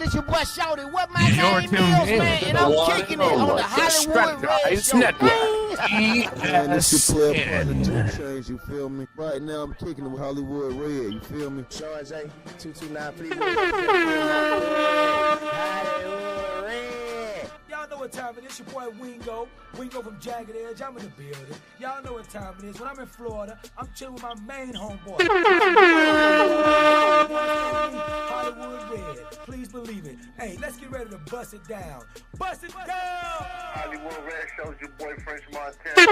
It's your boy Shouty. What my name is, man? And I'm kicking it on the Hollywood Red Show. Man, this your player partner, 2 Chainz, you feel me? Right now, I'm kicking it with Hollywood Red, you feel me? Sean J, 229, please. Hollywood Red. Y'all know what time it is. Your boy Wingo from Jagged Edge. I'm in the building. Y'all know what time it is. When I'm in Florida, I'm chilling with my main homeboy. Hollywood Red. Please believe it. Hey, let's get ready to bust it down. Bust it down! Hollywood Red shows your boy French Montana. Do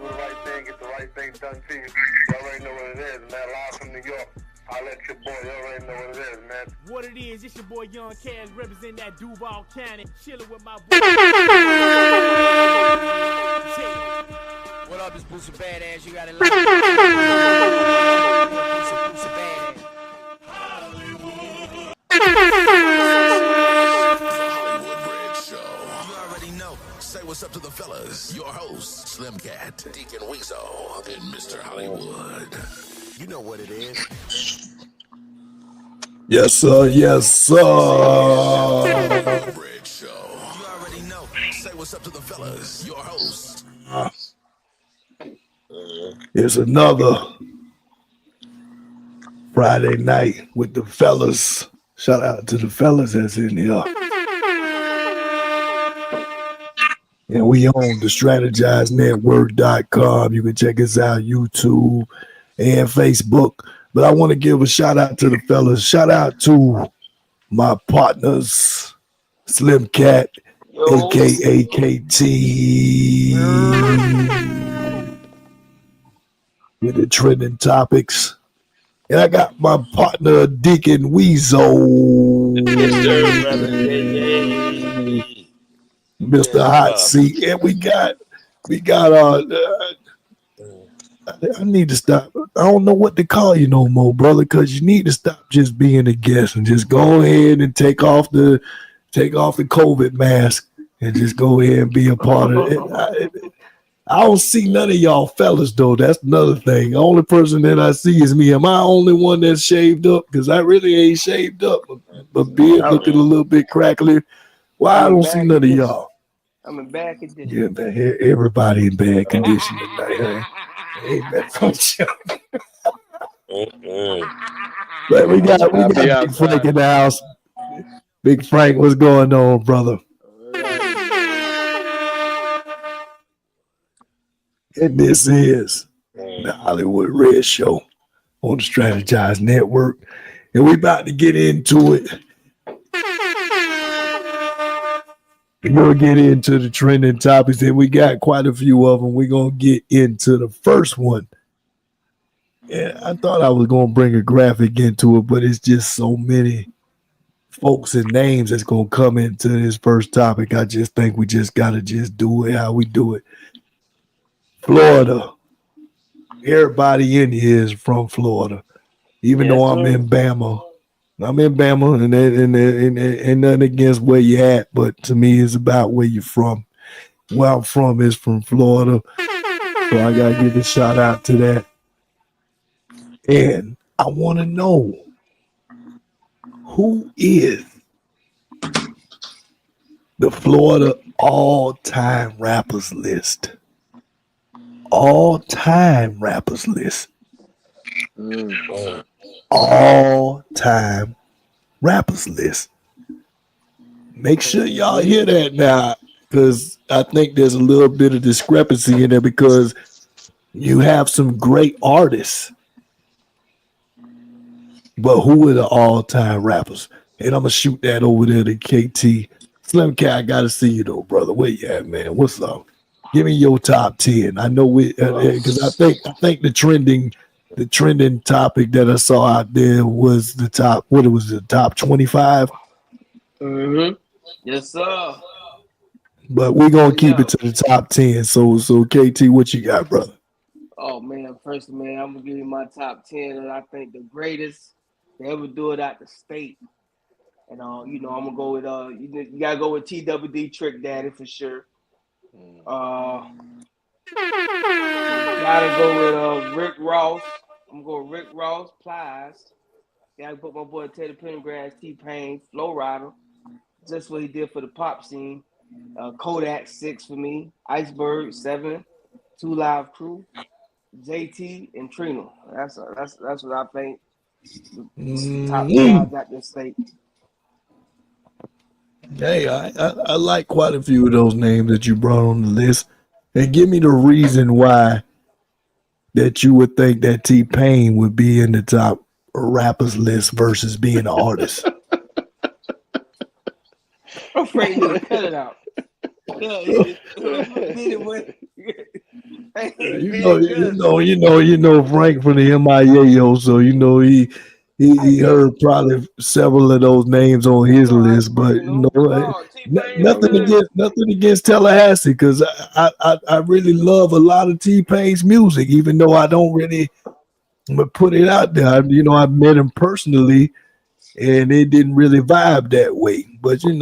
the right thing, get the right thing done to you. You already know what it is, man. Live from New York. I'll let your boy, you already know what it is, man. What it is, it's your boy Young Cash representing that Duval County, chilling with my boy. What up, it's Boosie Badass. You got it live. Boosie Badass. Hollywood Red Show. You already know. Say what's up to the fellas. Your host, Slim Cat, Deacon Weezo, and Mr. Hollywood. You know what it is. Yes, sir. Yes, sir. Red Show. You already know. Say what's up to the fellas. Your host. It's another Friday night with the fellas. Shout out to the fellas that's in here. And we own the strategizenetwork.com. You can check us out YouTube and Facebook. But I want to give a shout out to the fellas. Shout out to my partners, Slim Cat, aka KT, with the trending topics. And I got my partner, Deacon Weezo, Mr. Hot Seat, and we got I need to stop. I don't know what to call you no more, brother, because you need to stop just being a guest and just go ahead and take off the COVID mask and just go ahead and be a part of it. I don't see none of y'all fellas though. That's another thing. The only person that I see is me. Am I the only one that's shaved up? Because I really ain't shaved up, but beard looking a little bit crackly. Why I don't see none of y'all? I'm in bad condition. Yeah, man, everybody in bad condition tonight. Hey, man, but we got Big Frank in the house. Big Frank, what's going on, brother? And this is the Hollywood Red Show on the Strategize Network. And we about to get into it. We're going to get into the trending topics, and we got quite a few of them. We're going to get into the first one. And I thought I was going to bring a graphic into it, but it's just so many folks and names that's going to come into this first topic. I just think we just got to just do it how we do it. Florida. Everybody in here is from Florida, even though I'm in Bama. I'm in Bama, and nothing against where you at, but to me, it's about where you're from. Where I'm from is from Florida, so I gotta give a shout out to that. And I want to know who is the Florida all-time rappers list. All-time rappers list. All-time rappers list. Make sure y'all hear that now, because I think there's a little bit of discrepancy in there because you have some great artists, but who are the all-time rappers? And I'm gonna shoot that over there to KT. Slim Cat, I gotta see you though, brother. Where you at, man? What's up? Give me your top 10. I know we because I think the trending topic that I saw out there was the top. What it was, the top 25. Yes, sir. But we're gonna keep it to the top 10. So KT, what you got, brother? Oh man, first man, I'm gonna give you my top 10, and I think the greatest to ever do it out the state. And I'm gonna go with you gotta go with TWD Trick Daddy for sure. Gotta go with Rick Ross. I'm going to go Rick Ross, Plies. Yeah, I put my boy Teddy Pendergrass, T-Pain, FLoridaRappers. Just what he did for the pop scene. Kodak 6 for me. Iceberg 7. 2 Live Crew. JT and Trina. That's what I think. The top guys at this state. Hey, I like quite a few of those names that you brought on the list. And give me the reason why that you would think that T-Pain would be in the top rappers list versus being an artist. I'm afraid to cut it out. You know Frank from the MIA, yo. So he heard probably several of those names on his list, but nothing against Tallahassee, because I really love a lot of T-Pain's music, even though I don't really put it out there. I met him personally, and it didn't really vibe that way. But he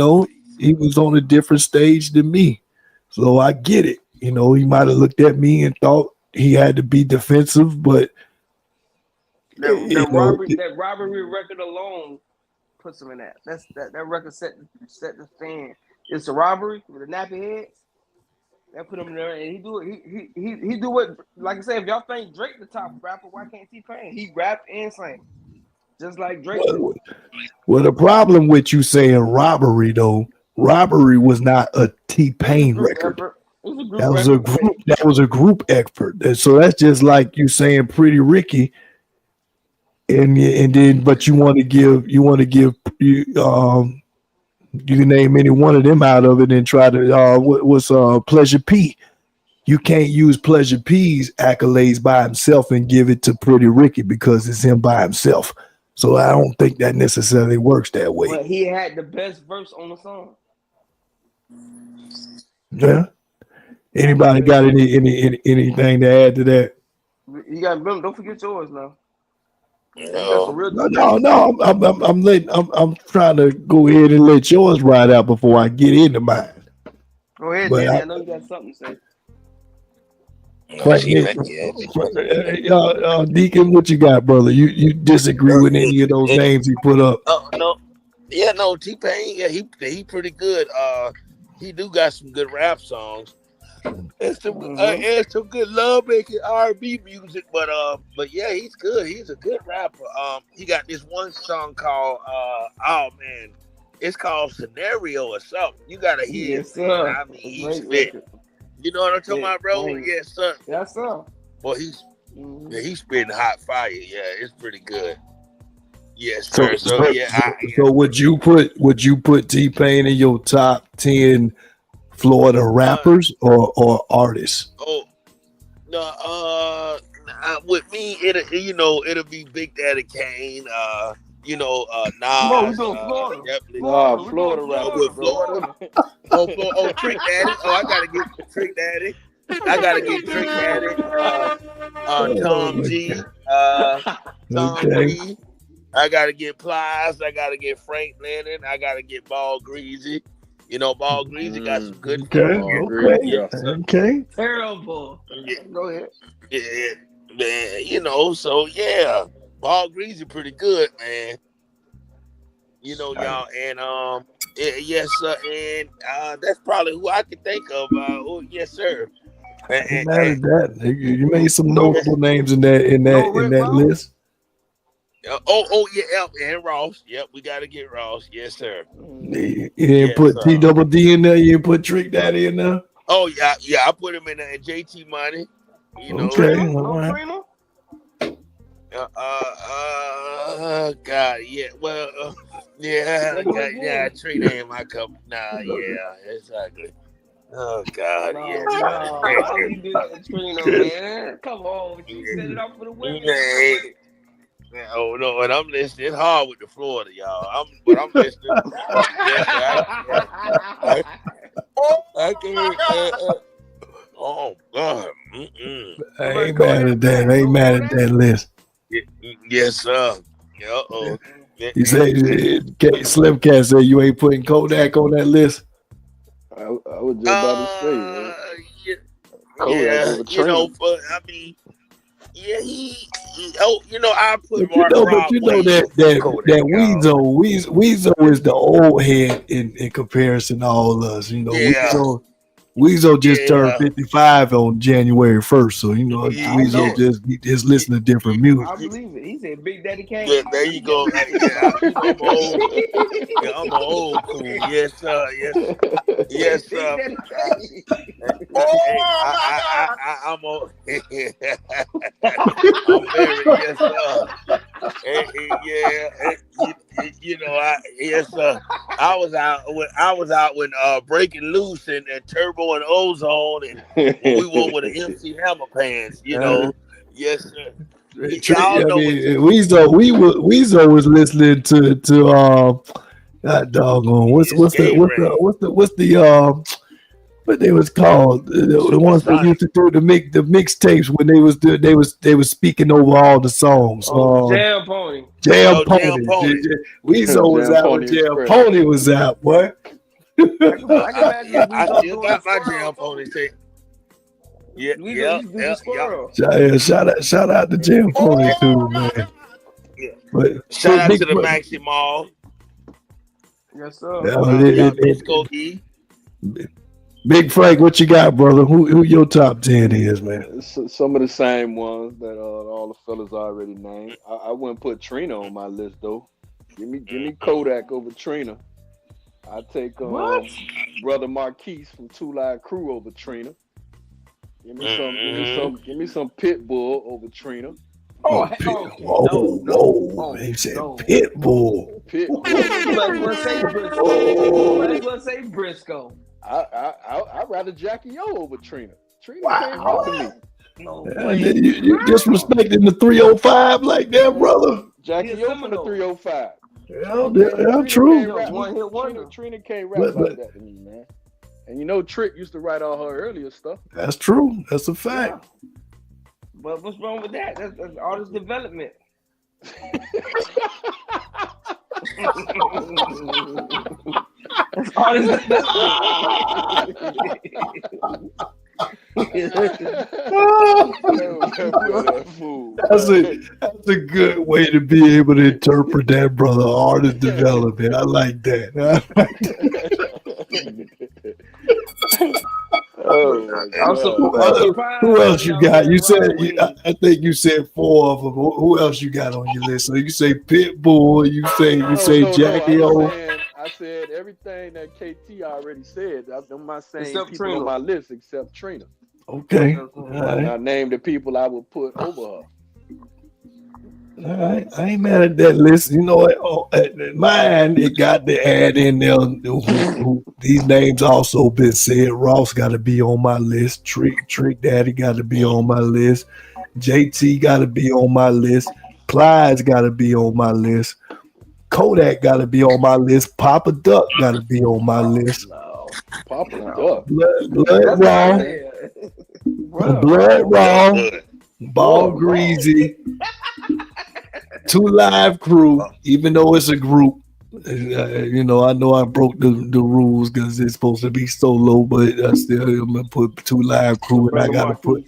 was on a different stage than me, so I get it. He might have looked at me and thought he had to be defensive, but that robbery record alone puts him in that. That record set the stand. It's a robbery with the nappy heads. That put him in there, and he do it. He do it. Like I said, if y'all think Drake the top rapper, why can't T-Pain? He rap and sing, just like Drake. Well, the problem with you saying robbery though, robbery was not a T-Pain record. That was a group effort. So that's just like you saying Pretty Ricky. And then, but you want to give you can name any one of them out of it and try to what's Pleasure P. You can't use Pleasure P's accolades by himself and give it to Pretty Ricky because it's him by himself. So I don't think that necessarily works that way. But he had the best verse on the song. Yeah. Anybody got anything to add to that? You got to don't forget yours now. No. I'm trying to go ahead and let yours ride out before I get into mine. Go ahead, Danny. I know you got something to say. Deacon, what you got, brother? You disagree with any of those names he put up? No, T-Pain, he pretty good. He do got some good rap songs. And some good love making R&B music, but yeah, he's good. He's a good rapper. He got this one song called it's called Scenario or something. You gotta hear it. I mean, he's spit. You know what I'm talking about, bro? Yes, sir. Yes, sir. Boy, he's spitting hot fire. Yeah, it's pretty good. Yes, sir. So would you put T-Pain in your top 10 Florida rappers or artists? Oh no, with me it'll be Big Daddy Kane, Nas. Florida rappers. Florida. Trick Daddy. I gotta get Trick Daddy. Tom G. G. I gotta get Plies. I gotta get Frank Lennon. I gotta get Ball Greasy. Ball Greasy got some good. Okay. Terrible. Yeah. Go ahead. Yeah, man. So yeah, Ball Greasy pretty good, man. Y'all, and yes, sir, and that's probably who I can think of. Yes, sir. You made some notable names in that list. Yeah, and Ross. Yep, we got to get Ross. Yes, sir. You didn't put T-Double-D in there? You didn't put Trick Daddy in there? Oh, yeah, I put him in there. And JT Money. Okay. God, yeah. Well, yeah, Trina ain't my cup. Nah, yeah, exactly. Oh, God, yeah. No, why you do that to Trina, man? Come on, you set it up for the women. Oh no, and I'm listening. It's hard with the Florida, y'all. I'm listening. I can't. Oh God. I ain't mad at that list. Yes, sir. Uh-oh. You say Slim Cat said you ain't putting Kodak on that list. I was just about to say, man. Kodak over Trina. Yeah, I put But you know that Weezo is the old head in comparison to all of us. Weezo just turned 55 on January 1st, so Weezo just listen to different music. I believe it. He said Big Daddy Kane. Yeah, there you go. I'm old cool. Yes, sir. Yes, sir. I'm old. I'm married. Yes, sir. Yes, sir. I was out when Breaking Loose and Turbo and Ozone, and when we went with the MC Hammer Pants. Yes, sir. Weezo was listening to God doggone what they was called, the ones that used to do the mixtapes when they was speaking over all the songs. Jam Pony. Jam Pony. Weezo was out when Jam Pony was out, boy. I still got my Jam Pony tape. Yeah. Shout out to Jam Pony too, man. Yeah. But shout out to the Maxi Mall. Yes, sir. Big Frank, what you got, brother? Who your top 10 is, man? Some of the same ones that all the fellas already named. I wouldn't put Trina on my list though. Give me Kodak over Trina. I take Brother Marquise from Two Live Crew over Trina. Give me some Pitbull over Trina. He said Pitbull. Let's say Briscoe. I'd rather Jackie O over Trina. Trina came out to me. You disrespecting the 305 like that, brother? Jackie O from the 305. Yeah, true. Trina can't rap like that to me, man. And Trick used to write all her earlier stuff. That's true. That's a fact. Yeah. But what's wrong with that? That's artist development. That's artist That's a good way to be able to interpret that, brother. Artist development. I like that. Who else you got? You said I think you said 4 of them. Who else you got on your list? So you say Pitbull. You say Jackie O. I said everything that KT already said. I'm not saying except people Trina. on my list except Trina. Okay. I named the people I would put over her. All right. I ain't mad at that list. You know what? Mine, it got to add in there. These names also been said. Ross got to be on my list. Trick Daddy got to be on my list. JT got to be on my list. Clyde's got to be on my list. Kodak got to be on my list. Papa Duck got to be on my list. Papa Duck. Blood Raw. Blood Raw. Ball Greasy. Two Live Crew, even though it's a group. I know I broke the rules because it's supposed to be solo, but I'm gonna put Two Live Crew, and I gotta put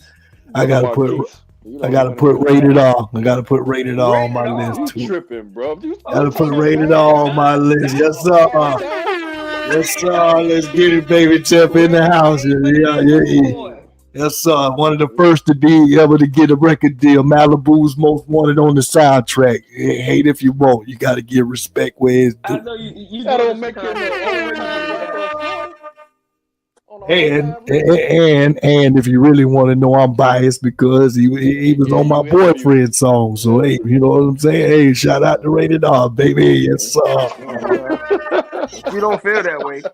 Rated R. I gotta put Rated R on my list too. Tripping, bro. Gotta put Rated R on my list. Yes, sir. Yes, sir. Let's get it, baby. Chef in the house. Yeah. Yes, sir. One of the first to be able to get a record deal. Malibu's Most Wanted on the soundtrack. Hate if you won't. You got to give respect where it's due. I know you don't make your and if you really want to know, I'm biased because he was on my boyfriend song. So hey, you know what I'm saying? Hey, shout out to Rated R, baby. Yes, sir. You don't feel that way. He's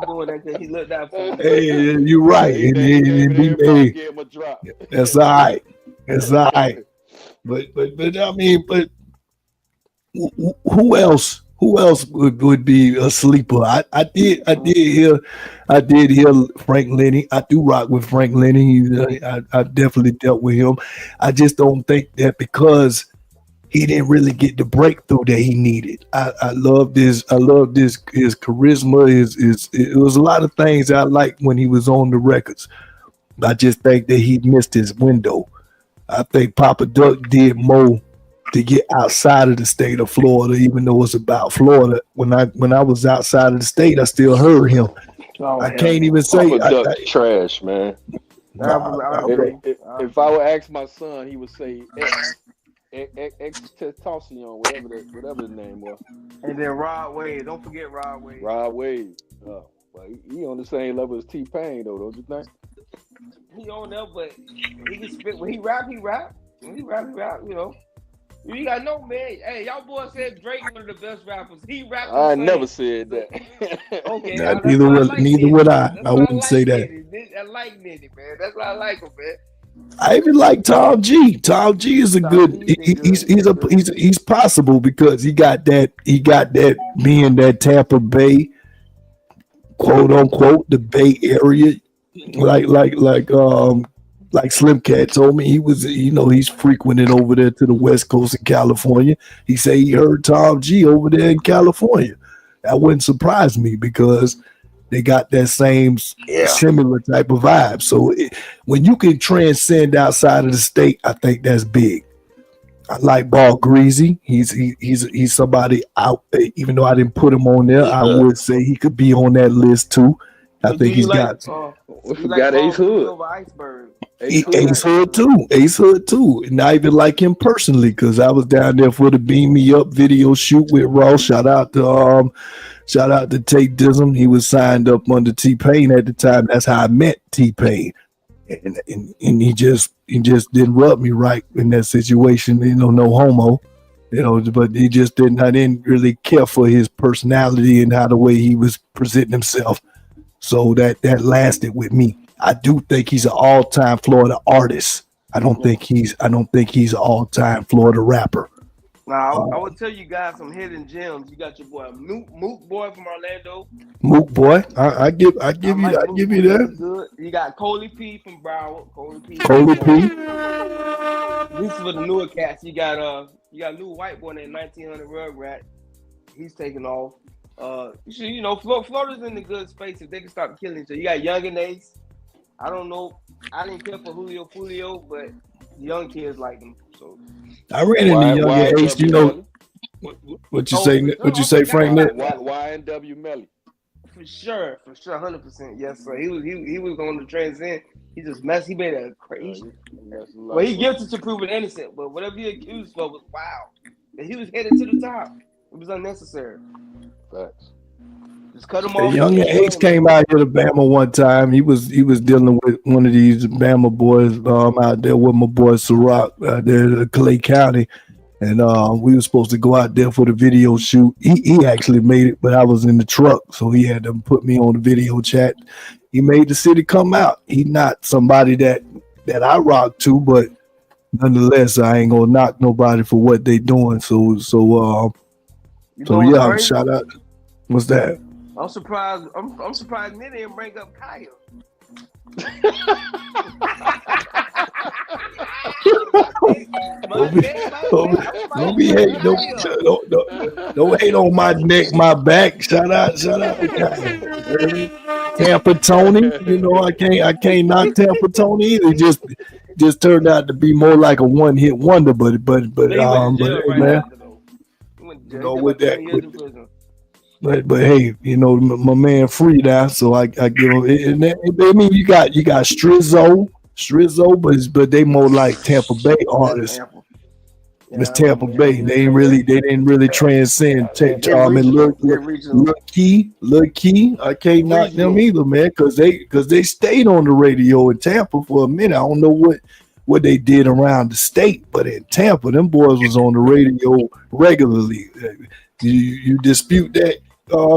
doing that because he looked out for me. Hey, you're right. That's all right. That's all right. But I mean, who else? Who else would be a sleeper? I did hear Frank Lenny. I do rock with Frank Lenny. I definitely dealt with him. I just don't think that because he didn't really get the breakthrough that he needed. I love this. I love his charisma. It was a lot of things I liked when he was on the records. I just think that he missed his window. I think Papa Duck did more to get outside of the state of Florida, even though it's about Florida. When I was outside of the state, I still heard him. I can't even say Papa Duck trash, man. If I would ask my son, he would say X testosterone, whatever his name was. And then Rod Wave. Don't forget Rod Wave. Rod Wave. Well, he on the same level as T-Pain, though, don't you think? He on there, but he can spit. When he rap, he rap. When he rap, you know. You gotta know, man. Hey, y'all boys said Drake one of the best rappers. He rapped. I never said that. Okay. Neither would I. I wouldn't say that. I like Nitty, man. That's why I like him, man. I even like Tom G. Tom G is a good. He's possible because he got that being that Tampa Bay, quote unquote, the Bay Area, like Slim Cat told me, he was, he's frequenting over there to the West Coast in California. He said he heard Tom G over there in California. That wouldn't surprise me because they got that same similar type of vibe. So when you can transcend outside of the state, I think that's big. I like Ball Greasy. He's somebody out. Even though I didn't put him on there, I would say he could be on that list too. I think he's got. We forgot Ace Hood. Ace Hood too. And I even like him personally because I was down there for the Beam Me Up video shoot with Ross. Shout out to Tate Dism. He was signed up under T-Pain at the time. That's how I met T-Pain. And he just didn't rub me right in that situation, no homo. But he just didn't. I didn't really care for his personality and how the way he was presenting himself. So that lasted with me. I do think he's an all-time Florida artist. I don't think he's an all-time Florida rapper. Now I would tell you guys some hidden gems. You got your boy Mook Boy from Orlando. Mook Boy, I give you that. Good. You got Coley P from Broward. Coley P. This is for the newer cats. You got a new white boy named 1900 Rugrat. He's taking off. Florida's in a good space if they can stop killing each other. You got Young and Ace. I don't know. I didn't care for Julio, but young kids like him. So I ran into Young and Ace. What you say? What you say, Frank? YNW Melly. For sure, 100%. Yes, sir. He was going to transcend. He just messed. He made a crazy. Well, he guilty to prove it innocent, but whatever he accused for was wow. And he was headed to the top. It was unnecessary. Facts. Just cut him off. Young and Ace came out here to Bama one time. He was dealing with one of these Bama boys out there with my boy Ciroc out there in Clay County, and we were supposed to go out there for the video shoot. He actually made it, but I was in the truck, so he had to put me on the video chat. He made the city come out. He's not somebody that I rock to, but nonetheless, I ain't gonna knock nobody for what they doing. So yeah, shout out. What's that? I'm surprised. I'm surprised Nitty didn't bring up Kaya. Don't hate on my neck, my back. Shout out to Tampa Tony. I can't knock Tampa Tony either. Just turned out to be more like a one-hit wonder, but man, with that. But hey, my man free now, so I give him. I mean, you got Strizzo, but they more like Tampa Bay artists. It's Tampa Bay. They didn't really transcend. Lil Key. I can't knock them either, man, because they stayed on the radio in Tampa for a minute. I don't know what they did around the state, but in Tampa, them boys was on the radio regularly. You dispute that,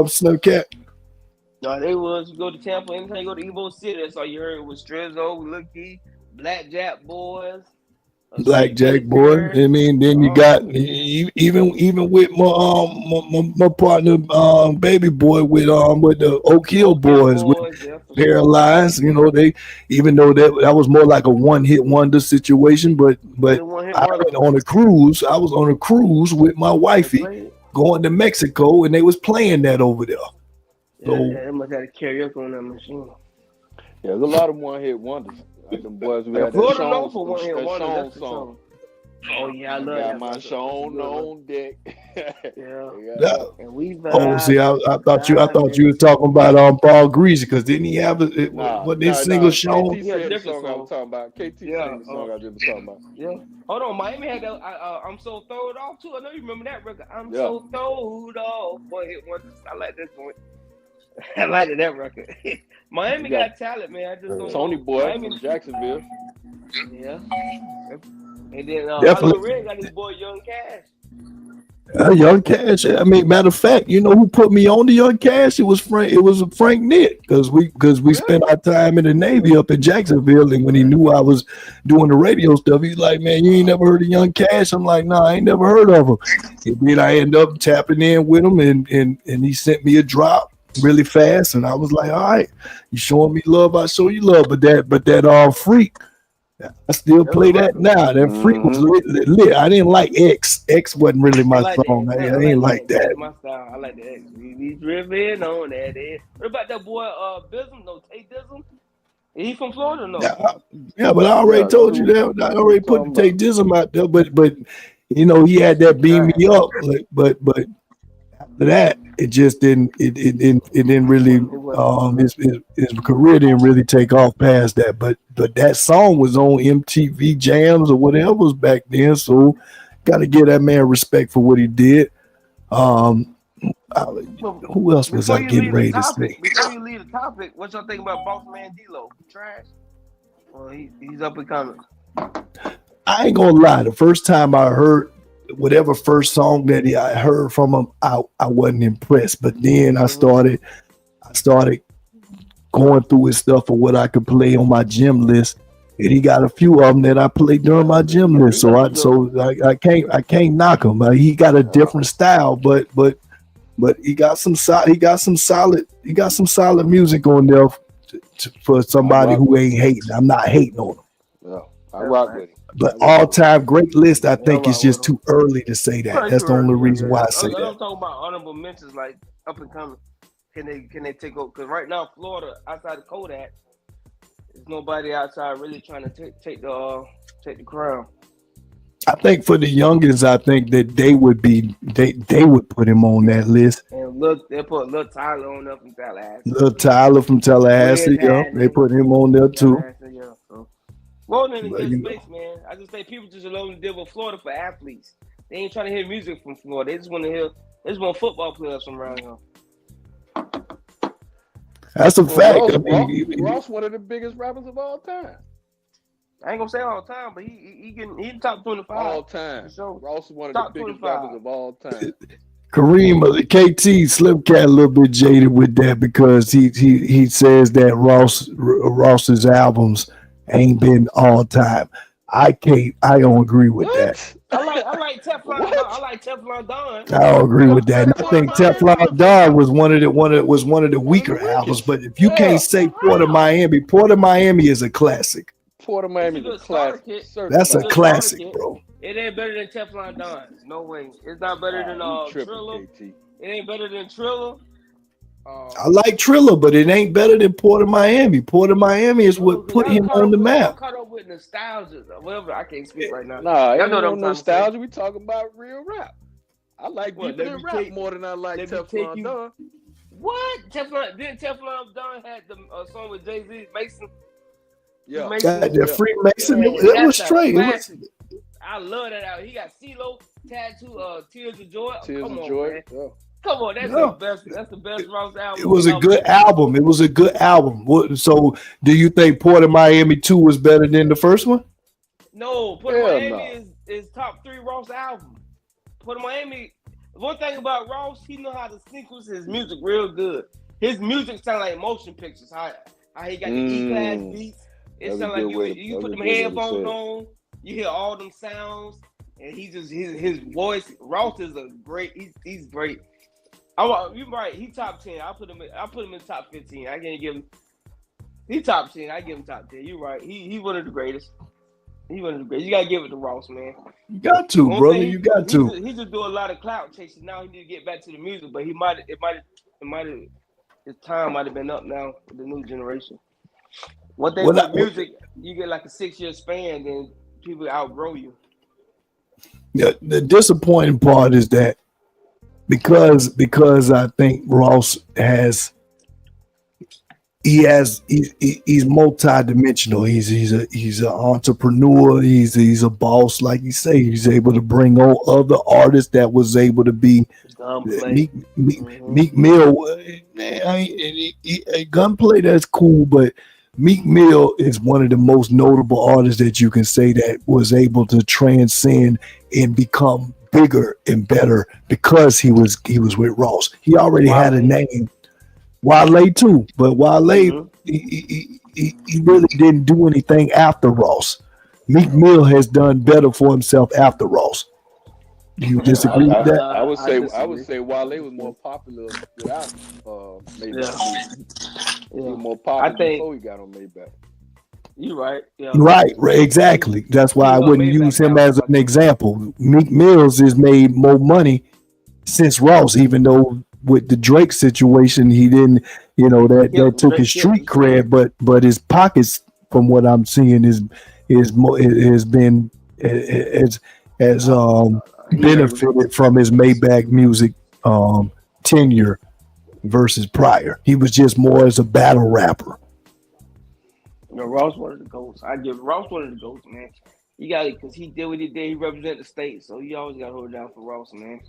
Slim Cat? No, they was. You go to Tampa, anytime you go to Evo City, that's all you heard was Strizzo, Lil Key, Blackjack Boys. Blackjack boy. I mean, then you got even with my partner, Baby Boy with the Oak Hill boys with Paralyzed. They, even though that was more like a one-hit wonder situation, but I went on a cruise. I was on a cruise with my wifey going to Mexico, and they was playing that over there. So they must have karaoke on that machine. Yeah, there's a lot of one-hit wonders. Like them boys we had that Florida known Sean, for one hit that wonder. Sean That's the song. song. Oh yeah, I love Got that. my record. Sean That's a good one. on deck. Yeah. Yeah. And we Oh, see, I thought you vibing. were talking about Paul Greasy, because didn't he have Nah, what his single Sean? KT Yeah, said the different song I was song. talking about. KT Yeah, sang the song I just was talking about. Yeah. Hold on, Miami had that. I'm so throwed off too. I know you remember that record. I'm Yeah. so throwed off. Boy, hit one. I like this one. I like that record. Miami got talent, man. I just don't Tony know. Boy Miami, from Jacksonville. yeah. And then Definitely. Hollywood Red got his boy Young Cash. Young Cash. I mean, matter of fact, you know who put me on to Young Cash? It was Frank Nick, because we spent our time in the Navy up in Jacksonville, and when he knew I was doing the radio stuff, he's like, "Man, you ain't never heard of Young Cash?" I'm like, "Nah, I ain't never heard of him." And then I end up tapping in with him, and he sent me a drop really fast, and I was like, "All right, you showing me love, I show you love." But that Freak, I still play that now. That Freak was lit. I didn't like X. X wasn't really my song. I didn't like that. That's my style. I like the X. We driven on that. What about that boy Bism? No, Tay Dizzle? Is he from Florida? No. Yeah, but I already told you that. I already put Tay Dizzle out there. But you know, he had that beam me up. But after that, it just didn't. It didn't really. His career didn't really take off past that. But that song was on MTV Jams or whatever was back then. So got to give that man respect for what he did. Who else was I getting ready to say? Before you leave the topic, what y'all think about Boss Man D-Lo? Trash? Well, he's up and coming. I ain't gonna lie. The first time I heard whatever first song that I heard from him, I wasn't impressed. But then I started going through his stuff for what I could play on my gym list, and he got a few of them that I played during my gym list. So I can't knock him. He got a different style, but he got some solid music on there for somebody who ain't hating. I'm not hating on him. Yeah, I rock with him. But all-time great list, I think it's just too early to say that. That's the only reason why I say that. I'm talking about honorable mentions, like up and coming. Can they take over? Because right now, Florida, outside of Kodak, there's nobody outside really trying to take the crown. I think for the youngins, I think that they would put him on that list. And look, they put Lil Tyler on there from Tallahassee. Lil Tyler from Tallahassee, they put him on there too. Rolling in a good space, man. I just think people just alone to deal with Florida for athletes. They ain't trying to hear music from Florida. They just want football players from around here. That's a fact. Ross, one of the biggest rappers of all time. I ain't gonna say all time, but he top 25 all time. Sure. Ross is one of the biggest rappers of all time. Kareem, KT, Slim Cat a little bit jaded with that because he says that Ross's albums ain't been all time. I don't agree with that. I like Teflon. I like Teflon Don. I don't agree with that. And I think Teflon Don was one of the weaker albums. But if you can't say Port of Miami is a classic. Port of Miami is a classic. That's a classic, bro. It ain't better than Teflon Don. No way. It's not better than Triller. It ain't better than Triller. I like Triller, but it ain't better than Port of Miami. Port of Miami is what put him on the map. I'm caught up with nostalgia or whatever. I can't speak right now. Nah, ain't no nostalgia. We talking about real rap. I like people that rap more than I like Teflon Don. What? Didn't Teflon Don had the song with Jay-Z, Mason? Yeah, the Freemason. It was straight. I love that album. He got CeeLo tattoo, Tears of Joy. Tears of Joy. Yeah. Come on, that's the best. That's the best Ross album. It was a good album. So, do you think Port of Miami 2 was better than the first one? No, Port of Miami is top 3 Ross album. Port of Miami. One thing about Ross, he know how to sequence his music real good. His music sound like motion pictures. How he got the E-class beats. It sound like you put them headphones on, you hear all them sounds, and his voice. Ross is he's great. You're right. He top 10. I put him in top 15. I can't give him. He top 10. I give him top 10. You're right. He one of the greatest. You gotta give it to Ross, man. You got to, brother. You got to. He just do a lot of clout chasing. Now he need to get back to the music, but his time might have been up now with the new generation. One thing with music, you get like a 6-year span, then people outgrow you. The disappointing part is that because I think Ross he's multi-dimensional. He's an entrepreneur. He's a boss, like you say. He's able to bring on other artists that was able to be Meek Mill. Gunplay, that's cool, but Meek Mill is one of the most notable artists that you can say that was able to transcend and become bigger and better because he was with Ross. He already had a name. Wale too, but Wale he really didn't do anything after Ross. Meek Mill has done better for himself after Ross. Do you disagree with that? I would say Wale was more popular without Maybach. He was more popular before he got on Maybach. You're right. Yeah. Right, exactly. That's why I wouldn't use him as an example. Meek Mills has made more money since Ross, even though with the Drake situation, he didn't, that took his street cred, but his pockets, from what I'm seeing, has been benefited from his Maybach music tenure versus prior. He was just more as a battle rapper. Ross one of the goats. I give Ross one of the goats, man. You got it because he did what he did. He represented the state, so you always got to hold it down for Ross, man.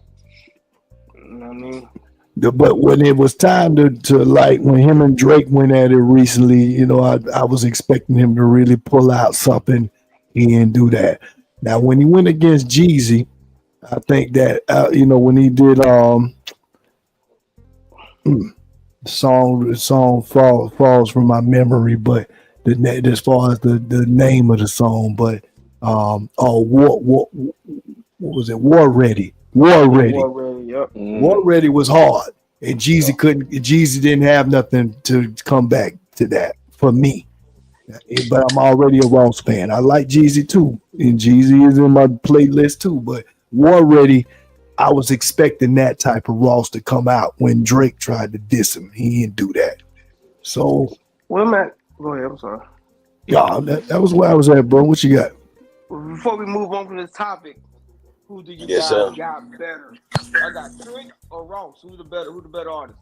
You know what I mean? But when it was time to like when him and Drake went at it recently, I was expecting him to really pull out something. He didn't do that. Now when he went against Jeezy, I think that when he did song falls from my memory, but as far as the name of the song, but what was it? War Ready. Yep. War Ready was hard, and Jeezy didn't have nothing to come back to that for me. But I'm already a Ross fan. I like Jeezy too, and Jeezy is in my playlist too. But War Ready, I was expecting that type of Ross to come out when Drake tried to diss him. He didn't do that. So, well, Matt, go ahead. I'm sorry. Yeah, that was where I was at, bro. What you got? Before we move on from this topic, who do you guys got better? I got Drake or Ross. Who's the better artist?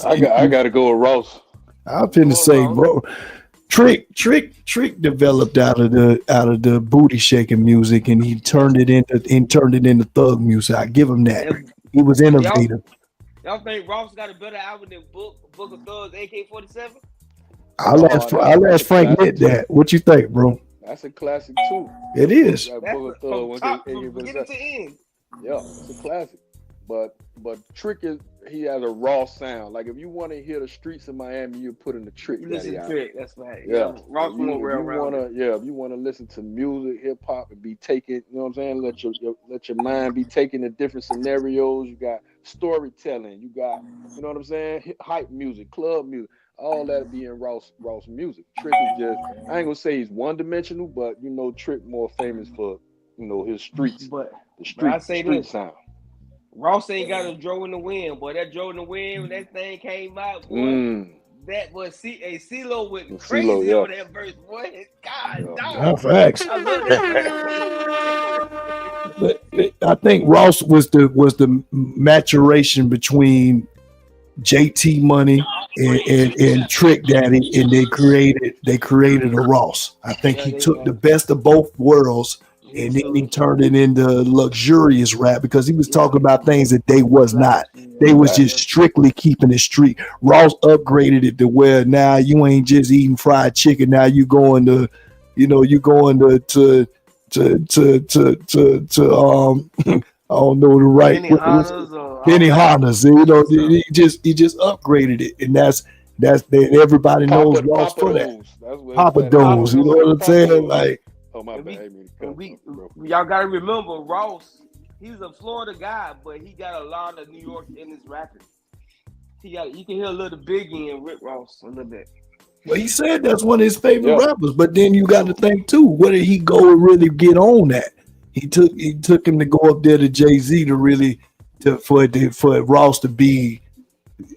I got to go with Ross. I'm finna say, bro. Trick developed out of the booty shaking music, and he turned it into thug music. I give him that. He was innovative. Y'all think Ross got a better album than Book of Thugs, AK-47? I'll ask Frank Nitt that. What you think, bro? That's a classic too. It is. That's from beginning to end. Yeah, it's a classic. But Trick he has a raw sound. Like if you want to hear the streets of Miami, you put in the Trick. You listen to Trick, that's right. Yeah. Ross if you want to listen to music, hip hop, and be taken, you know what I'm saying? Let your mind be taken to different scenarios. You got storytelling, you got, you know what I'm saying? Hype music, club music. All that be in Ross music. Trick is just, I ain't gonna say he's one dimensional, but Trick more famous for his streets, but the street sound. Ross ain't got a Joe in the Wind, boy. That Joe in the Wind, when that thing came out, boy, that was CeeLo went crazy on that verse, boy. God, dog. Facts. I love that. But I think Ross was the maturation between JT Money and Trick Daddy, and they created a Ross. I think he took the best of both worlds, and then he turned it into luxurious rap because he was talking about things that they was not. They was just strictly keeping it street. Ross upgraded it to where now you ain't just eating fried chicken. Now you going to, I don't know the right Benihana's. He just upgraded it, and that's everybody knows Ross for that. Papa Do's, you know what I'm saying? Like, oh my bad. Y'all gotta remember Ross. He's a Florida guy, but he got a lot of New York in his rapping. You can hear a little Biggie and Rick Ross a little bit. Well, he said that's one of his favorite rappers, but then you got to think too. Where did he go and really get on that? He took him to go up there to Jay-Z to really for Ross to be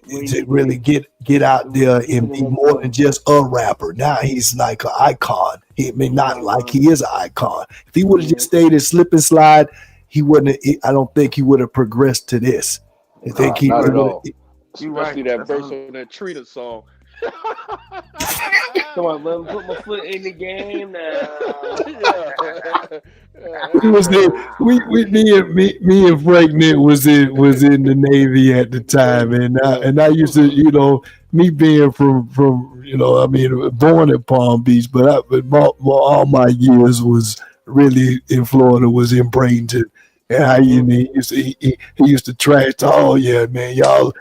to really get out there and be more than just a rapper. Now he's like an icon. He may not like he is an icon. If he would have just stayed in slip and slide, he wouldn't. I don't think he would have progressed to this. I think he not would at all. You Especially right. that verse on that Trina song. Come on, let me put my foot in the game now. Me and Frank Nick was in the Navy at the time, and I used to, me being from born in Palm Beach, but all my years was really in Florida, was in Bradenton. And he used to trash. Oh yeah, man, y'all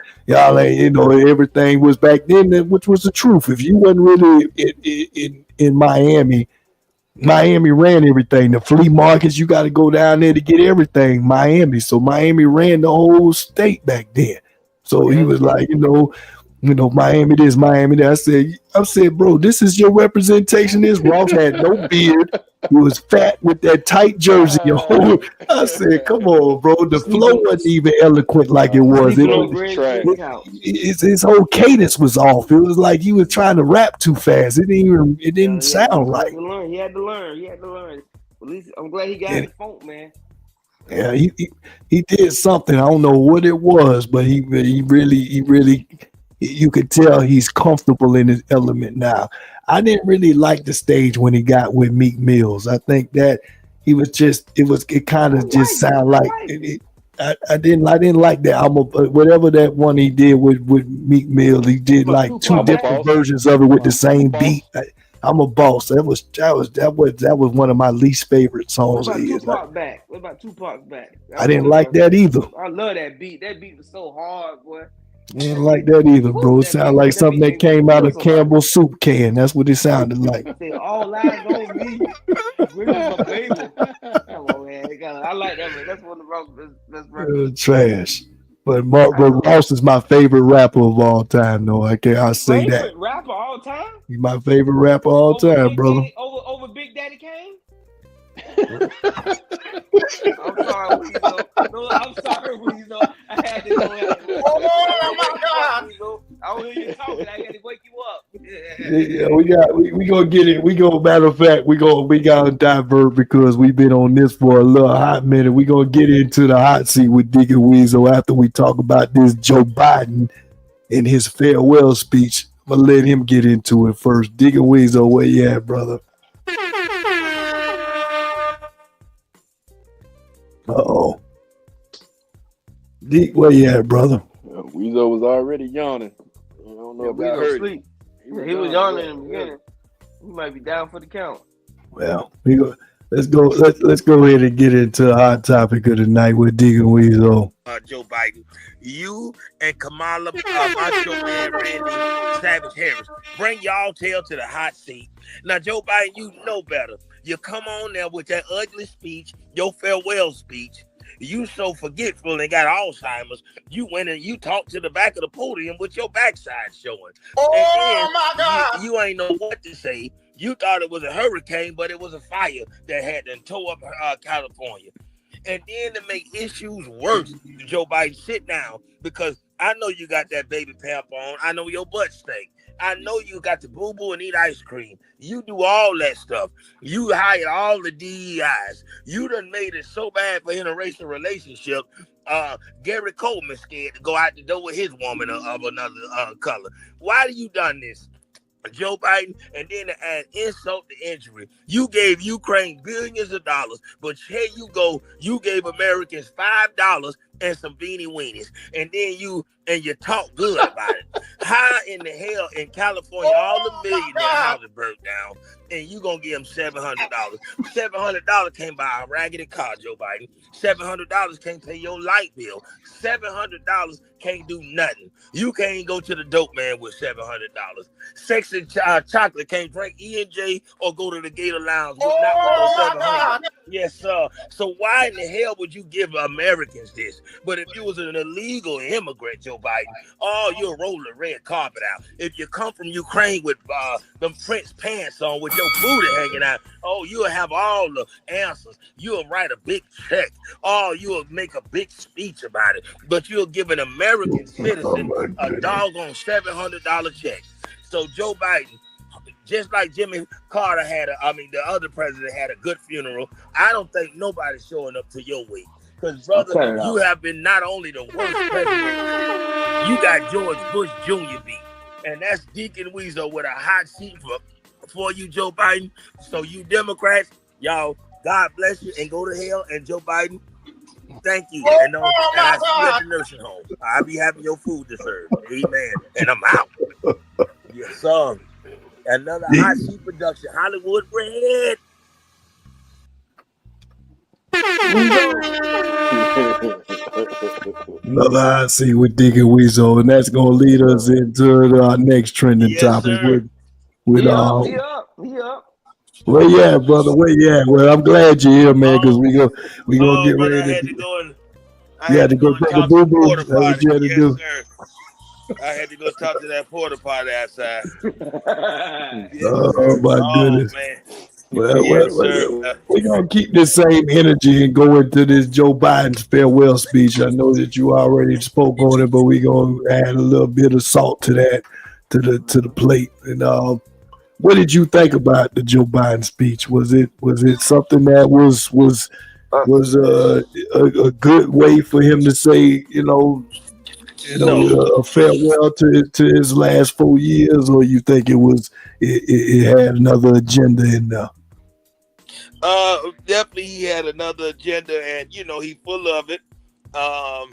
ain't, everything was back then, which was the truth. If you wasn't really in Miami ran everything. The flea markets, you got to go down there to get everything. So Miami ran the whole state back then. So he was like, Miami this, Miami that. I said, bro, this is your representation. This Ross had no beard. He was fat with that tight jersey. I said, come on, bro. The flow wasn't even eloquent like it was. His whole cadence was off. It was like he was trying to rap too fast. It didn't sound right. He had to learn. At least I'm glad he got the funk, man. Yeah, he did something. I don't know what it was, but he really, you could tell he's comfortable in his element now. I didn't really like the stage when he got with Meek Mills. I think that it kind of just sound like I didn't like that album. Whatever that one he did with Meek Mills, he did like two different versions of it with the same beat. I'm a boss. That was one of my least favorite songs. What about Tupac back? I didn't like that either. I love that beat. That beat was so hard, boy. I didn't like that either, bro. It sounded like something that came out of Campbell's soup can. That's what it sounded like. All eyes on me. Where's my baby? Come on, man. I like that, man. That's one of the best rappers. Trash. But Ross is my favorite rapper of all time, though. I say that. Favorite rapper all time? He's my favorite rapper all time, brother. Over Big Daddy Kane? I'm sorry, Weezo. No, I'm sorry, Weezo. I had to know that. Oh my God! I was hear you talking. I had to wake you up. Yeah, we gonna get it. Matter of fact, we gotta divert because we've been on this for a little hot minute. We gonna get into the hot seat with Diggy Weezo after we talk about this Joe Biden and his farewell speech. I'm gonna let him get into it first. Diggy Weezo, where you at, brother? Uh-oh. Dick, where you at, brother? Weezo was already yawning. I don't know if y'all heard sleep. He was yawning in the beginning. He might be down for the count. Well, let's go ahead and get into the hot topic of the night with Diggy Weezo. Joe Biden, you and Kamala, Macho Man Randy Savage Harris, bring y'all tail to the hot seat. Now, Joe Biden, you know better. You come on there with that ugly speech, your farewell speech. You so forgetful and got Alzheimer's. You went and you talked to the back of the podium with your backside showing. Oh my God! You ain't know what to say. You thought it was a hurricane, but it was a fire that had to tow up California. And then to make issues worse, Joe Biden, sit down, because I know you got that baby pamp on. I know your butt stink. I know you got to boo-boo and eat ice cream. You do all that stuff. You hired all the DEIs. You done made it so bad for interracial relationship. Gary Coleman scared to go out the door with his woman of another color. Why do you done this, Joe Biden? And then to add insult to injury, you gave Ukraine billions of dollars, but here you go, you gave Americans $5 and some beanie weenies, and then you talk good about it. How in the hell in California all the millionaire houses burnt down, and you gonna give them $700? $700 can't buy a raggedy car, Joe Biden. $700 can't pay your light bill. $700 can't do nothing. You can't go to the dope man with $700. Sex and chocolate can't drink E&J or go to the Gator Lounge with not with $700. Yes, sir. So why in the hell would you give Americans this? But if you was an illegal immigrant, Joe Biden, you'll roll the red carpet out. If you come from Ukraine with them French pants on with no booty hanging out. Oh, you'll have all the answers. You'll write a big check. Oh, you'll make a big speech about it. But you'll give an American citizen a doggone $700 check. So Joe Biden, just like Jimmy Carter the other president had a good funeral, I don't think nobody's showing up to your wake. Because, brother, you have been not only the worst president, you got George Bush Jr. beat. And that's Deacon Weasel with a hot seat for you, Joe Biden. So you Democrats, y'all, God bless you and go to hell. And Joe Biden, thank you. And I see you at the nursing home. I'll be having your food to serve. Amen. And I'm out. Yes, sir. Another hot seat production. Hollywood Red. Another hot seat with Deacon Weasel, and that's gonna lead us into our next trending topic with He up. Where you at, brother? Where you at? Well, I'm glad you're here, man, because we gonna get ready I had to go take a boo boo. That's what you had to do. Sir. I had to go talk to that porta potty outside. Oh my goodness. Man. Well, we're going to keep this same energy and go into this Joe Biden's farewell speech. I know that you already spoke on it, but we're going to add a little bit of salt to that, to the plate. And what did you think about the Joe Biden speech? Was it something that was a good way for him to say, a farewell to his last 4 years, or you think it had another agenda in there? Definitely he had another agenda, and he full of it. But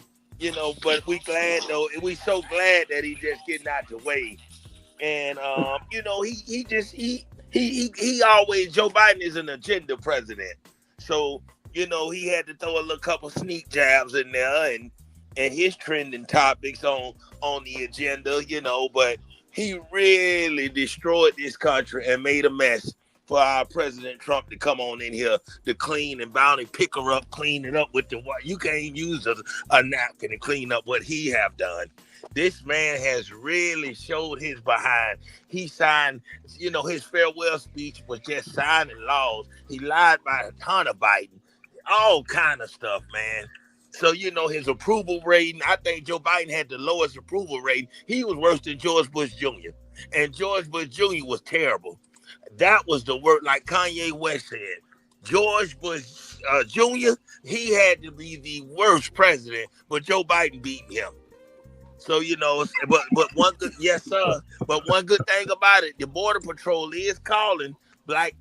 we glad though. We so glad that he just getting out the way, and he always, Joe Biden is an agenda president, so he had to throw a little couple sneak jabs in there and his trending topics on the agenda, but he really destroyed this country and made a mess for our President Trump to come on in here to clean and bounty pick her up, clean it up with the water. You can't use a napkin and clean up what he have done. This man has really showed his behind. He signed, his farewell speech was just signing laws. He lied by a ton of Biden, all kind of stuff, man. So, his approval rating, I think Joe Biden had the lowest approval rating. He was worse than George Bush Jr. And George Bush Jr. was terrible. That was the word, like Kanye West said. George Bush Jr., he had to be the worst president, but Joe Biden beat him. So, but one good, yes, sir. But one good thing about it, the Border Patrol is calling black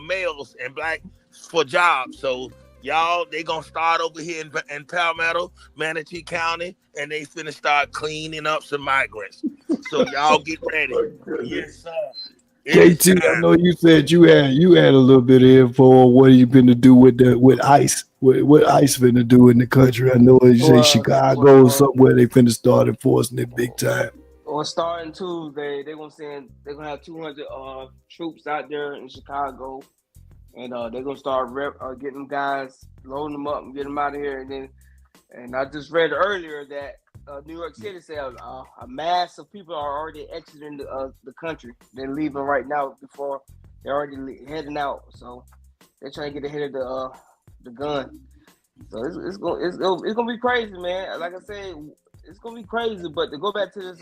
males and black for jobs. So, y'all, they gonna start over here in Palmetto, Manatee County, and they finna start cleaning up some migrants. So y'all get ready. Yes, sir. KT, I know you said you had a little bit of info on what you been to do with ICE. What ICE finna do in the country? I know you say Chicago or somewhere they finna start enforcing it big time. Or starting Tuesday, they're gonna have 200 troops out there in Chicago. And they're gonna start getting them guys, loading them up, and get them out of here. And I just read earlier that New York City said a mass of people are already exiting the country. They're leaving right now before they're already heading out. So they're trying to get ahead of the gun. So it's gonna be crazy, man. Like I said, it's gonna be crazy. But to go back to this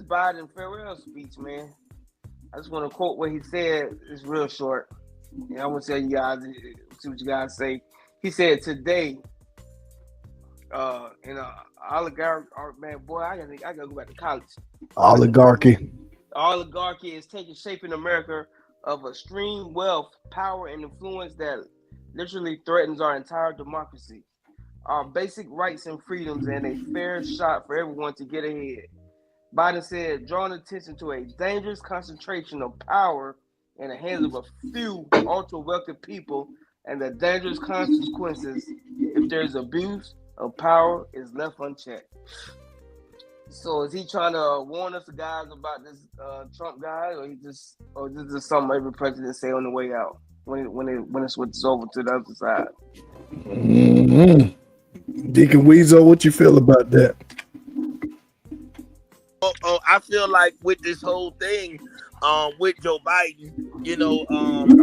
Biden farewell speech, man. I just want to quote what he said. It's real short. And I want to tell you guys, see what you guys say. He said today, oligarchy, man, boy, I gotta go back to college. Oligarchy is taking shape in America of extreme wealth, power, and influence that literally threatens our entire democracy, our basic rights and freedoms, and a fair shot for everyone to get ahead. Biden said, drawing attention to a dangerous concentration of power in the hands of a few ultra-wealthy people and the dangerous consequences if there's abuse of power is left unchecked. So is he trying to warn us guys about this Trump guy, or this is something every president say on the way out when it switches over to the other side? Mm-hmm. Deacon Weasel, what you feel about that? I feel like with this whole thing, with Joe Biden, you know,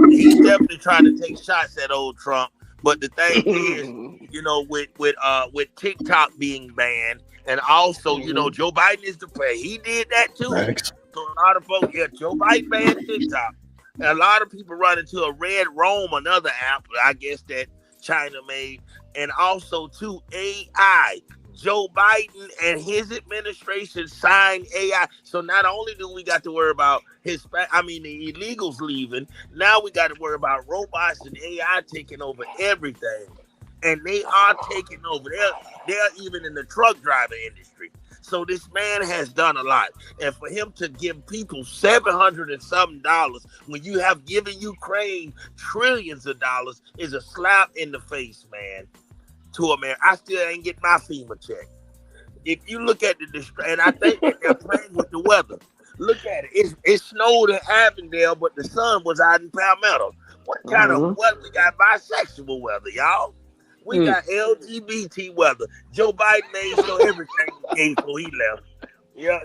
he's definitely trying to take shots at old Trump. But the thing is, you know, with TikTok being banned, and also, you know, Joe Biden is the player. He did that too. Thanks. So a lot of folks, Joe Biden banned TikTok. And a lot of people run into a Red Roam, another app, I guess that China made, and also too AI. Joe Biden and his administration signed AI. So not only do we got to worry about the illegals leaving, now we got to worry about robots and AI taking over everything. And they are taking over. They're even in the truck driving industry. So this man has done a lot. And for him to give people $700 and something when you have given Ukraine trillions of dollars is a slap in the face, man. To America. I still ain't getting my FEMA check. If you look at and I think that they're playing with the weather. Look at it. It snowed in Avondale, but the sun was out in Palmetto. What kind of weather? We got bisexual weather, y'all. We got LGBT weather. Joe Biden made sure everything was gay before he left. Yeah,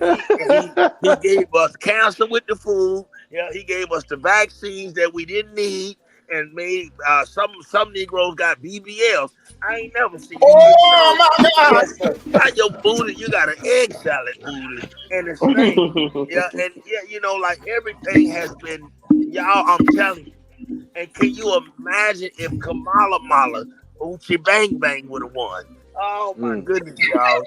he gave us cancer with the food. Yeah, he gave us the vaccines that we didn't need, and made some Negroes got BBLs. I ain't never seen. Oh my God! Yes, not your booty. You got an egg salad booty and a snake. You know, like everything has been. Y'all, I'm telling you. And can you imagine if Kamala Mala Uchi Bang Bang would have won? Oh my goodness, y'all.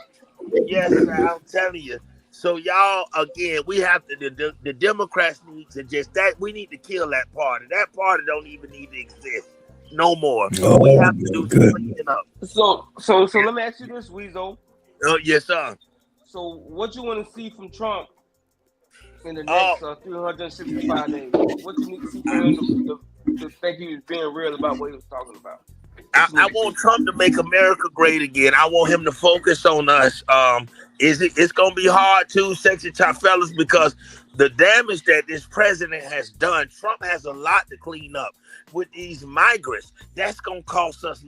Yes, I'm telling you. So y'all, again, we have to. The Democrats need to we need to kill that party. That party don't even need to exist no more. We have to do something up. So let me ask you this, Weasel. Yes, sir. So what you want to see from Trump in the next 365 days? What you need to see from him to think he was being real about what he was talking about? I want Trump to make America great again. I want him to focus on us. It's gonna be hard too, sexy top fellas, because the damage that this president has done, Trump has a lot to clean up with these migrants. That's gonna cost us,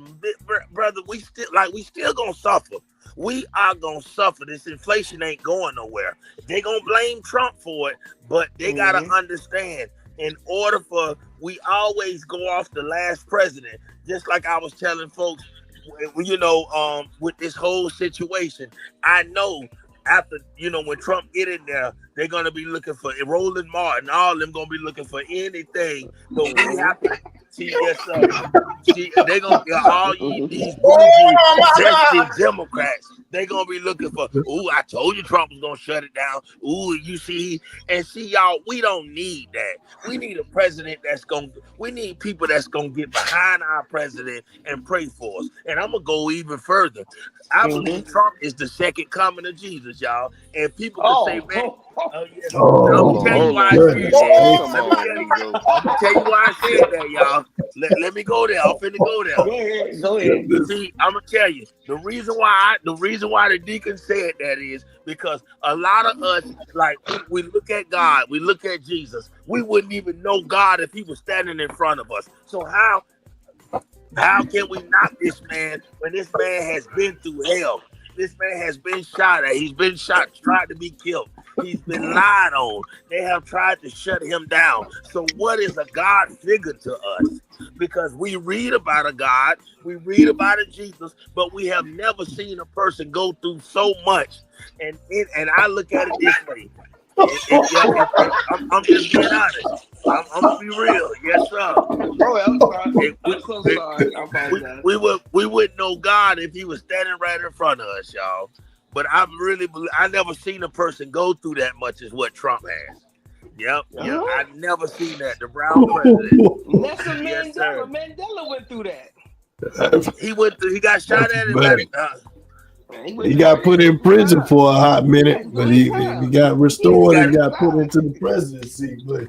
brother. We still gonna suffer. We are gonna suffer. This inflation ain't going nowhere. They gonna blame Trump for it, but they gotta understand. In order for we always go off the last president, just like I was telling folks, you know, with this whole situation, I know after, you know, when Trump get in there, they're gonna be looking for Roland Martin, all of them gonna be looking for anything. But we have to see they're gonna get all these bougie Democrats. They're gonna be looking for, I told you Trump was gonna shut it down. You see, y'all, we don't need that. We need a president we need people that's gonna get behind our president and pray for us. And I'm gonna go even further. I believe Trump is the second coming of Jesus, y'all. And people can say, man, I'm gonna tell you why I said that. I'm gonna tell you why I said that, y'all. Let me go there. I'm finna go there. Go ahead. See, I'm gonna tell you the reason why the deacon said that is because a lot of us, like, we look at God, we look at Jesus, we wouldn't even know God if he was standing in front of us. So how can we knock this man when this man has been through hell? This man has been shot at. He's been shot, tried to be killed. He's been lied on. They have tried to shut him down. So what is a God figure to us? Because we read about a God, we read about a Jesus, but we have never seen a person go through so much. And I look at it this way. I'm just being honest. I'm gonna be real. Yes, sir. We wouldn't know God if he was standing right in front of us, y'all. But I never seen a person go through that much as what Trump has. Yep. I never seen that. The brown president. Nelson Mandela went through that. He got shot at it. He got put in prison for a hot minute, but he got restored and got put into the presidency. But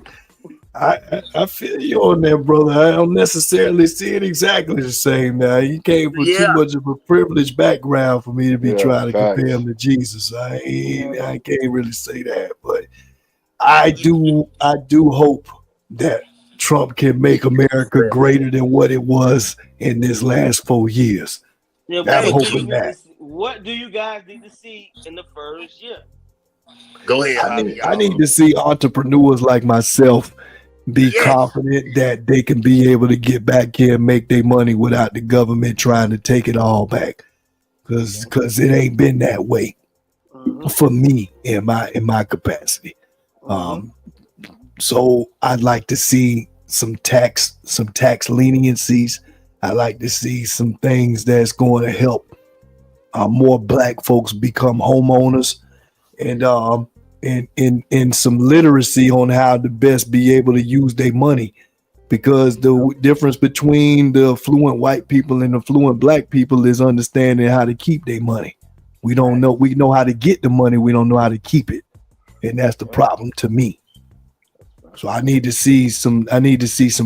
I feel you on that, brother. I don't necessarily see it exactly the same now. He came from too much of a privileged background for me to be trying to compare him to Jesus. I can't really say that, but I do hope that Trump can make America greater than what it was in this last 4 years. Yeah, I'm hoping that. What do you guys need to see in the first year? Go ahead, I need to see entrepreneurs like myself be confident that they can be able to get back here and make their money without the government trying to take it all back. Because it ain't been that way for me in my capacity. So I'd like to see some tax leniencies. I'd like to see some things that's going to help more black folks become homeowners, and some literacy on how to best be able to use their money, because the difference between the affluent white people and the affluent black people is understanding how to keep their money. We know how to get the money, we don't know how to keep it, and that's the problem to me. So I need to see some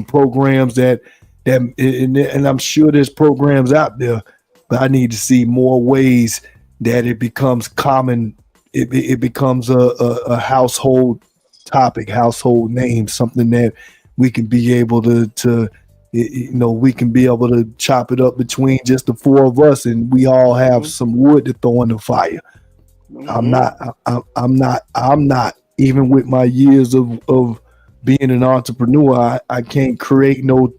programs that and I'm sure there's programs out there, but I need to see more ways that it becomes common. It becomes a household topic, household name, something that we can be able to we can be able to chop it up between just the four of us, and we all have some wood to throw in the fire. I'm not even with my years of being an entrepreneur. I can't create no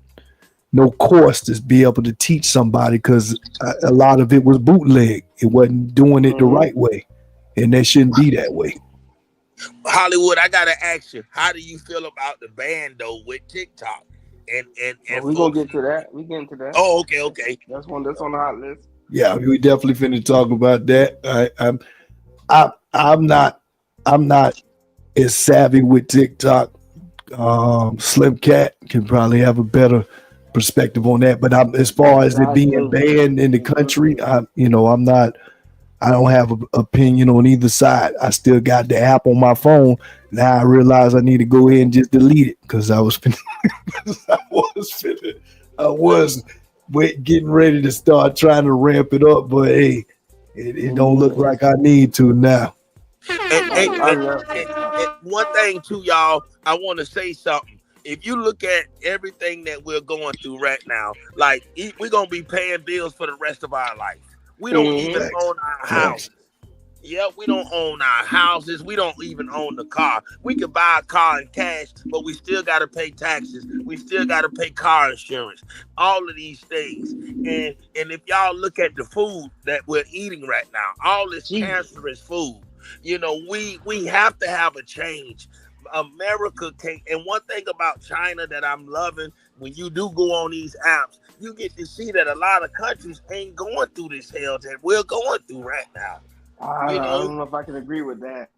course to be able to teach somebody, because a lot of it was bootleg. It wasn't doing it the right way, and that shouldn't be that way. Hollywood, I gotta ask you, how do you feel about the ban though with TikTok? And we're gonna get to that. We get into that. Oh, okay. That's on the hot list. Yeah, we definitely finna talk about that. I'm not as savvy with TikTok. Slim Cat can probably have a better perspective on that. But as far as it being banned in the country, I don't have an opinion on either side. I still got the app on my phone. Now I realize I need to go ahead and just delete it, because I was getting ready to start trying to ramp it up, but hey, it don't look like I need to now. And one thing too, y'all, I want to say something. If you look at everything that we're going through right now, like we're gonna be paying bills for the rest of our life. We don't even own our house. Yeah, we don't own our houses. We don't even own the car. We could buy a car in cash, but we still got to pay taxes. We still got to pay car insurance. All of these things. And if y'all look at the food that we're eating right now, all this cancerous food, we have to have a change. America can't. And one thing about China that I'm loving, when you do go on these apps, you get to see that a lot of countries ain't going through this hell that we're going through right now. I don't know if I can agree with that.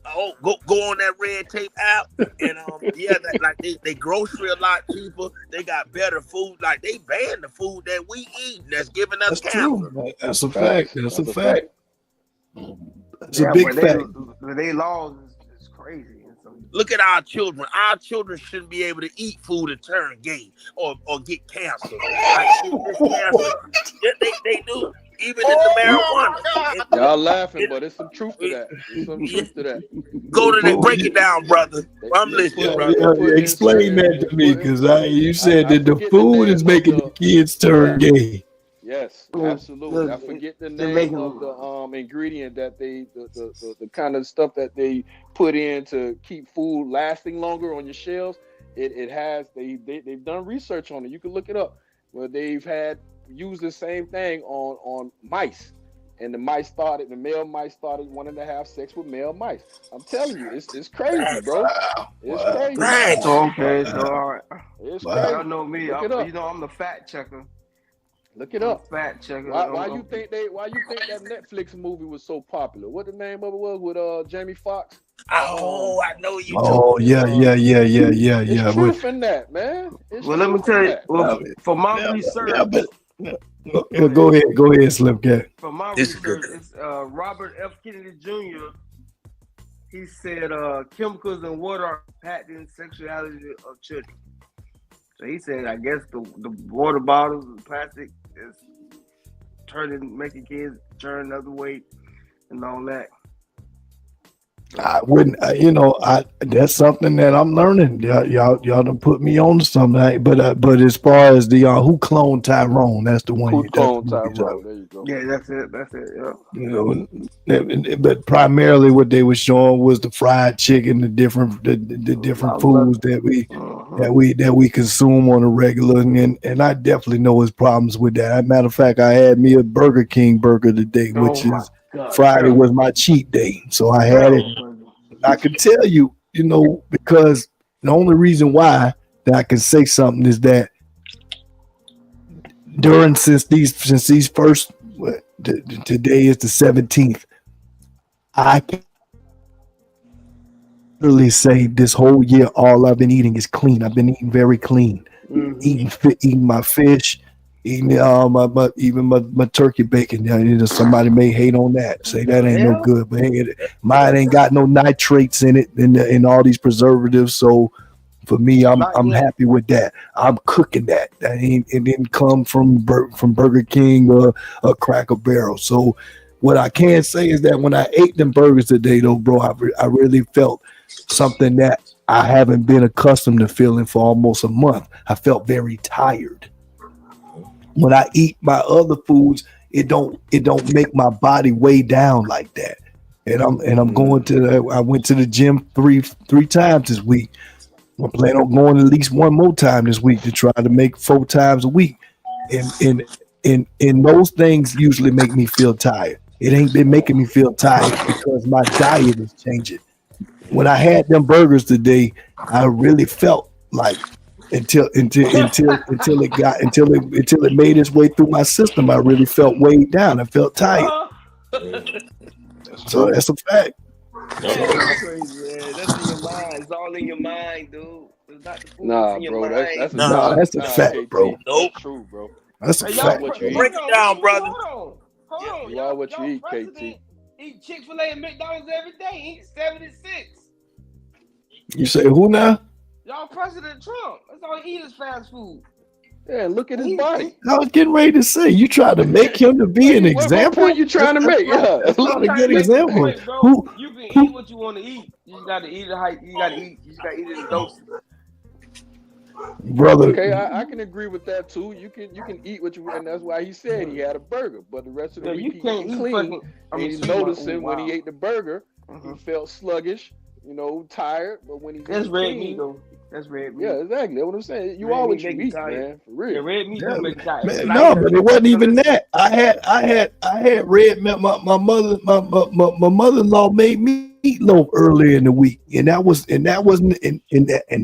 Oh, go on that red tape app, and they grocery a lot cheaper. They got better food. Like, they ban the food that we eat that's giving us cancer. That's a fact. That's a fact. That's a big fact. They laws is crazy. Look at our children. Our children shouldn't be able to eat food and turn gay or get cancer. Like, they do. Even in the marijuana. Y'all laughing, but it's some truth to that. There's some truth to that. Go to that. Break it down, brother. I'm listening, brother. Explain that to me, because you said that the food is making the kids turn gay. Yes, absolutely. I forget the name of the ingredient that the kind of stuff that they put in to keep food lasting longer on your shelves. They've done research on it. You can look it up, where they've used the same thing on mice, and the male mice started wanting to have sex with male mice. I'm telling you, it's crazy, bro. It's crazy. Okay, so all right. It's crazy. Y'all know me. I'm the fact checker. Look it up. Fact checker. Why you think that Netflix movie was so popular? What the name of it was with Jamie Foxx? Oh, I know you. Oh, yeah. It's truth in that, man. Let me tell you. Well, for my research. Go ahead, Slim Cat. For my research, it's Robert F. Kennedy Jr. He said chemicals in water are impacting sexuality of children. So he said, I guess the water bottles and plastic is making kids turn the other way and all that. I wouldn't, that's something that I'm learning. Y'all done put me on to something. But as far as the who cloned Tyrone, that's the one. Who cloned Tyrone? There you go. Yeah, that's it. Yeah. But primarily what they were showing was the fried chicken, the different foods that we consume on a regular, and I definitely know his problems with that. As a matter of fact, I had me a Burger King burger today, which is Friday was my cheat day, so I had it. I can tell you, because the only reason why that I can say something is that since these first today is the 17th, I can literally say this whole year all I've been eating is clean. I've been eating very clean, eating my fish. Eating my turkey bacon. Somebody may hate on that, say that ain't no good, but mine ain't got no nitrates in it and all these preservatives. So for me, I'm happy with that. I'm cooking that. It didn't come from Burger King or a Cracker Barrel. So what I can say is that when I ate them burgers today, though, bro, I really felt something that I haven't been accustomed to feeling for almost a month. I felt very tired. When I eat my other foods, it don't make my body weigh down like that. And I'm going I went to the gym three times this week. I'm planning on going at least one more time this week to try to make 4 times a week. And those things usually make me feel tired. It ain't been making me feel tired because my diet is changing. When I had them burgers today, I really felt like until it made its way through my system, I really felt weighed down. I felt tired. So that's a fact. That's crazy, man. That's in your mind. It's all in your mind, dude. It's not the food. Nah, in your bro. mind. That's a fact, bro. Nope. That's true, bro. That's a fact. What you Break it down, brother. Hold on. You are what you eat, KT. Eat Chick-fil-A and McDonald's every day. Eat 76. You say who now? Y'all President Trump. That's all he eat is fast food. Yeah, look at his body. I was getting ready to say, you try to make him to be an example. What point you trying to make? Yeah, that's not a good example. You can eat what you want to eat. You just got to eat it. You got to eat it in doses. Brother. Okay, I can agree with that too. You can eat what you want, and that's why he said he had a burger. But the rest of the week he eat clean. And he's noticing when he ate the burger, he felt sluggish, tired. But when he's that's red meat though. That's red meat. Yeah, exactly. That's what I'm saying. You are what you eat, man. For real. Yeah, red meat make you tired. No, but it wasn't even that. I had red meat. My mother-in-law made me meatloaf earlier in the week, and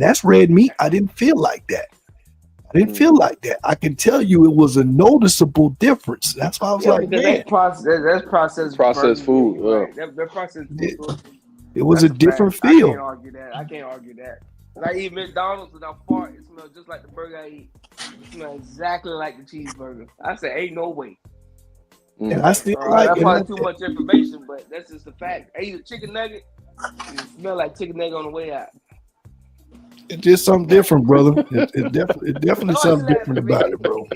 that's red meat. I didn't feel like that. I can tell you it was a noticeable difference. That's why I was like, man. That's processed food. Right? That processed food. It was a different feel. I can't argue that. When I eat McDonald's and I fart, it smells just like the burger I eat. It smells exactly like the cheeseburger. I say, ain't no way. And I still that's probably too much information, but that's just the fact. I eat a chicken nugget, it smell like chicken nugget on the way out. It's just something different, brother. It's definitely something different about it, bro.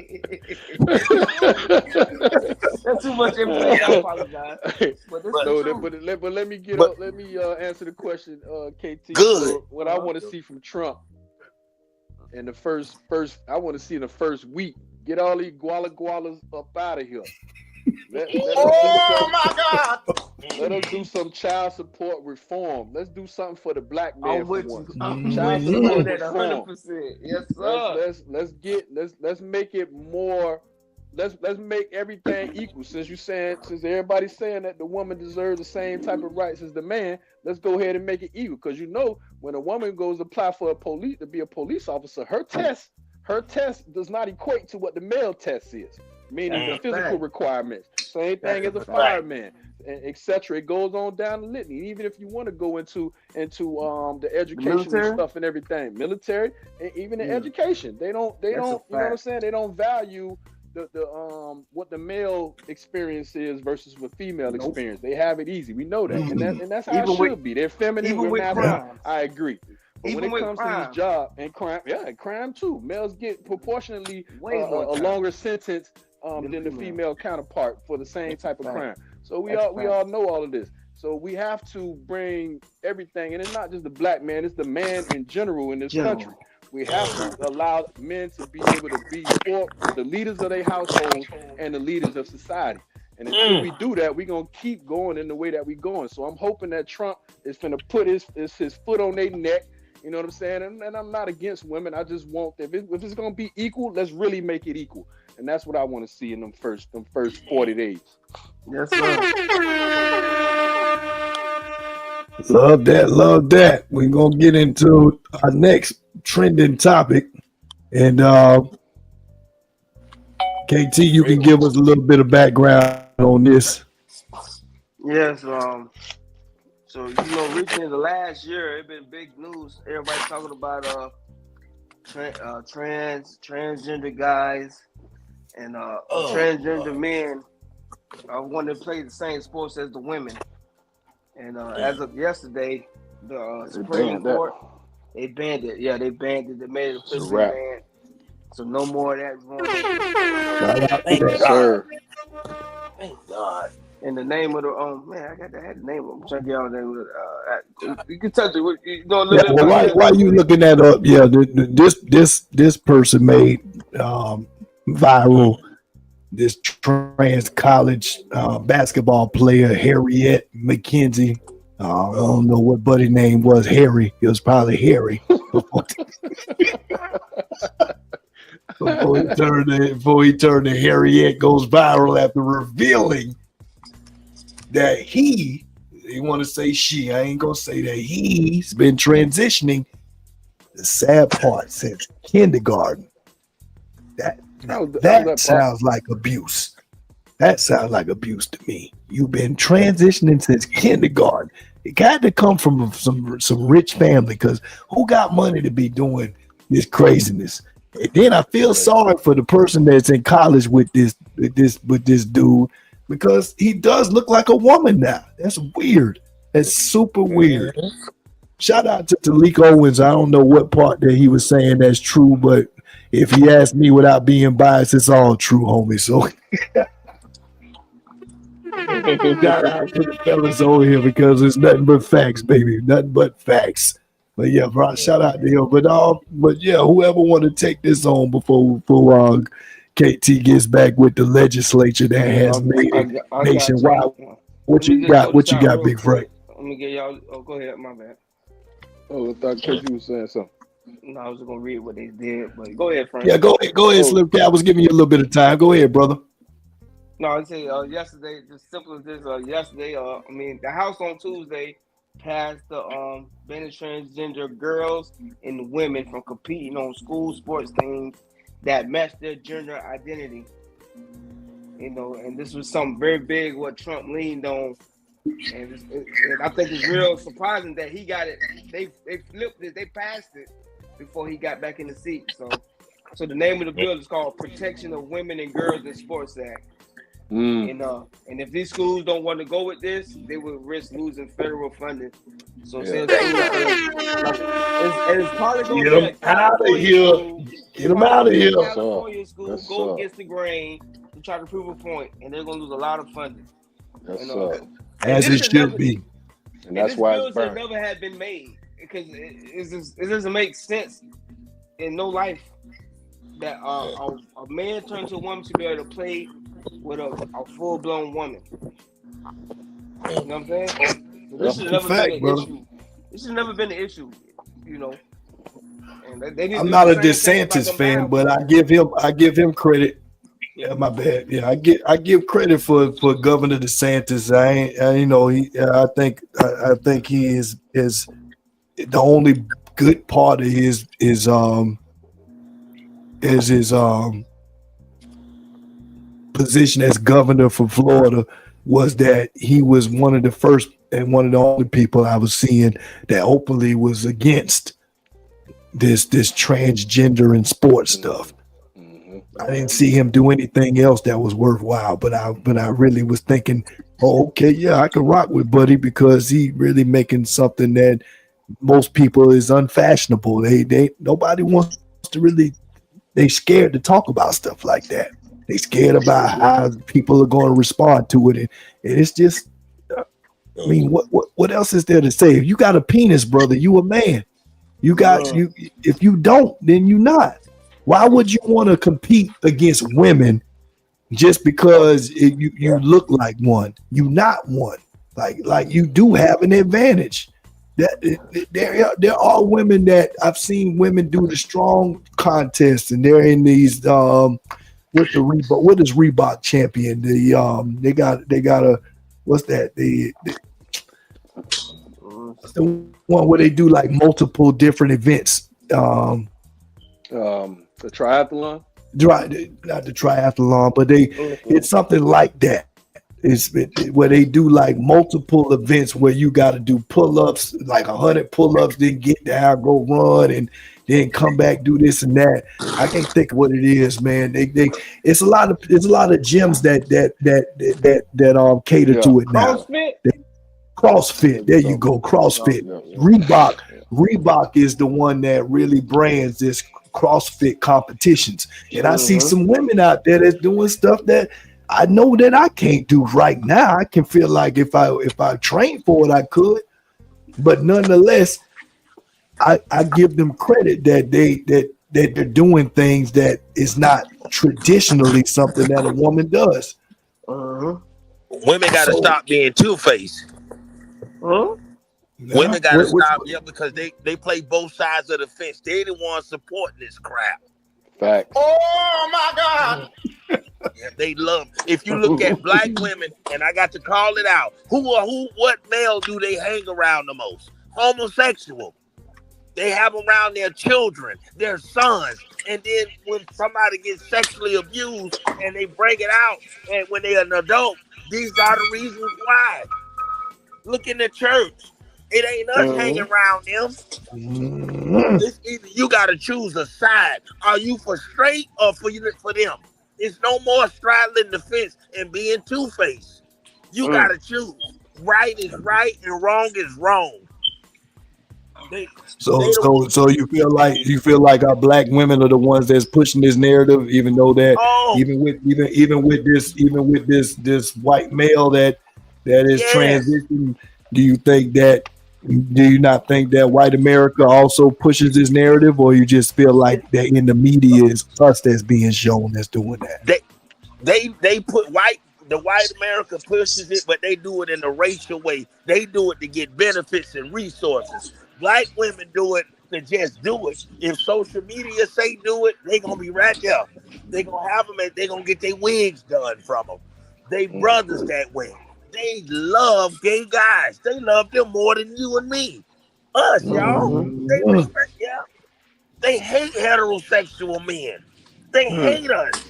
That's too much information. I apologize. But let me answer the question, KT. Good. What I want to see from Trump in the first, I want to see in the first week, get all these gualas up out of here. My God! Let us do some child support reform. Let's do something for the black man for once. Child support at 100%. Yes, sir. Let's make it more. Let's make everything equal. Since everybody's saying that the woman deserves the same type of rights as the man, let's go ahead and make it equal. Because when a woman goes to apply for to be a police officer, her test does not equate to what the male test is. Meaning the physical requirements. Same thing as a fireman, etc. It goes on down the litany. Even if you want to go into the education stuff and everything, military, and even in education, they don't. You know what I'm saying? They don't value the what the male experience is versus what female experience. They have it easy. We know that, and that's how it should be. They're feminine. We're masculine. I agree. But when it comes to this job and crime too, males get proportionally a longer sentence than the female counterpart for the same type of crime. So we all know all of this. So we have to bring everything, and it's not just the black man; it's the man in general in this country. We have to allow men to be able to be for the leaders of their households and the leaders of society. And until we do that, we're going to keep going in the way that we're going. So I'm hoping that Trump is going to put his foot on their neck. You know what I'm saying? And I'm not against women. I just want, if it's going to be equal, let's really make it equal. And that's what I want to see in them first 40 days. Yes, sir. Love that. We're going to get into our next trending topic. And KT, you can give us a little bit of background on this. Yes, so reaching the last year, it's been big news. Everybody's talking about transgender guys and transgender men want to play the same sports as the women. And as of yesterday, the Supreme Court, they banned it. Yeah, they banned it. They made it officially banned. So no more of that going on. Thank God. Thank God. In the name of the I had the name of them. Check out the name of you can touch it. You know, why are you looking that up? Yeah, this person made viral this trans college basketball player Harriet McKenzie. I don't know what buddy name was. Harry. It was probably Harry. Before he turned to Harriet, goes viral after revealing that he want to say she. I ain't gonna say that he's been transitioning. The sad part since kindergarten. That sounds like abuse. That sounds like abuse to me. You've been transitioning since kindergarten. It got to come from some rich family, because who got money to be doing this craziness? And then I feel sorry for the person that's in college with this dude, because he does look like a woman now. That's weird. That's super weird. Shout out to Talik Owens. I don't know what part that he was saying that's true, but if he asked me without being biased, it's all true, homie. So shout out to the fellas over here, because it's nothing but facts, baby. Nothing but facts. But yeah, bro, shout out to him. But yeah, whoever want to take this on before KT gets back with the legislature that has made it nationwide. What you got? What you got, Big Frank? Let me get y'all. Oh, go ahead. My bad. Oh, I thought KT was saying something. No, I was just gonna read what they did, but go ahead, Frank. Yeah, go ahead, Slim Cat. I was giving you a little bit of time. Go ahead, brother. No, I say yesterday, just simple as this. Yesterday, the House on Tuesday passed the banning transgender girls and women from competing on school sports teams that match their gender identity. You know, and this was something very big what Trump leaned on, and I think it's real surprising that he got it. They flipped it. They passed it before he got back in the seat. So the name of the bill is called Protection of Women and Girls in Sports Act. And if these schools don't want to go with this, they will risk losing federal funding. So it's probably going to be out of here. Get them out of here. California school go against the grain to try to prove a point, and they're going to lose a lot of funding. As it should be. And that's why it's burned. Never had been made, because it doesn't make sense in no life that a man turns to a woman to be able to play with a full-blown woman. You know what I'm saying? So this has never been an issue. This has never been an issue, you know. And I'm not a DeSantis fan, but I give him credit. Yeah, my bad. Yeah, I give credit for Governor DeSantis. I think he is the only good part of his position as governor for Florida was that he was one of the first and one of the only people I was seeing that openly was against this transgender and sports stuff. I didn't see him do anything else that was worthwhile, but I really was thinking, oh, okay, yeah, I can rock with Buddy, because he really making something that most people is unfashionable. Nobody wants to really. They scared to talk about stuff like that. They scared about how people are going to respond to it, and it's just I mean, what else is there to say? If you got a penis, brother, you a man. You got you. If you don't, then you not. Why would you want to compete against women just because you look like one? You not one. Like you do have an advantage. That there are women that I've seen women do the strong contest, and they're in these with the Reebok. What is Reebok champion? They got a what's that? The one where they do like multiple different events. The triathlon? Not the triathlon, but it's something like that. It's where they do like multiple events where you got to do pull-ups, like 100 pull-ups, then get down, go run, and then come back, do this and that. I can't think of what it is, man. It's a lot of gyms that cater to it now. CrossFit. There you go. CrossFit. Reebok is the one that really brands this CrossFit competitions. And I see some women out there that's doing stuff that I know that I can't do right now. I can feel like if I train for it, I could. But nonetheless, I give them credit that they're doing things that is not traditionally something that a woman does. Women got to stop being two-faced. Women got to stop, because they play both sides of the fence. They the ones supporting this crap. Fact. Oh my God. Yeah, they love. If you look at black women, and I got to call it out, what male do they hang around the most? Homosexual. They have around their children, their sons, and then when somebody gets sexually abused and they bring it out, and when they're an adult, these are the reasons why. Look in the church. It ain't us hanging around them. You got to choose a side. Are you for straight or for them? It's no more straddling the fence and being two-faced. You got to choose. Right is right and wrong is wrong. So you feel like our black women are the ones that's pushing this narrative, even though that even with this white male that is transitioning. Do you not think that white America also pushes this narrative, or you just feel like that in the media is us that's being shown as doing that? They put the white America pushes it, but they do it in a racial way. They do it to get benefits and resources. Black women do it to just do it. If social media say do it, they gonna be right there. They gonna have them, and they gonna get their wigs done from them. They brothers that way. They love gay guys. They love them more than you and me. Us, y'all. They respect, They hate heterosexual men. They hate us.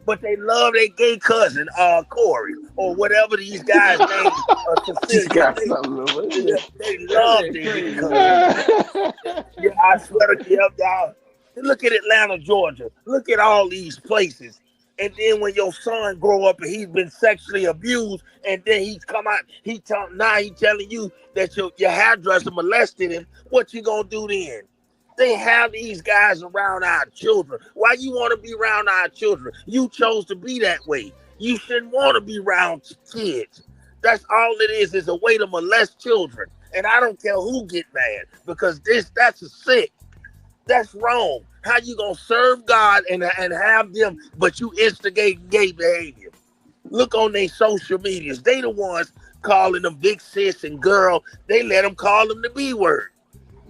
But they love their gay cousin, Corey, or whatever these guys' names are. They love their gay cousin. I swear to y'all. Look at Atlanta, Georgia. Look at all these places. And then when your son grow up and he's been sexually abused, and then he's come out, he telling you that your hairdresser molested him, what you gonna do then? They have these guys around our children. Why you want to be around our children? You chose to be that way. You shouldn't want to be around kids. That's all it is a way to molest children. And I don't care who get mad, because that's a sick. That's wrong. How you gonna serve God and have them, but you instigate gay behavior? Look on their social medias. They the ones calling them big sis and girl. They let them call them the B word.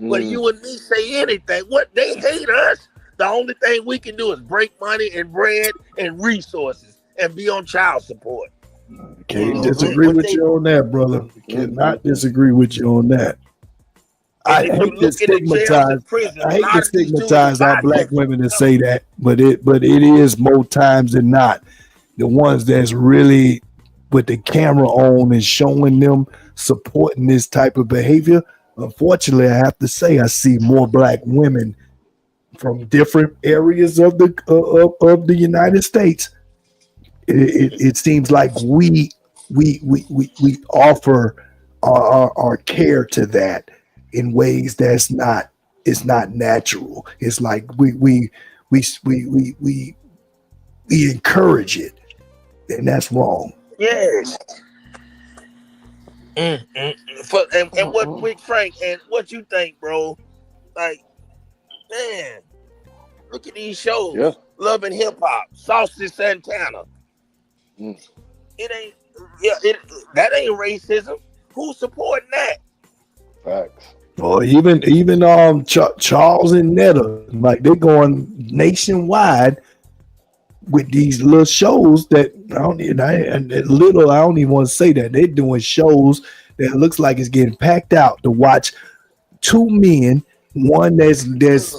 But you and me say anything. What? They hate us. The only thing we can do is break money and bread and resources and be on child support. Can't disagree with you on that, brother. Cannot disagree with you on that. I hate to stigmatize our black women to say that, but it is more times than not the ones that's really with the camera on and showing them supporting this type of behavior. Unfortunately, I have to say I see more black women from different areas of the United States. It seems like we offer our care to that in ways it's not natural. It's like we encourage it, and that's wrong. Yes. And what Big Frank and what you think, bro? Like, man, look at these shows. Yeah. Love and Hip Hop, Saucy Santana. It ain't. That ain't racism. Who's supporting that? Facts. Or even Charles and Netta, like they're going nationwide with these little shows that I don't even want to say that they're doing shows that looks like it's getting packed out to watch two men, one that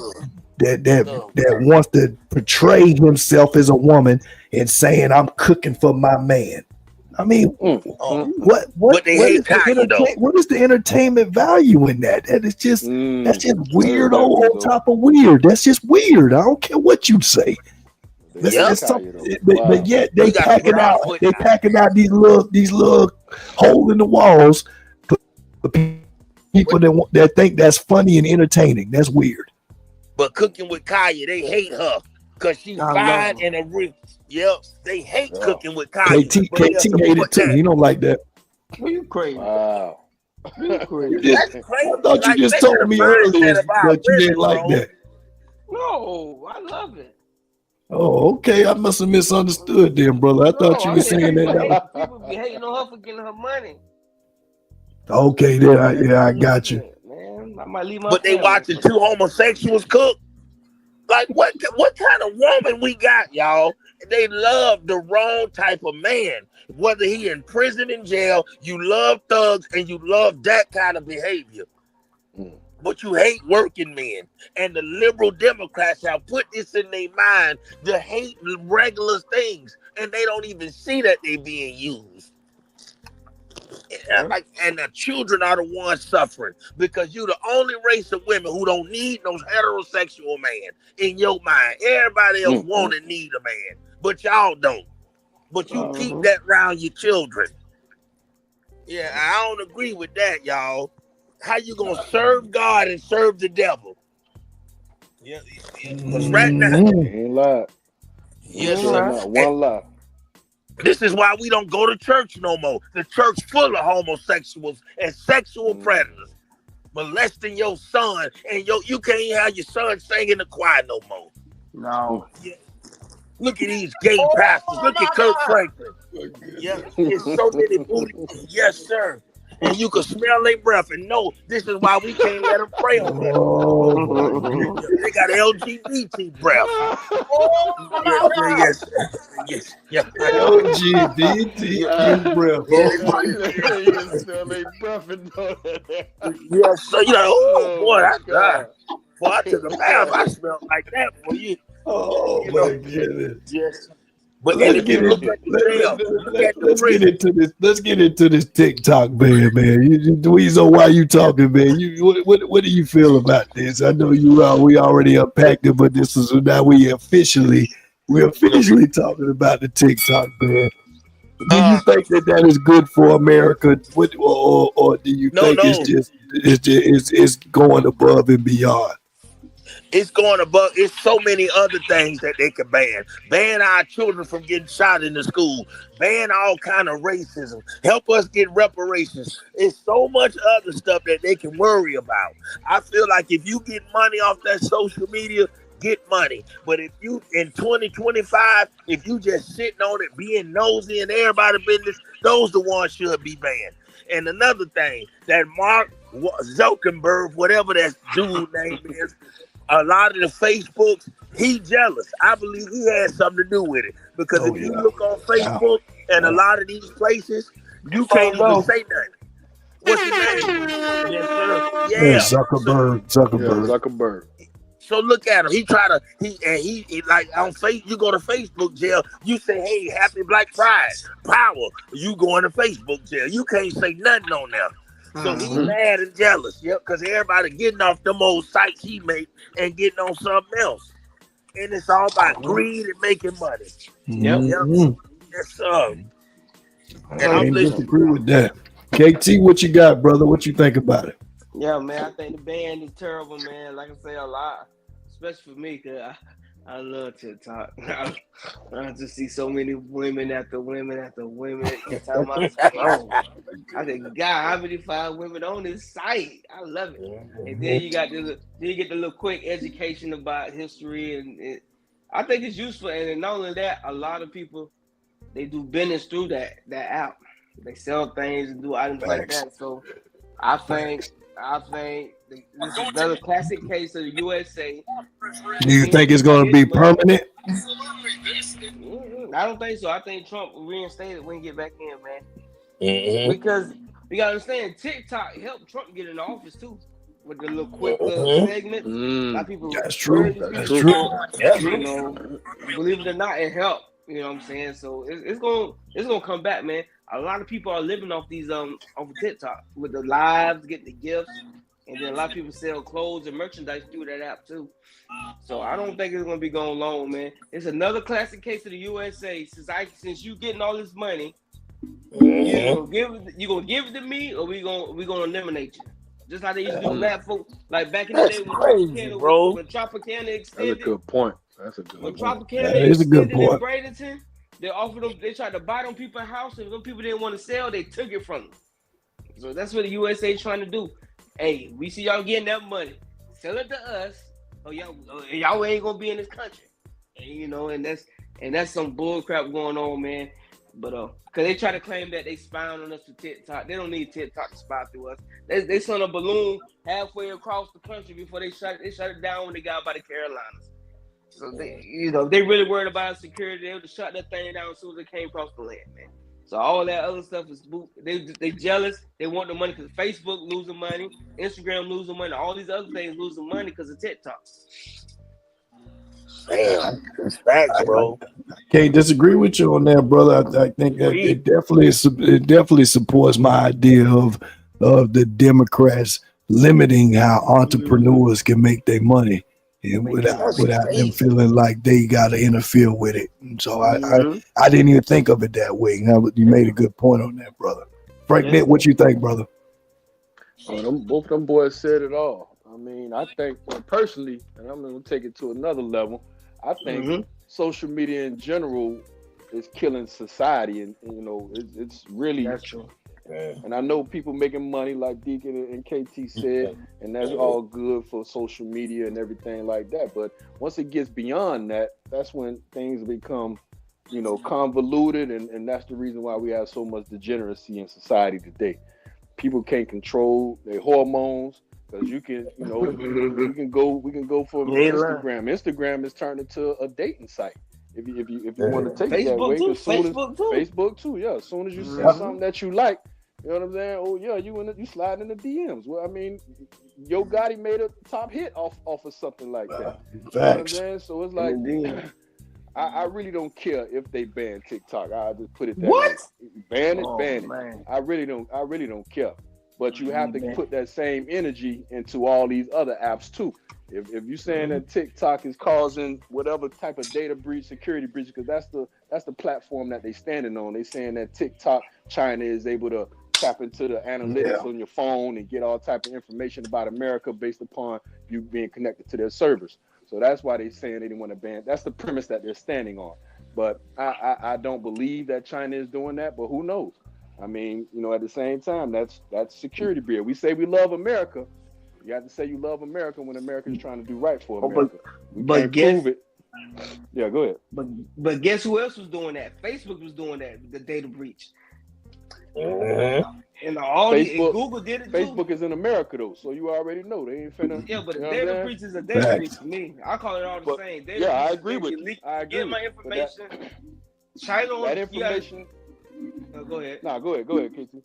wants to portray himself as a woman and saying I'm cooking for my man. I mean, what is the entertainment value in that? That is just that's just weird on top of weird. That's just weird. I don't care what you say. But yet they packing out these little hole in the walls for people that think that's funny and entertaining. That's weird. But Cooking with Kaya, they hate her because she's fine and a real. Yep, they hate Cooking with Kaya. KT hated too. He don't like that. You crazy? Wow. You crazy? That's crazy. I thought you just told me earlier that you didn't like that. No, I love it. Oh, okay. I must have misunderstood then, brother. I thought you were saying that. People be hating on her for getting her money. Okay, then I got you. Man, I might leave my but they watching two homosexuals cook. Like what kind of woman we got, y'all? They love the wrong type of man. Whether he in prison, in jail, you love thugs and you love that kind of behavior. But you hate working men. And the liberal Democrats have put this in their mind to hate regular things. And they don't even see that they're being used. And the children are the ones suffering because you're the only race of women who don't need no heterosexual man in your mind. Everybody else want and need a man, but y'all don't. But you keep that around your children. Yeah, I don't agree with that, y'all. How you gonna serve God and serve the devil? Yeah, because right now, ain't lie. Yes, not one lie. This is why we don't go to church no more. The church full of homosexuals and sexual predators molesting your son, and you can't even have your son sing in the choir no more. No. Yeah. Look at these gay pastors. Look at Kirk Franklin. Yeah, there's so many booties. Yes, sir. And you can smell their breath and know this is why we can't let them pray on them. They got LGBT breath. Yes. LGBT breath. You can smell their breath and know that. Yes, so you're like, oh boy, I died. Boy, I took a bath. I smelled like that for you. Oh my goodness. Yes. But let's get into this TikTok ban, man. Weasel, why you talking, man? What do you feel about this? I know we already unpacked it, but this is now we're officially talking about the TikTok ban. Do you think that is good for America, or do you think it's going above and beyond? It's going above. It's so many other things that they can ban. Ban our children from getting shot in the school. Ban all kind of racism. Help us get reparations. It's so much other stuff that they can worry about. I feel like if you get money off that social media, get money. But if you, in 2025, if you just sitting on it, being nosy in everybody's business, those the ones should be banned. And another thing, that Mark Zuckerberg, whatever that dude name is, a lot of the Facebooks, he jealous. I believe he had something to do with it. Because if you look on Facebook and a lot of these places, you can't even say nothing. What's his name? Yes, sir. Yeah. Zuckerberg. So look at him. He like on Facebook. You go to Facebook jail. You say, "Hey, happy Black Pride, power." You go into Facebook jail. You can't say nothing on there. So he's mad and jealous, because everybody getting off them old sites he made and getting on something else. And it's all about greed and making money. Yes, sir. And I disagree with that. KT, what you got, brother? What you think about it? Yeah, man, I think the ban is terrible, man. Like I say, a lot, especially for me, because I love TikTok. I just see so many women after women after women. Each time I scroll, I think, God, how many find women on this site? I love it. And then you get the little quick education about history, and I think it's useful. And not only that, a lot of people they do business through that app. They sell things and do items like that. So I think this is another classic case of the USA. Do you think it's going to be permanent? I don't think so. I think Trump will reinstate it when he get back in, man. Because you gotta understand, TikTok helped Trump get in office too, with the little quick segments. A lot of people. That's true. That's true. You know, believe it or not, it helped. You know what I'm saying? So it's gonna come back, man. A lot of people are living off these off of TikTok with the lives, getting the gifts, and then a lot of people sell clothes and merchandise through that app too. So I don't think it's gonna be going long, man. It's another classic case of the USA. Since you getting all this money, you gonna give it to me, or we gonna eliminate you. Just like they used to do that for like back in the day when Tropicana extended. That's a good point. When Tropicana extended in Bradenton, they tried to buy them people's houses. If them people didn't want to sell, they took it from them. So that's what the USA is trying to do. Hey, we see y'all getting that money. Sell it to us, or y'all ain't gonna be in this country. And, you know, and that's some bull crap going on, man. But cause they try to claim that they spying on us for TikTok. They don't need TikTok to spy through us. They sent a balloon halfway across the country before they shut it down when they got by the Carolinas. So they really worried about security. They would have shut that thing down as soon as it came across the land, man. So all that other stuff is they jealous. They want the money because Facebook losing money, Instagram losing money, all these other things losing money because of TikTok. Damn, that's facts, bro. Can't disagree with you on that, brother. I think that it definitely supports my idea of the Democrats limiting how entrepreneurs can make their money, and without them feeling like they got to interfere with it. And so I didn't even think of it that way. You made a good point on that, brother. Frank, what you think, brother? Both of them boys said it all. I mean, I think personally, and I'm going to take it to another level, I think social media in general is killing society, and you know, it's really. That's true. And I know people making money, like Deacon and KT said, and that's all good for social media and everything like that. But once it gets beyond that, that's when things become, you know, convoluted, and that's the reason why we have so much degeneracy in society today. People can't control their hormones. Because you can, you know, we can go for Instagram. Instagram is turned into a dating site. If you want to take it that way, Facebook too. Yeah, as soon as you see something that you like, you know what I'm saying? Oh yeah, you slide in the DMs. Well, I mean, Yo Gotti made a top hit off of something like that. You know what I'm saying? So it's like, I really don't care if they ban TikTok. I just put it that way. Ban it. I really don't care. But you have to put that same energy into all these other apps too. If you're saying that TikTok is causing whatever type of data breach, security breach, because that's the platform that they're standing on. They're saying that TikTok, China is able to tap into the analytics on your phone and get all type of information about America based upon you being connected to their servers. So that's why they're saying they didn't want to ban. That's the premise that they're standing on. But I don't believe that China is doing that, but who knows? I mean, you know, at the same time, that's security breach. We say we love America. You have to say you love America when America is trying to do right for America. But prove it. Yeah, go ahead. But guess who else was doing that? Facebook was doing that, the data breach. And Google did it too. Facebook is in America though, so you already know they ain't finna. Yeah, but data breach is a data breach to me. I call it all the same. Data I agree with you. Get my information. China that information. Go ahead. Go ahead, KT.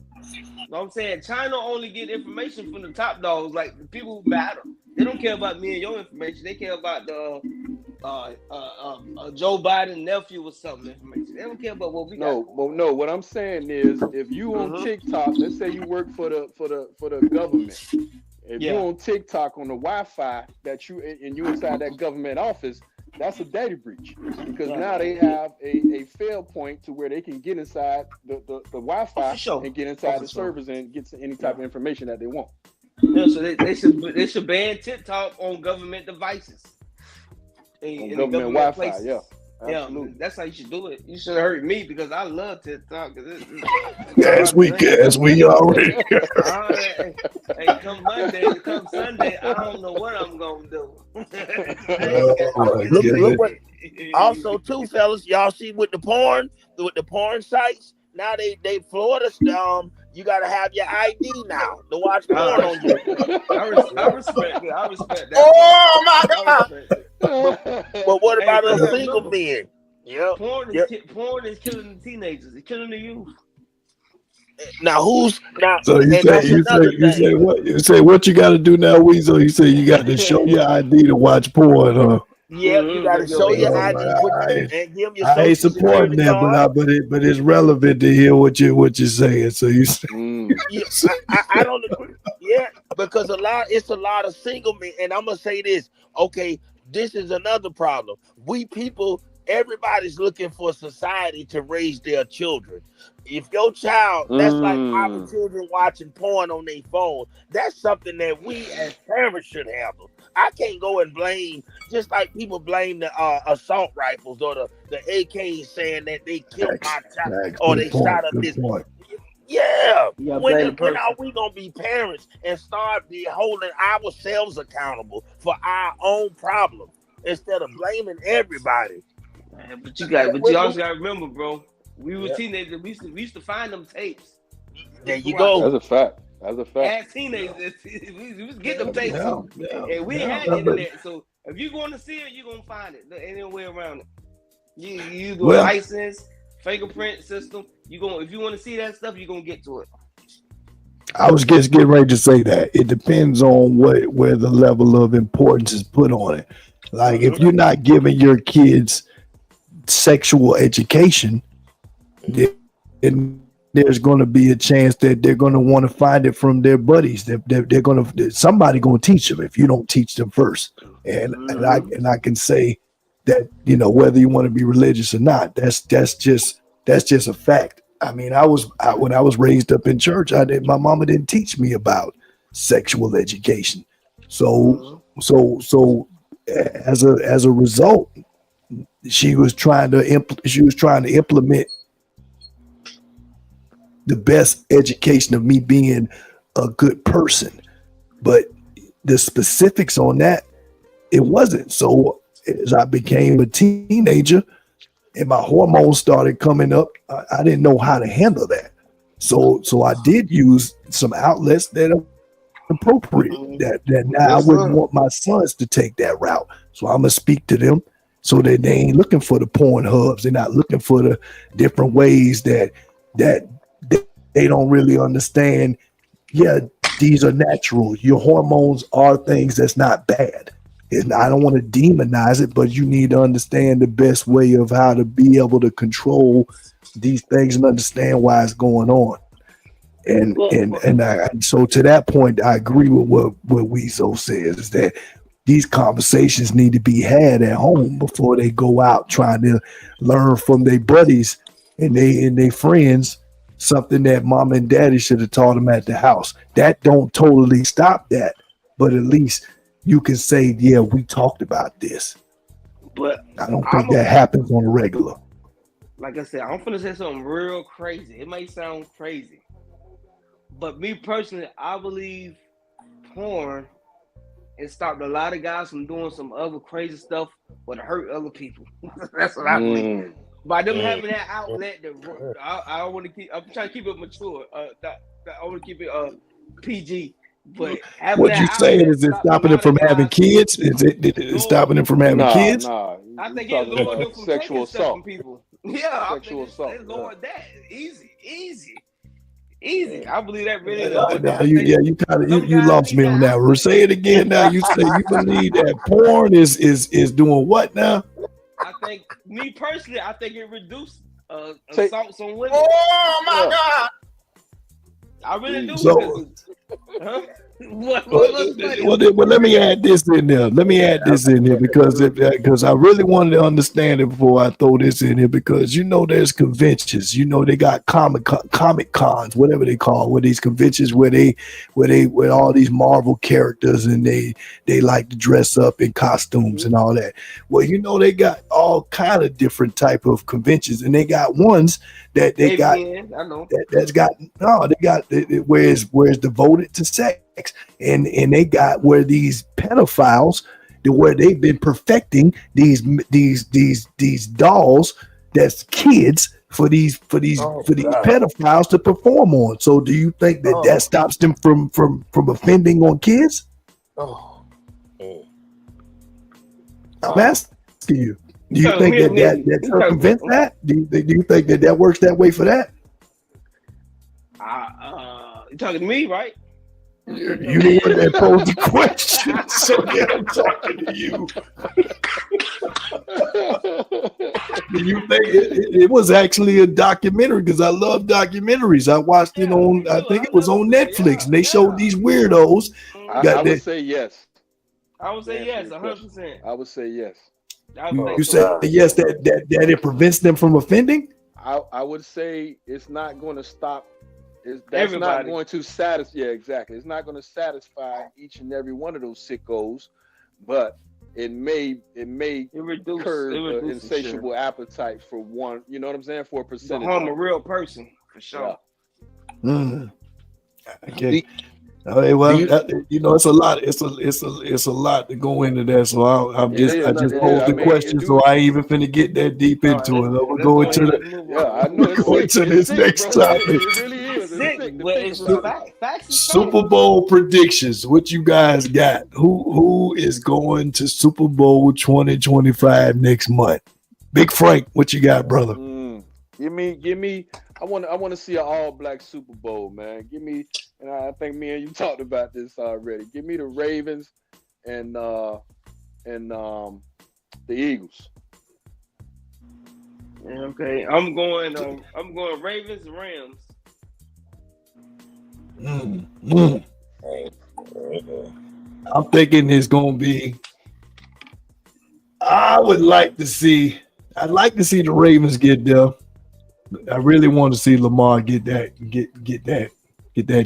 No, I'm saying China only get information from the top dogs, like the people who matter. They don't care about me and your information. They care about the Joe Biden nephew or something information. They don't care about what we got. No. What I'm saying is, if you on TikTok, let's say you work for the government. If you on TikTok on the Wi-Fi that you inside that government office, that's a data breach, because now they have a fail point to where they can get inside the Wi-Fi and get inside the servers and get any type of information that they want. Yeah, so they should ban TikTok on government devices. in the government government Wi-Fi. places. Yeah, absolutely. Yeah, that's how you should do it. You should have heard me because I love TikTok. As we already. Hey, come Sunday, I don't know what I'm gonna do. Look what. Also, too, fellas, y'all see with the porn sites now they Florida you gotta have your ID now to watch porn on you. I respect it. I respect that. Oh my God! But what about us single men? Yeah, porn is killing the teenagers. It's killing the youth. Now who's now? So you say what? You say what you got to do now, Weasel? You say you got to show your ID to watch porn, huh? Yeah, you got to show your ID and give your. I ain't supporting that, but it's relevant to hear what you're saying. So you say, I don't agree. Yeah, because it's a lot of single men, and I'm gonna say this. Okay, this is another problem. We people. Everybody's looking for society to raise their children. If your child, that's like our children watching porn on their phone. That's something that we as parents should handle. I can't go and blame, just like people blame the assault rifles or the AKs saying that they killed my child or they shot up this. Yeah. When are we gonna be parents and start holding ourselves accountable for our own problem instead of blaming everybody? But you also gotta remember, bro. We were teenagers. We used to find them tapes. There you go. That's a fact. As teenagers, we was getting them tapes, and we had internet. So if you're going to see it, you're gonna find it. There ain't no way around it. You do a license, fingerprint system. If you want to see that stuff, you're gonna get to it. I was just getting ready to say that it depends on where the level of importance is put on it. Like if you're not giving your kids sexual education, then there's going to be a chance that they're going to want to find it from their buddies. Somebody going to teach them if you don't teach them first. And I can say that, whether you want to be religious or not, that's just a fact. I mean, when I was raised up in church, my mama didn't teach me about sexual education. So as a result, she was trying to implement the best education of me being a good person, but the specifics on that, it wasn't. So as I became a teenager and my hormones started coming up, I didn't know how to handle that. So I did use some outlets that are appropriate. That now I wouldn't want my sons to take that route. So I'm gonna speak to them so that they ain't looking for the porn hubs. They're not looking for the different ways that they don't really understand. Yeah, these are natural. Your hormones are things that's not bad. And I don't want to demonize it, but you need to understand the best way of how to be able to control these things and understand why it's going on. And so to that point, I agree with what Weezo says, is that these conversations need to be had at home before they go out trying to learn from their buddies and their friends something that mom and daddy should have taught them at the house. That don't totally stop that, but at least you can say, yeah, we talked about this. But I don't think that happens on a regular. Like I said, I'm gonna say something real crazy. It may sound crazy, but me personally, I believe porn and stopped a lot of guys from doing some other crazy stuff but hurt other people. That's what I believe. By them having that outlet, I want to keep. I'm trying to keep it mature. I want to keep it PG. But what you saying is it stopping them from having kids? Is it stopping them from having kids? Nah. I think it lowered them from sexual assault from people. Yeah, sexual assault. It lowered that easy. I believe that really. You lost me on that. Say it again now. You say you believe that porn is doing what now? I think, me personally, it reduced assaults on women. Oh my God! I really do. Well, let me add this in there. Because I really wanted to understand it before I throw this in here. Because there's conventions. They got comic cons, whatever they call, where these conventions where all these Marvel characters and they like to dress up in costumes and all that. Well, they got all kind of different type of conventions, and they got ones that they got where it's devoted to sex. And they got where these pedophiles, where they've been perfecting these dolls that's kids for these pedophiles to perform on. So do you think that stops them from offending on kids? I'm asking you. Do you think that circumvents that? Do you think that works that way for that? You talking to me, right? You the one that posed the question, so yeah, I'm talking to you. Do you think it was actually a documentary? Because I love documentaries. I watched it on, I think it was on Netflix, and they showed these weirdos. I would say yes. I would say yes, 100%. I would say yes. You say yes, that it prevents them from offending? I would say it's not going to stop. That's not going to satisfy. Yeah, exactly. It's not going to satisfy each and every one of those sickos, but it may curb the insatiable appetite for one. You know what I'm saying? For a percentage. Harm a real person for sure. Yeah. Okay. Well, it's a lot. It's a lot to go into that. So I just posed the question, so I ain't even finna get that deep into it. I'm gonna go into this next topic. It really is. Super Bowl predictions. What you guys got? Who is going to Super Bowl 2025 next month? Big Frank, what you got, brother? Give me. I want to see an all-black Super Bowl, man. Give me, and I think me and you talked about this already. Give me the Ravens and the Eagles. Okay, I'm going Ravens, Rams. I'm thinking it's gonna be. I'd like to see the Ravens get there. I really want to see Lamar get that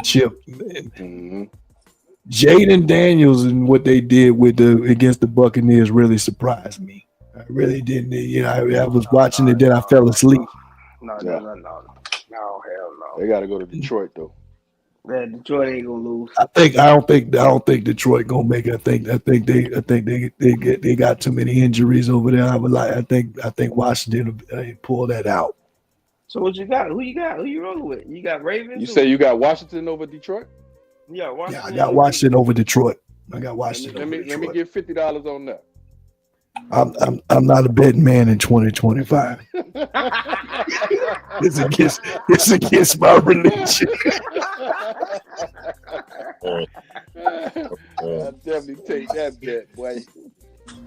chip. Jaden Daniels and what they did against the Buccaneers really surprised me. I really didn't. I was watching it, then I fell asleep. No, hell no. They got to go to Detroit though. Yeah, Detroit ain't gonna lose. I don't think Detroit gonna make it. I think they got too many injuries over there. I think Washington will pull that out. So what you got? Who you got? Who you rolling with? You got Ravens? You say you got Washington over Detroit? Yeah, Washington. Yeah, I got Washington over Detroit. Let me get $50 on that. I'm not a betting man in 2025. It's against my religion. I'll definitely take that bet, boy.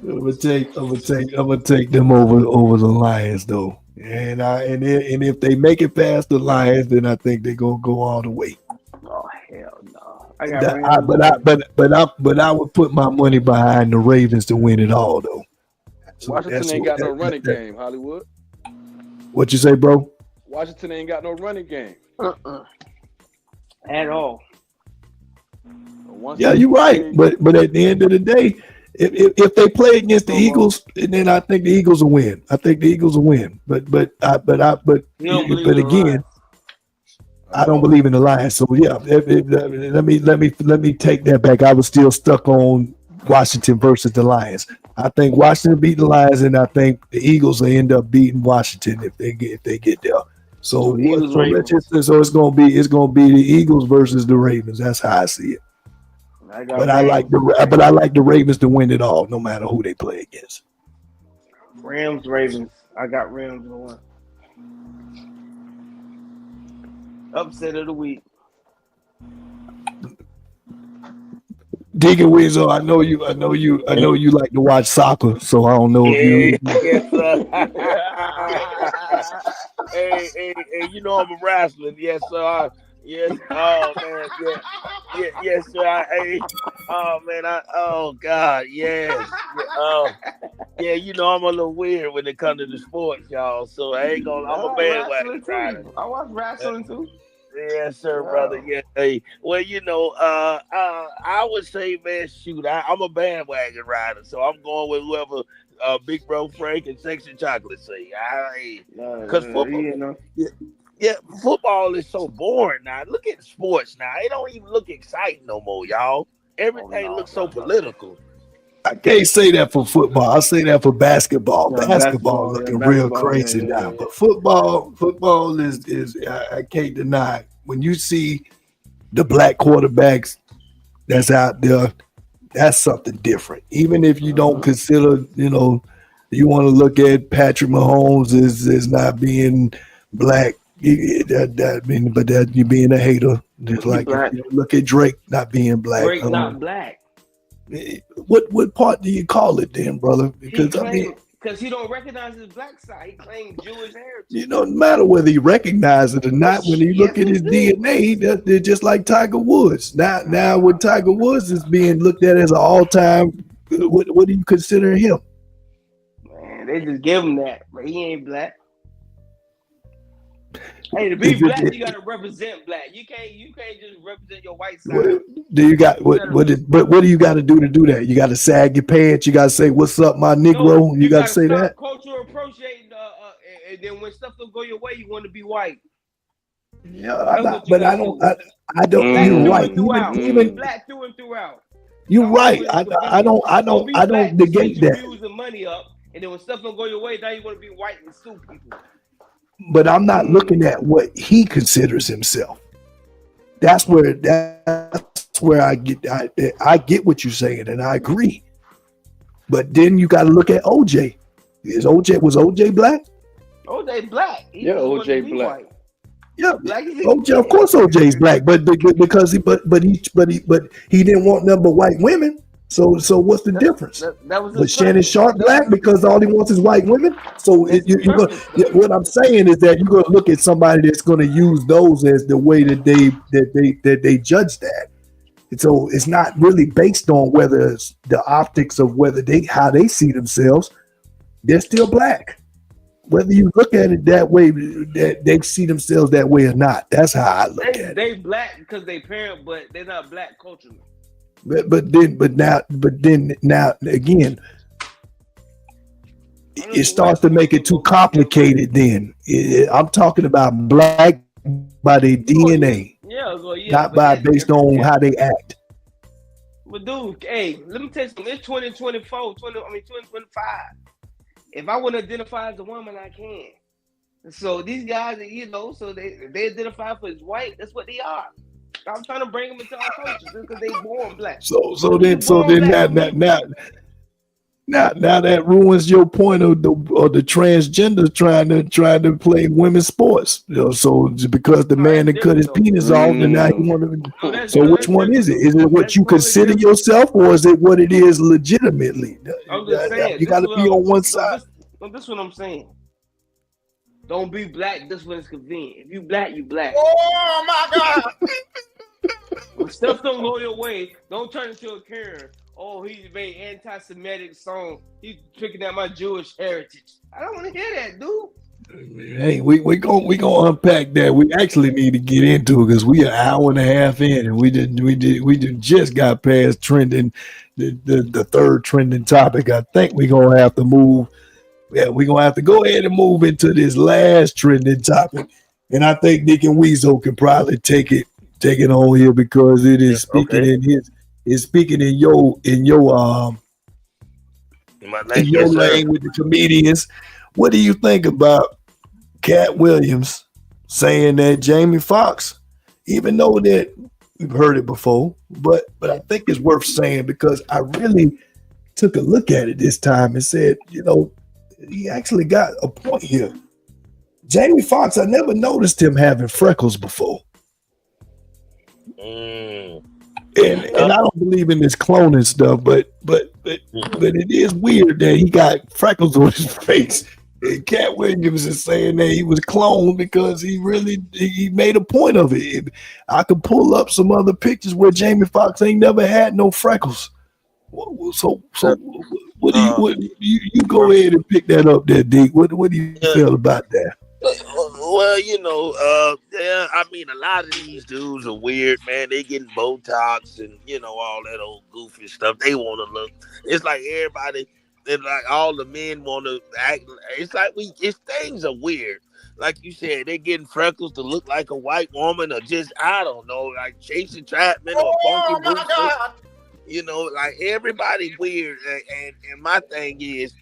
I'm gonna take them over the Lions though. And if they make it past the Lions, then I think they're gonna go all the way. Oh hell no! But I would put my money behind the Ravens to win it all though. So Washington ain't got no running game, Hollywood. What you say, bro? Washington ain't got no running game. At all. Yeah, you're right. But at the end of the day, if they play against the Eagles, then I think the Eagles will win. But again, I don't believe in the Lions. So yeah, let me take that back. I was still stuck on Washington versus the Lions. I think Washington beat the Lions, and I think the Eagles will end up beating Washington if they get there. So it's gonna be the Eagles versus the Ravens. That's how I see it. I like the Ravens to win it all, no matter who they play against. Rams, Ravens. I got Rams in one. Upset of the week. Deacon Weasel, I know you like to watch soccer, so I don't know if you. Hey, you know I'm a wrestler, yes, sir. Yes, oh man, yeah. Yes, sir. Oh man, oh God, yes. Yeah, you know I'm a little weird when it comes to the sports, y'all. So I ain't gonna. I'm a bandwagon rider. I watch wrestling too. Yes, sir, brother. Yeah. Hey, well, I would say, man, shoot, I'm a bandwagon rider, so I'm going with whoever Big Bro Frank and Sexy Chocolate say. Because football, yeah, football is so boring now. Look at sports now; it don't even look exciting no more, y'all. Everything looks so political. I can't say that for football. I say that for basketball. Basketball looking real crazy now. But football is I can't deny. When you see the black quarterbacks that's out there, that's something different. Even if you don't consider, you want to look at Patrick Mahomes as not being black. But you're being a hater. Just like you look at Drake not being black. Drake not black. What part do you call it then, brother? Because he don't recognize his black side. He claims Jewish heritage. No matter whether you recognize it or not, when you look at his DNA, they're just like Tiger Woods. Now when Tiger Woods is being looked at as an all-time, what do you consider him? Man, they just give him that, but he ain't black. Hey, to be black, you gotta represent black. You can't just represent your white side. What do you got to do that? You got to sag your pants. You got to say, "What's up, my Negro?" You got to say that. Cultural appropriating, and then when stuff don't go your way, you want to be white. Yeah, I don't. You're right. Even black through and throughout. You're right. I don't negate that. Using money up, and then when stuff don't go your way, now you want to be white and sue people. But I'm not looking at what he considers himself. That's where I get what you're saying, and I agree. But then you got to look at OJ. Was OJ black? OJ black. OJ black. White. Yeah, OJ. Of course, OJ's black, but because he didn't want none but white women. So what's the difference? Was Shannon Sharp black because all he wants is white women? So what I'm saying is that you're going to look at somebody that's going to use those as the way that they judge that. And so it's not really based on whether it's the optics of how they see themselves. They're still black. Whether you look at it that way, that they see themselves that way or not. That's how I look at it. They black because they parent, but they're not black culturally. But then now again, it starts to make it too complicated. Then I'm talking about black by their DNA, not based on how they act. But dude, hey, let me tell you something. It's 2025. If I want to identify as a woman, I can. So these guys, so they identify for as white. That's what they are. I'm trying to bring them into our culture just because they born black. So then now that ruins your point of the transgender trying to play women's sports. So because the man that cut his penis off and now he want to. So which one is it? Is it what you consider yourself, or is it what it is legitimately? I'm just saying you got to be on one side. This is what I'm saying. Don't be black just when it's convenient. If you black, you black. Oh my God! When stuff don't go your way, don't turn into a Karen. Oh, he made anti-Semitic song. He's picking at my Jewish heritage. I don't want to hear that, dude. Hey, we gonna unpack that. We actually need to get into it because we an hour and a half in, and we just got past trending the third trending topic. I think we're gonna have to move. Yeah, we're gonna have to go ahead and move into this last trending topic, and I think Nick and Weezo can probably take it on here because it is speaking in your lane with the comedians. What do you think about Cat Williams saying that Jamie Foxx, even though that we've heard it before, but I think it's worth saying because I really took a look at it this time and said, he actually got a point here. Jamie Foxx, I never noticed him having freckles before. And I don't believe in this cloning stuff, but it is weird that he got freckles on his face. And Cat Williams is saying that he was cloned because he made a point of it. I could pull up some other pictures where Jamie Foxx ain't never had no freckles. So what do you go ahead and pick that up there, Deke? What do you feel about that? Well, yeah, I mean, a lot of these dudes are weird, man. They getting Botox and, all that old goofy stuff. They want to look. It's like everybody, and like all the men want to act. It's like things are weird. Like you said, they're getting freckles to look like a white woman or just, I don't know, like Jason Chapman or Funky Brewster. Like everybody weird. And my thing is,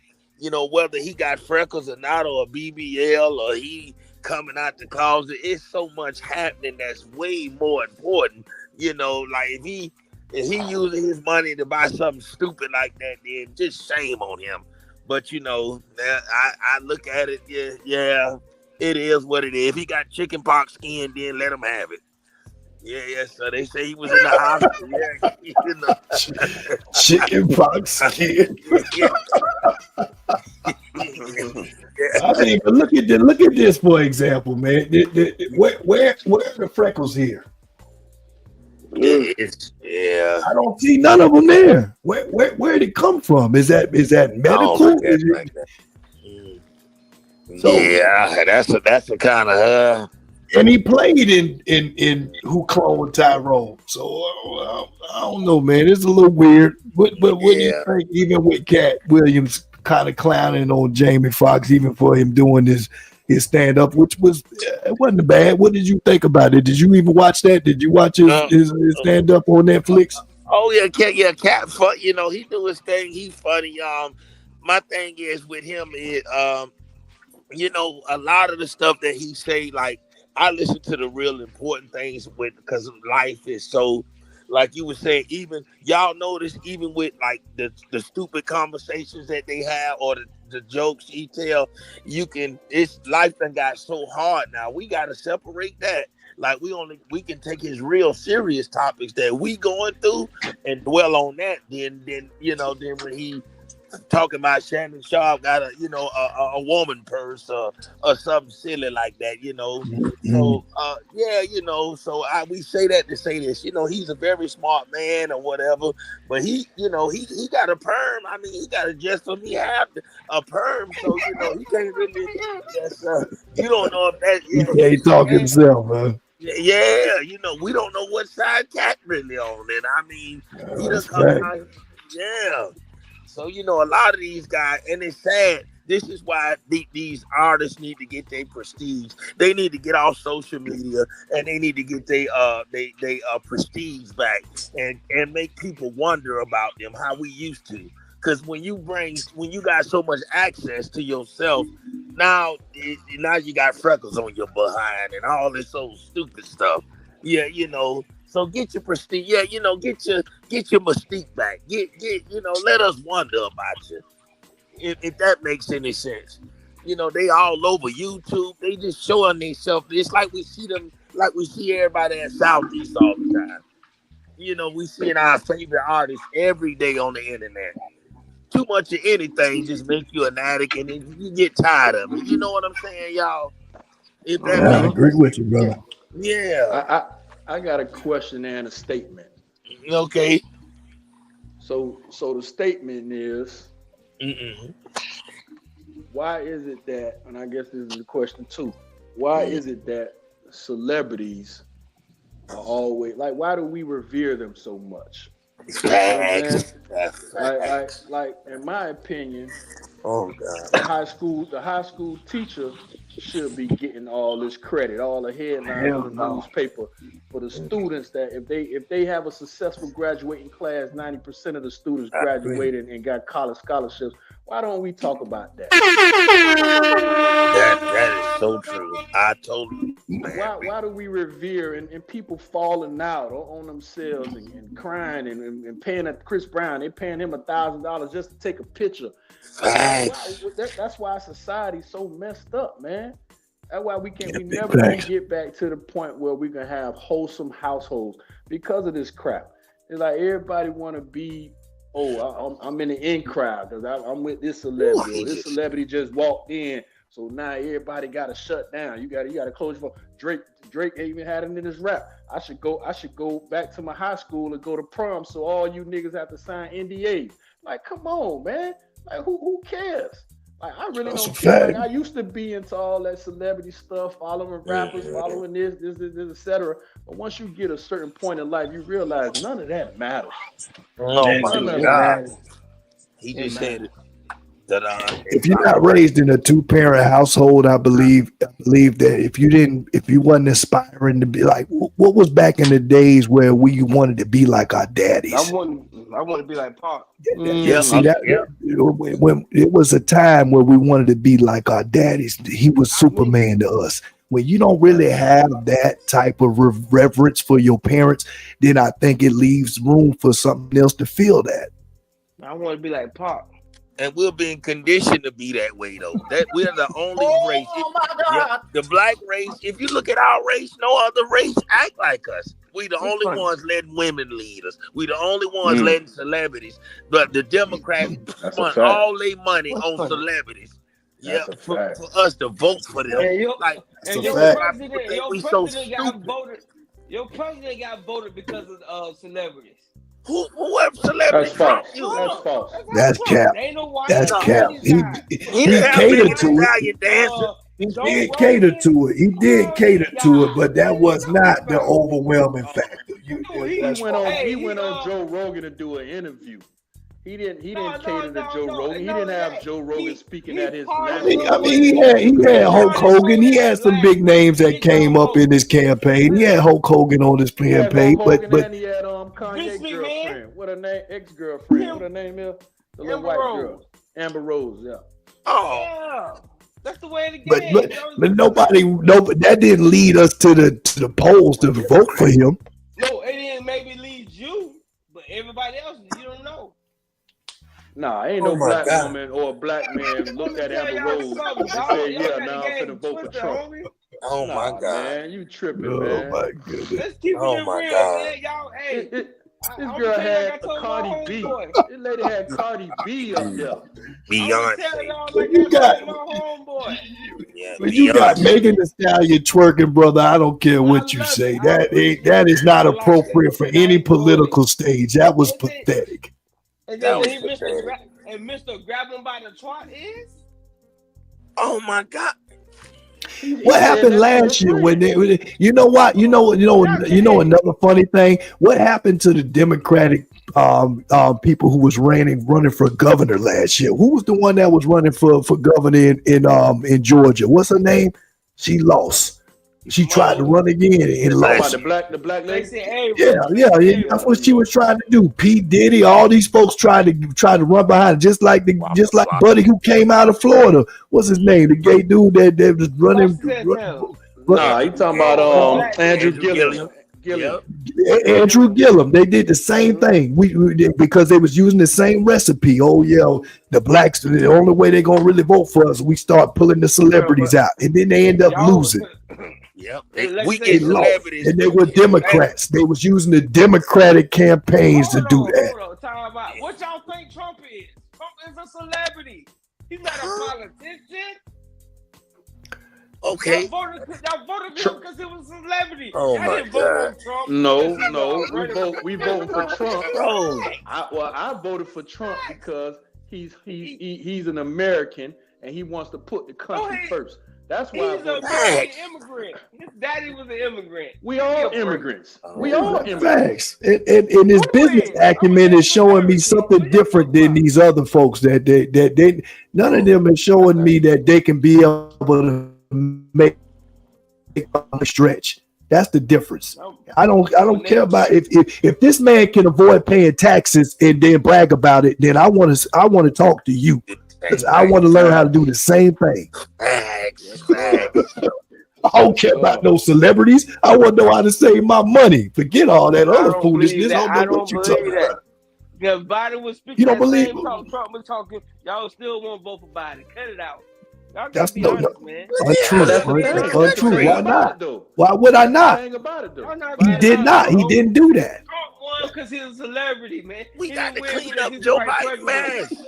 whether he got freckles or not, or a BBL, or he coming out the closet, it's so much happening that's way more important. Like if he using his money to buy something stupid like that, then just shame on him. But I look at it, yeah, it is what it is. If he got chicken pox skin, then let him have it. Yeah. So they say he was in the hospital. Yeah, Chicken pox skin. Yeah. I mean, but look at this for example, man. Where are the freckles here? Yeah. I don't see none of them there. Where did it come from? Is that medical? So, yeah, that's a kind of and he played in Who Cloned Tyrone. So I don't know, man. It's a little weird. But what do you think? Even with Cat Williams kind of clowning on Jamie Foxx, even for him doing his stand up, which it wasn't bad. What did you think about it? Did you even watch that? Did you watch his stand up on Netflix? Oh yeah, Cat. He do his thing. He's funny. My thing is with him is a lot of the stuff that he say, like, I listen to the real important things because life is so, like you were saying, even y'all notice, even with like the stupid conversations that they have or the jokes he tell, it's life done got so hard now. We got to separate that. Like we can take his real serious topics that we going through and dwell on that. Then when he talking about Shannon Sharp got a woman purse or something silly like that, So so we say that to say this, he's a very smart man or whatever, but he got a perm. I mean, he got a just so he have a perm, so he can't really. Yes, you don't know if that. He can't talk himself, man. Yeah, we don't know what side Cat really on, and I mean, he doesn't come out. Yeah. So, a lot of these guys, and it's sad, this is why these artists need to get their prestige. They need to get off social media, and they need to get their prestige back and make people wonder about them, how we used to. Because when you got so much access to yourself, now you got freckles on your behind and all this old stupid stuff. Yeah, So get your prestige, get your mystique back. Let us wonder about you. If that makes any sense. They all over YouTube. They just showing themselves. It's like we see them, like we see everybody at Southeast all the time. We seeing our favorite artists every day on the internet. Too much of anything just makes you an addict, and then you get tired of it. You know what I'm saying, y'all? I agree with you, brother. Yeah. I got a question and a statement. Okay. So the statement is, why is it that, and I guess this is the question too, why is it that celebrities are always, like, why do we revere them so much? Like in my opinion, oh God, the high school teacher should be getting all this credit, all the headlines in the newspaper. For the students, that if they have a successful graduating class, 90% of the students graduated and got college scholarships. Why don't we talk about that? That is so true. I totally. Why do we revere and people falling out on themselves and crying and paying Chris Brown? They're paying him $1,000 just to take a picture. That's why society's so messed up, man. That's why we never gonna get back to the point where we can have wholesome households because of this crap. It's like everybody want to be I'm in the in crowd because I'm with this celebrity. This celebrity just walked in, so now everybody got to shut down. You got to close your phone. Drake even had it in his rap. I should go back to my high school and go to prom, so all you niggas have to sign NDAs. Like, come on, man. Like, who cares? Like, I really don't care. Like, I used to be into all that celebrity stuff, following rappers, following this, etc. But once you get a certain point in life, you realize none of that matters. Oh my God! He just said it. If you're not raised in a 2-parent household, I believe that if you wasn't aspiring to be like, what was back in the days where we wanted to be like our daddies? I want to be like Pop. When it was a time where we wanted to be like our daddies, he was Superman to us. When you don't really have that type of reverence for your parents, then I think it leaves room for something else to feel that. I want to be like Pop. And we're being conditioned to be that way, though. That we're the only race. Oh my God! The black race. If you look at our race, no other race act like us. We the only ones letting women lead us. We the only ones letting celebrities. But the Democrats spend all their money on celebrities. For us to vote for them. Your president got voted because of celebrities. Whoever celebrity. That's false. That's cap. That's cap. He catered to it. He did cater to it. He did cater to it, but that was not the overwhelming factor. He went on Joe Rogan to do an interview. He didn't cater to Joe Rogan. He didn't have Joe Rogan speaking at his. I mean, he had Hulk Hogan. He had some big names that came up in his campaign. He had Hulk Hogan on his campaign, but he had Kanye's girlfriend. What her name? Ex-girlfriend. What her name is? The little white girl. Amber Rose. Yeah. Oh. Yeah. That's the way to get. But nobody, that didn't lead us to the polls to vote for him. No, it didn't maybe lead you, but everybody else, you don't know. Nah, ain't no black woman or a black man looked at Amber Rose and said, "Yeah, now I'm gonna vote for Trump." Oh my God, man, you tripping, man? Oh my goodness. Let's keep it real, man. Y'all, hey. This girl had a Cardi B. This lady had Cardi B up there. Beyonce. You got Megan Thee Stallion twerking, brother. I don't care what you say. That is not appropriate for any political stage. That was pathetic. And then Mr. Grab him by the twat is? Oh my God. What happened last year when they, you know what, you know another funny thing? What happened to the Democratic people who was running for governor last year? Who was the one that was running for governor in Georgia? What's her name? She lost. She tried to run again and lost. The black lady. Yeah. That's what she was trying to do. P. Diddy, all these folks tried to run behind it, just like Buddy who came out of Florida. What's his name? The gay dude that was running. Nah, you talking about Andrew Gillum. Andrew Gillum. They did the same thing. We because they was using the same recipe. Oh yeah, the blacks. The only way they're gonna really vote for us, we start pulling the celebrities out, and then they end up losing. Yep. We get celebrities. And they were Democrats. They was using the Democratic campaigns to do that. What y'all think Trump is? Trump is a celebrity. He's not a politician. Okay. Y'all voted for him because he was a celebrity. Oh my God. No. We voted for Trump. I voted for Trump because he's an American and he wants to put the country first. That's why he's an immigrant. His daddy was an immigrant. We all immigrants. We all immigrants. Facts. And his business acumen is showing me something different than these other folks that they none of them is showing me that they can be able to make a stretch. That's the difference. I don't care about if this man can avoid paying taxes and then brag about it, then I want to talk to you. Because I want to learn how to do the same thing. I don't care about no celebrities. I want to know how to save my money. Forget all that other foolishness. I don't know what you're talking about. If Biden was speaking, you don't believe Trump was talking, y'all still won't vote for Biden. Cut it out. That's honest, man. Untrue. Why not? Why would I not? He did not. He didn't do that. Trump won won because he's a celebrity, man. We He got to didn't win clean because up he's Joe the right Biden's president. mess.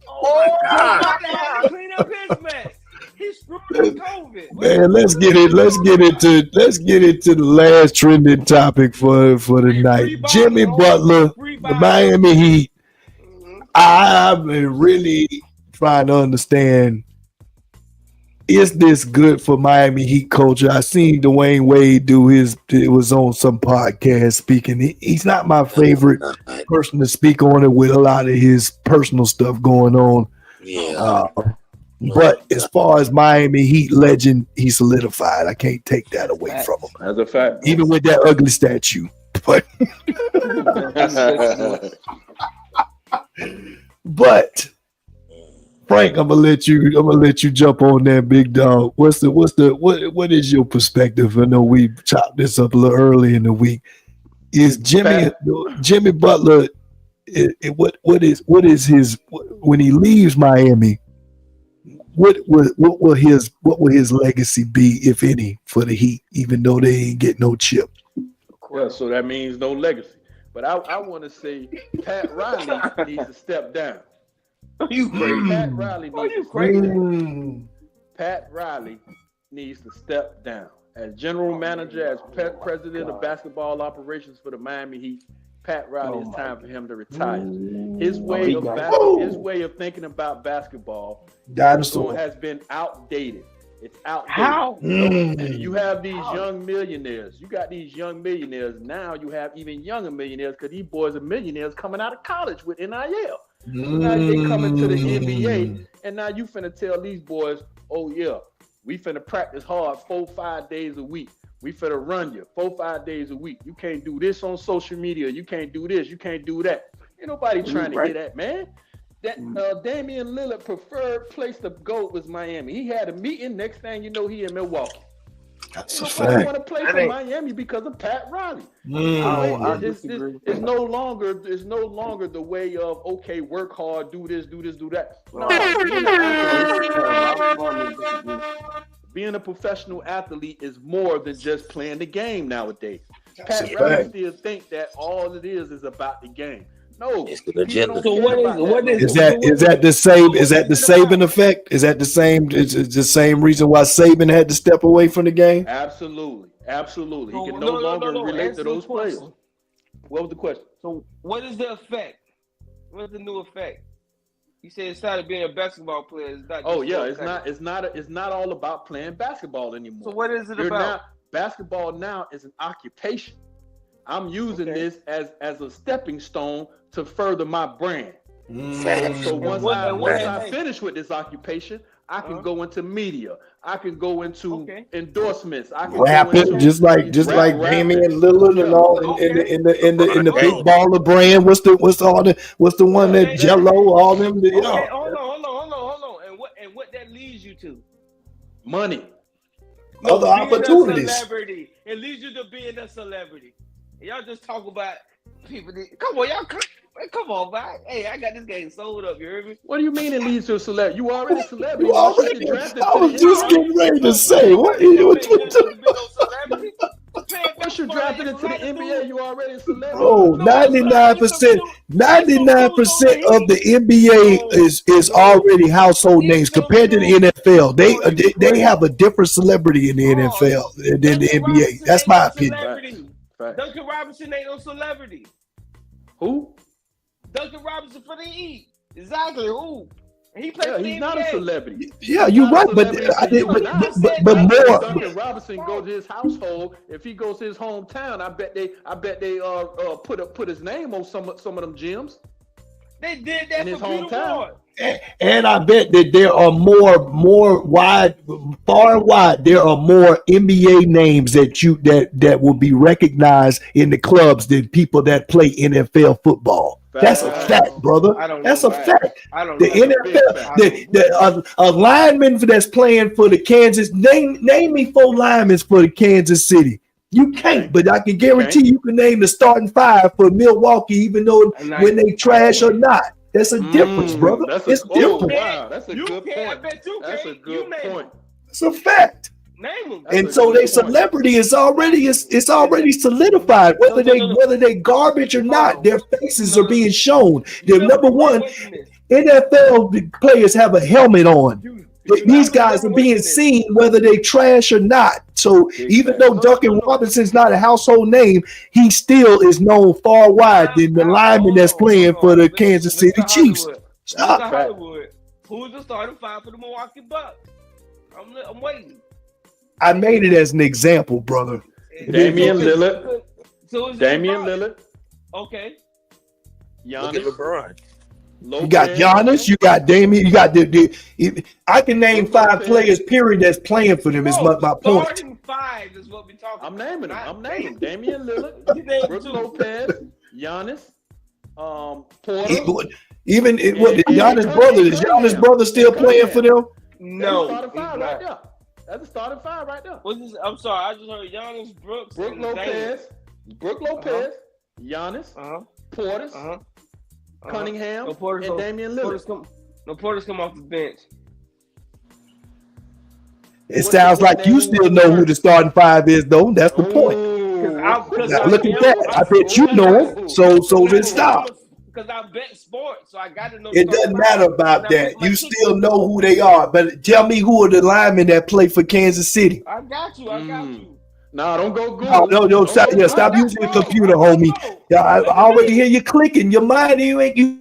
Oh my God! He had to clean up his mess. He screwed up COVID. Man, let's get into the last trending topic for the night. Jimmy Butler, the Miami Heat. I've been really trying to understand, is this good for Miami Heat culture? I seen Dwayne Wade it was on some podcast speaking. He's not my favorite person to speak on it with a lot of his personal stuff going on. Yeah. But as far as Miami Heat legend, he solidified. I can't take that away from him. As a fact. Even with that ugly statue. But Frank, I'm gonna let you jump on that, big dog. What is your perspective? I know we chopped this up a little early in the week. Is Jimmy Butler? What is his when he leaves Miami? What will his legacy be, if any, for the Heat? Even though they ain't get no chip. Yeah, so that means no legacy. But I want to say Pat Riley needs to step down. Are you crazy? Pat Riley needs to step down. Pat Riley needs to step down. As general manager, as president of basketball operations for the Miami Heat, Pat Riley, it's time for him to retire. His way of thinking about basketball has been outdated. It's outdated. How? You have these young millionaires. You got these young millionaires. Now you have even younger millionaires because these boys are millionaires coming out of college with NIL. So now they coming to the NBA, and now you finna tell these boys, oh yeah, we finna practice hard 4-5 days a week. We finna run you 4-5 days a week. You can't do this on social media. You can't do this. You can't do that. Ain't nobody trying to hear that, man. That Damian Lillard preferred place to go was Miami. He had a meeting. Next thing you know, he in Milwaukee. That's nobody want to play for Miami because of Pat Riley. It's no longer the way of okay, work hard, do this, do that. No, being a professional athlete is more than just playing the game nowadays. Pat Riley still think that all it is about the game. No, it's the agenda. So what is that the same? Is that the Saban effect? Is that the same? It's the same reason why Saban had to step away from the game? Absolutely. He can no longer relate to those players. What was the question? So what is the effect? What's the new effect? You said it's not being a basketball player. It's not all about playing basketball anymore. So what is it about? Basketball now is an occupation. I'm using this as a stepping stone to further my brand. So once I finish with this occupation, I can go into media. I can go into endorsements. I can rapping, just like Damian Lillard and all in the big baller brand. What's the one that Jello, all them? Hold on. And what that leads you to? Money. Other opportunities. Celebrity. It leads you to being a celebrity. Y'all just talk about people. Come on, y'all. Come on, man. Hey, I got this game sold up. You heard me? What do you mean it leads to a celebrity? You already a celebrity. I was just getting ready to say. What you Once you're drafted into the NBA, you already a celebrity. Bro, 99% of the NBA is already household names compared to the NFL. They have a different celebrity in the NFL than the NBA. That's my opinion. Duncan Robinson ain't no celebrity. Who? Duncan Robinson for the Heat. Exactly. Who? And he played for the NBA. He's not a celebrity. Yeah, you're right, but more. Duncan Robinson goes to his household. If he goes to his hometown, I bet they put his name on some of them gyms. They did that in his hometown. And I bet that there are far and wide, there are more NBA names that will be recognized in the clubs than people that play NFL football. That's a fact, brother. That's a fact. The NFL, a lineman that's playing for the Kansas, name me 4 linemen for the Kansas City. You can't, but I can guarantee you can name the starting 5 for Milwaukee, even though when they trash or not. That's a difference, brother. It's different. Wow, that's a good point. That's a good point. It's a fact. Name them. And so their celebrity is already it's already solidified. Whether they garbage or not, their faces are being shown. They're number one. NFL players have a helmet on. These guys are being seen whether they trash or not. So even though Duncan Robinson's not a household name, he still is known far wide than the lineman that's playing for the Kansas City Chiefs. Hollywood. Who's the starting five for the Milwaukee Bucks? I'm waiting. I made it as an example, brother. Damian Lillard. Damian Lillard. Okay. Look at LeBron. You got Giannis, you got Damian, you got I can name 5 players, period, that's playing for them. Is my point. Starting 5 is what we're talking. I'm naming them. Damian Lillard, Brook Lopez, Giannis, Porter. Even Giannis' brother, is Giannis' brother still playing for them? No, starting 5 right there. That's a starting 5 right there. I'm sorry, I just heard Giannis, Brooks, Brook Lopez, Giannis, Portis, Cunningham, and Damian Lillard. Portis come off the bench. It sounds like you still know who the starting 5 is, though. That's the point. Now, look at that. I bet you know him. So let's stop. Because I bet sports, so I got to know. It doesn't matter about that. You still know who they are. But tell me who are the linemen that play for Kansas City. I got you. Nah, don't go Google. No, stop using the computer, homie. Yeah, I already hear you clicking. Your mind, let me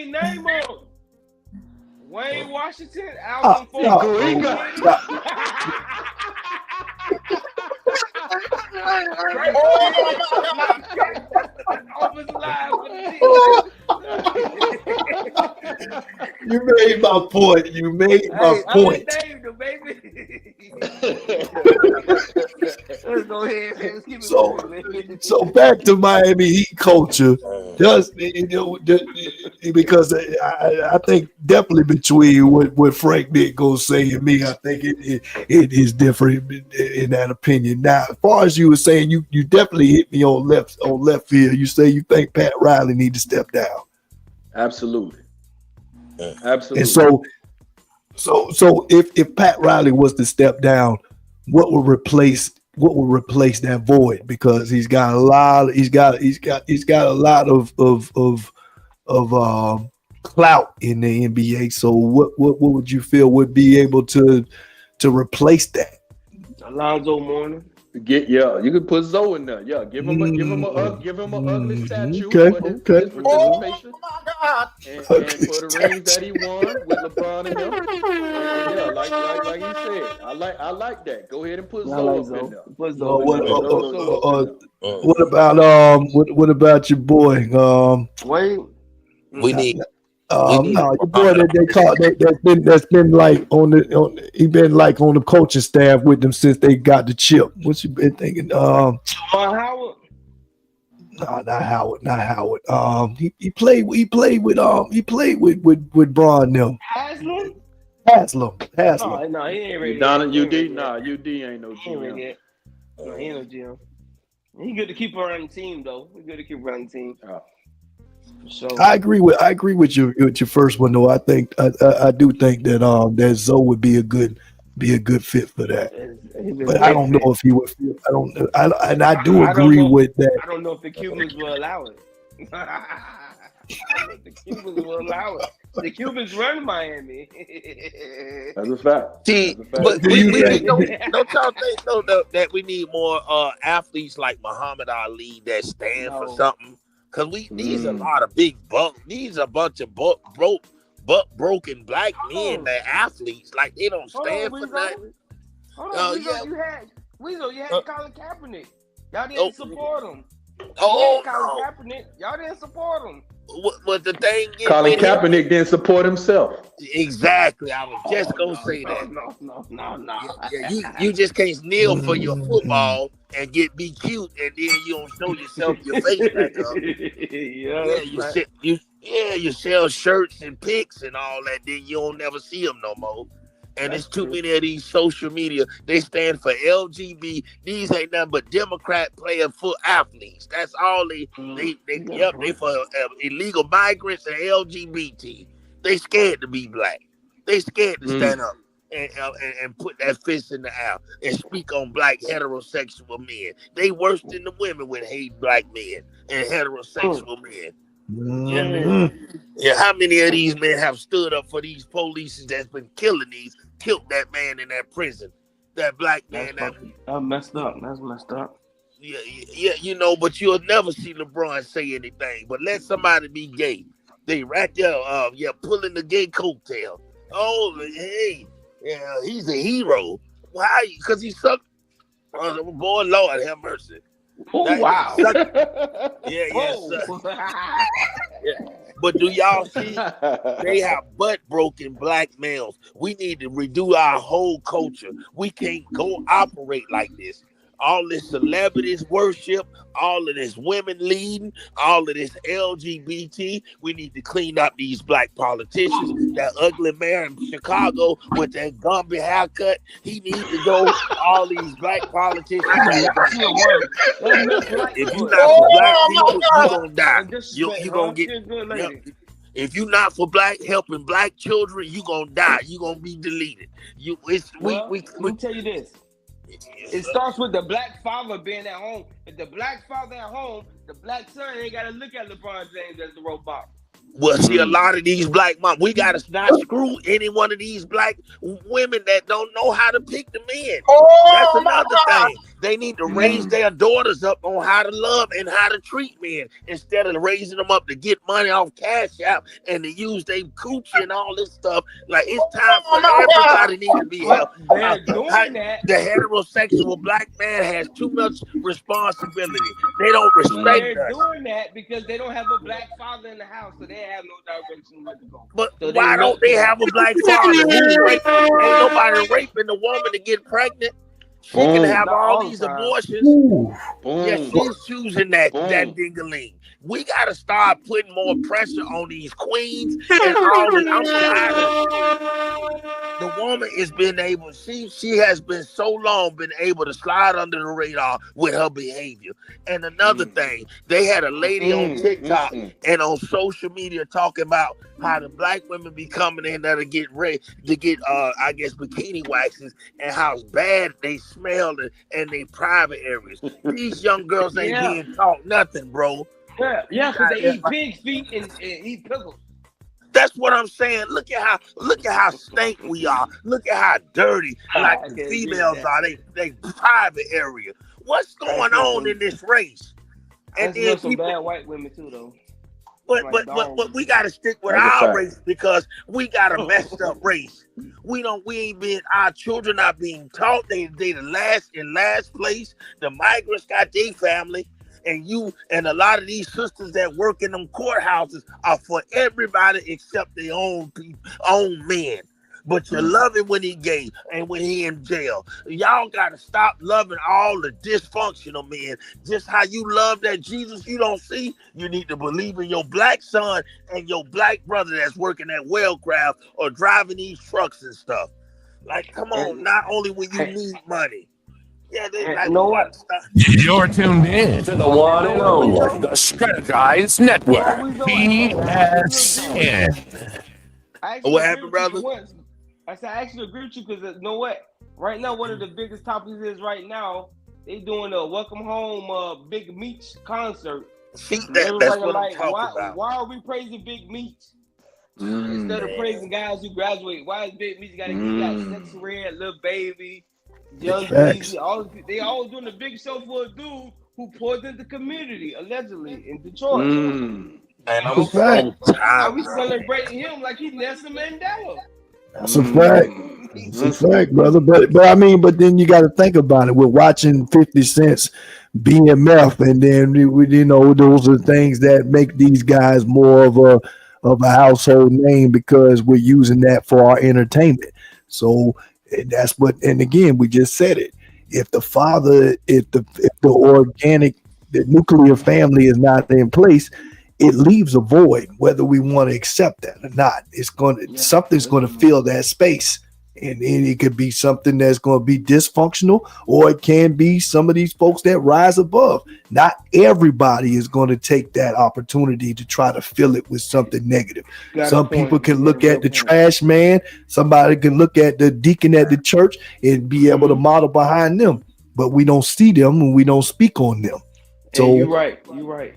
name them. Wayne Washington, Alvin Ford. You made my point. Point. Let's go ahead. Let's keep it So back to Miami Heat culture, because I think definitely between what Frank Nick gonna say and me, I think it is different in that opinion. Now, as far as you were saying, you definitely hit me on left field. You say you think Pat Riley need to step down. Absolutely. And so if Pat Riley was to step down, what would replace that void? Because he's got a lot of clout in the NBA. So what would you feel would be able to replace that? Alonzo Mourning. You could put Zoe in there. Yeah, give him an ugly statue for his participation. Oh my God! And for the rings that he won with LeBron and them. Yeah, like you said, I like that. Go ahead and put Zoe in there. What about your boy? Wait. We need. No, your boy that's been like on the coaching staff with them since they got the chip. What you been thinking? Howard? No, not Howard. He played with Bron now. Haslam. No, he ain't ready. UD ain't no GM. He ain't no GM. He good to keep around the team though. So I agree with your first one though. I think I do think that that Zoe would be a good fit for that. But I don't know if he would fit. I do agree with that. I don't know if the Cubans will allow it. The Cubans run Miami. That's a fact. But don't y'all think though that we need more athletes like Muhammad Ali that stand for something? Because these are a lot of big buck. These are a bunch of broken black men that athletes. Like they don't stand for nothing. You had Colin Kaepernick. Y'all didn't support him. Colin Kaepernick. Y'all didn't support him. What the thing is, Colin Kaepernick didn't support himself. Exactly. I was just gonna say that. No. You just can't kneel for your football and be cute, and then you don't show yourself your face back up. You sell shirts and pics and all that. Then you don't never see them no more. And there's too many of these social media. They stand for LGBT. These ain't nothing but Democrat playing foot athletes. That's all they for illegal migrants and LGBT. They scared to be black. They scared to stand up. and put that fist in the air and speak on black heterosexual men. They worse than the women with hate black men and heterosexual men. Yeah, how many of these men have stood up for these police that's been killed that man in that prison, that black man? That's messed up. That's messed up. Yeah, but you'll never see LeBron say anything. But let somebody be gay. They right there, pulling the gay coattail. Oh, hey, yeah, he's a hero. Why? Because he sucked. Boy, Lord have mercy. Oh, wow. Yeah. But do y'all see? They have butt-broken black males. We need to redo our whole culture. We can't go operate like this. All this celebrities worship, all of this women leading, all of this LGBT. We need to clean up these black politicians. That ugly mayor in Chicago with that Gumby haircut, he needs to go. All these black politicians. If you're not for black people, you're going to die. You're going to get... If you're not for helping black children, you're going to die. You're going to be deleted. Let me tell you this. It starts with the black father being at home. If the black father at home, the black son ain't got to look at LeBron James as the robot. Well, see, a lot of these black moms, we got to not screw any one of these black women that don't know how to pick the men. That's another thing. They need to raise their daughters up on how to love and how to treat men instead of raising them up to get money off Cash App and to use their coochie and all this stuff. Like, it's time for everybody need to be helped. The heterosexual black man has too much responsibility. They don't respect They're us. doing that because they don't have a black father in the house, so they have no direction where to go. But so why don't they have a black father? Ain't nobody raping the woman to get pregnant. She can have all these abortions. Yeah, she's choosing that ding-a-ling. We got to start putting more pressure on these queens and all this. I'm tired. The woman is being able, she has been so long been able to slide under the radar with her behavior. And another thing, they had a lady on TikTok and on social media talking about how the black women be coming in there to get I guess bikini waxes and how bad they smell in their private areas. These young girls ain't being taught nothing, bro. Yeah, because they eat pig feet and eat pickles. That's what I'm saying. Look at how stank we are. Look at how dirty like the females are. They private area. What's going on in this race? And then some bad white women too, though. But we got to stick with our race because we got a messed up race. Our children are being taught. They the last place. The migrants got their family. And a lot of these sisters that work in them courthouses are for everybody except their own men. But you love him when he gay and when he in jail. Y'all got to stop loving all the dysfunctional men. Just how you love that Jesus you don't see, you need to believe in your black son and your black brother that's working at Wellcraft or driving these trucks and stuff. Like, come on, not only when you need money. Yeah, you know what? You're tuned in to the one and only, the Strategize Network. PSN. What happened, brother? I actually agree with you because you know what? Right now, one of the biggest topics is right now they doing a welcome home Big Meech concert. See, that's what I'm talking about. Why are we praising Big Meech instead of praising guys who graduate? Why is Big Meech got Sex Red, Lil Baby? Young Easy, they always doing a big show for a dude who poisoned the community allegedly in Detroit. And I'm so tired. We celebrating him like he's Nelson Mandela. That's a fact. It's a fact, brother. But then you got to think about it. We're watching 50 Cent's BMF, and then those are things that make these guys more of a household name because we're using that for our entertainment. So. That's what, and again, we just said it. If the nuclear family is not in place, it leaves a void, whether we want to accept that or not. Something's going to fill that space, And then it could be something that's going to be dysfunctional, or it can be some of these folks that rise above. Not everybody is going to take that opportunity to try to fill it with something negative. Some people can look at the trash man. Somebody can look at the deacon at the church and be able to model behind them. But we don't see them and we don't speak on them. So you're right.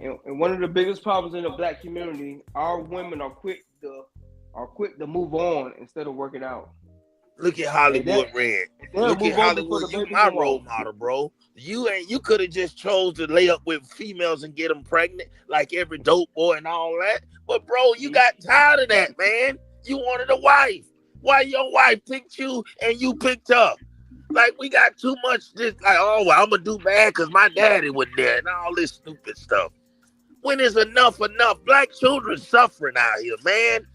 And one of the biggest problems in the black community, our women are quick to move on instead of working out. Look at Hollywood Red. Look at Hollywood. You my role model, bro. You could have just chose to lay up with females and get them pregnant like every dope boy and all that. But bro, you got tired of that, man. You wanted a wife. Why your wife picked you and you picked her? Like, we got too much just like, oh, well, I'm gonna do bad because my daddy was there and all this stupid stuff. When is enough? Black children suffering out here, man.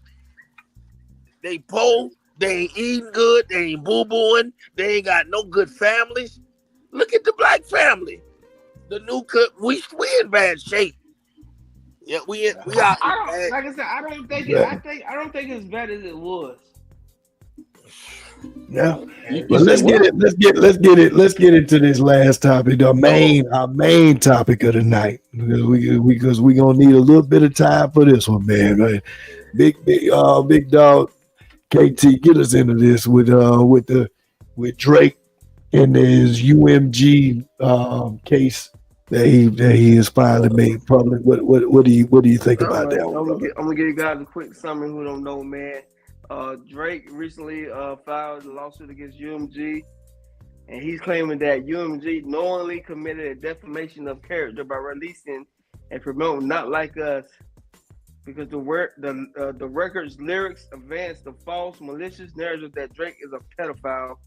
They poor, they ain't eating good, they ain't boo-booing, they ain't got no good families. Look at the black family. The new cook, we in bad shape. Yeah, we out. Like I said, I don't think it's bad as it was. Yeah, but let's get into this last topic, our main topic of the night, because we gonna need a little bit of time for this one, man. Right? Big dog, KT, get us into this with Drake and his UMG case that he has finally made public. What do you think about that one? I'm gonna give you guys a quick summary who don't know, man. Drake recently filed a lawsuit against UMG, and he's claiming that UMG knowingly committed a defamation of character by releasing and promoting "Not Like Us" because the record's lyrics advance the false, malicious narrative that Drake is a pedophile,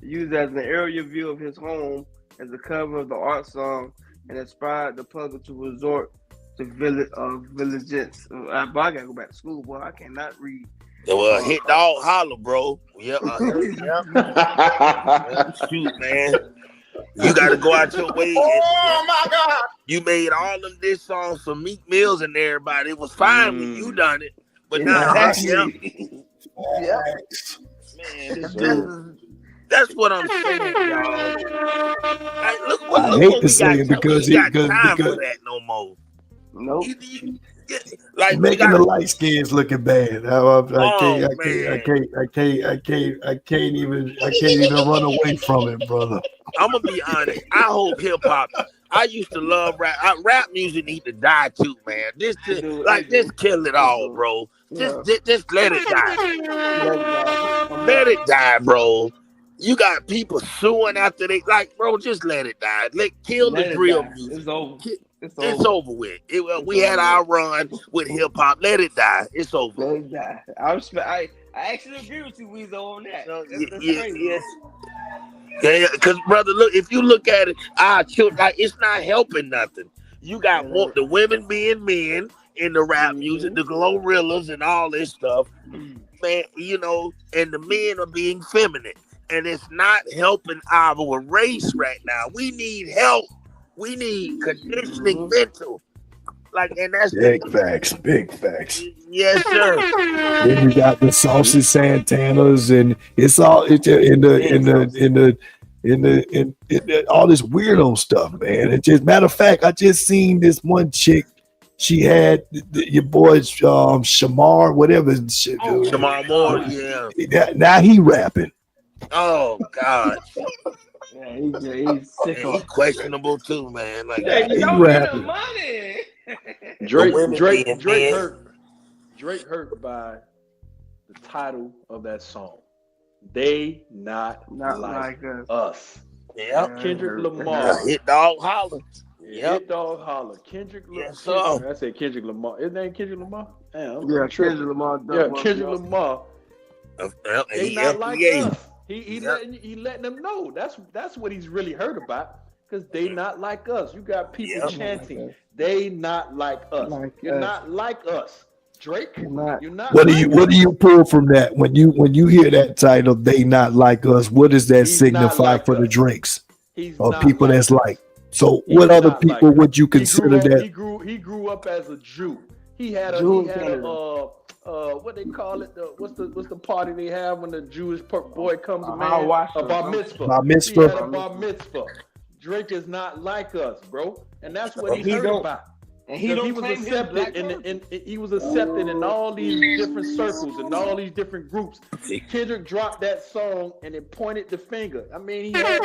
used as an aerial view of his home as the cover of the art song, and inspired the public to resort to vigilance. I gotta go back to school, boy. I cannot read. Well, hit dog holler, bro. Yeah. Shoot, man. You got to go out your way. Oh, my God. You made all of this songs for Meek Mills and everybody. It was fine when you done it. But now, man, that's what I'm saying, y'all. Like, I hate to say it because he got time for that no more. Nope. Like making the light skins looking bad. I can't even run away from it, brother. I'm gonna be honest. I hope hip hop. I used to love rap. Rap music need to die too, man. Just kill it all, bro. Just let it die. Let it die, bro. You got people suing after they bro. Just let it die. Kill the drill music. It's over. It's over with. We had our run with hip hop. Let it die. It's over. Let it die. I actually agree with you, Weezo, on that. That's crazy. Yeah, because brother, look, if you look at it, our children, it's not helping nothing. You got the women being men in the rap music, the Glorrillas and all this stuff, man. And the men are being feminine, and it's not helping our race right now. We need help. We need conditioning mental. And that's big facts. Yes, sir. Then you got the Saucy Santanas, and it's all in all this weirdo stuff, man. It just, matter of fact, I just seen this one chick. She had your boy Shamar, whatever. Shamar Moore, yeah. Now he rapping. Oh God. Yeah, he's sick. He's questionable too, man. He rapping. Money. Drake hurt by the title of that song. They not like us. Yeah. Kendrick Lamar. Hit dog holler. Hit dog holler. Kendrick Lamar. Yes, sir. I said Kendrick Lamar. His name Kendrick Lamar? Yeah, Kendrick Lamar. Kendrick Lamar. They not like us. He letting them know. That's what he's really hurt about, because they not like us. You got people chanting, they not like us. You're not like us. Drake, you're not. What do you pull from that when you hear that title? They not like us. What does that signify for the Drakes or people that's like? So what other people would you consider that? He grew up as a Jew. He had what they call it? What's the party they have when the Jewish boy comes a bar mitzvah. Bar mitzvah. He had a bar mitzvah. Drake is not like us, bro, and that's what he heard about. And he was accepted he was accepted in all these different circles and all these different groups. Kendrick dropped that song and it pointed the finger. I mean, he had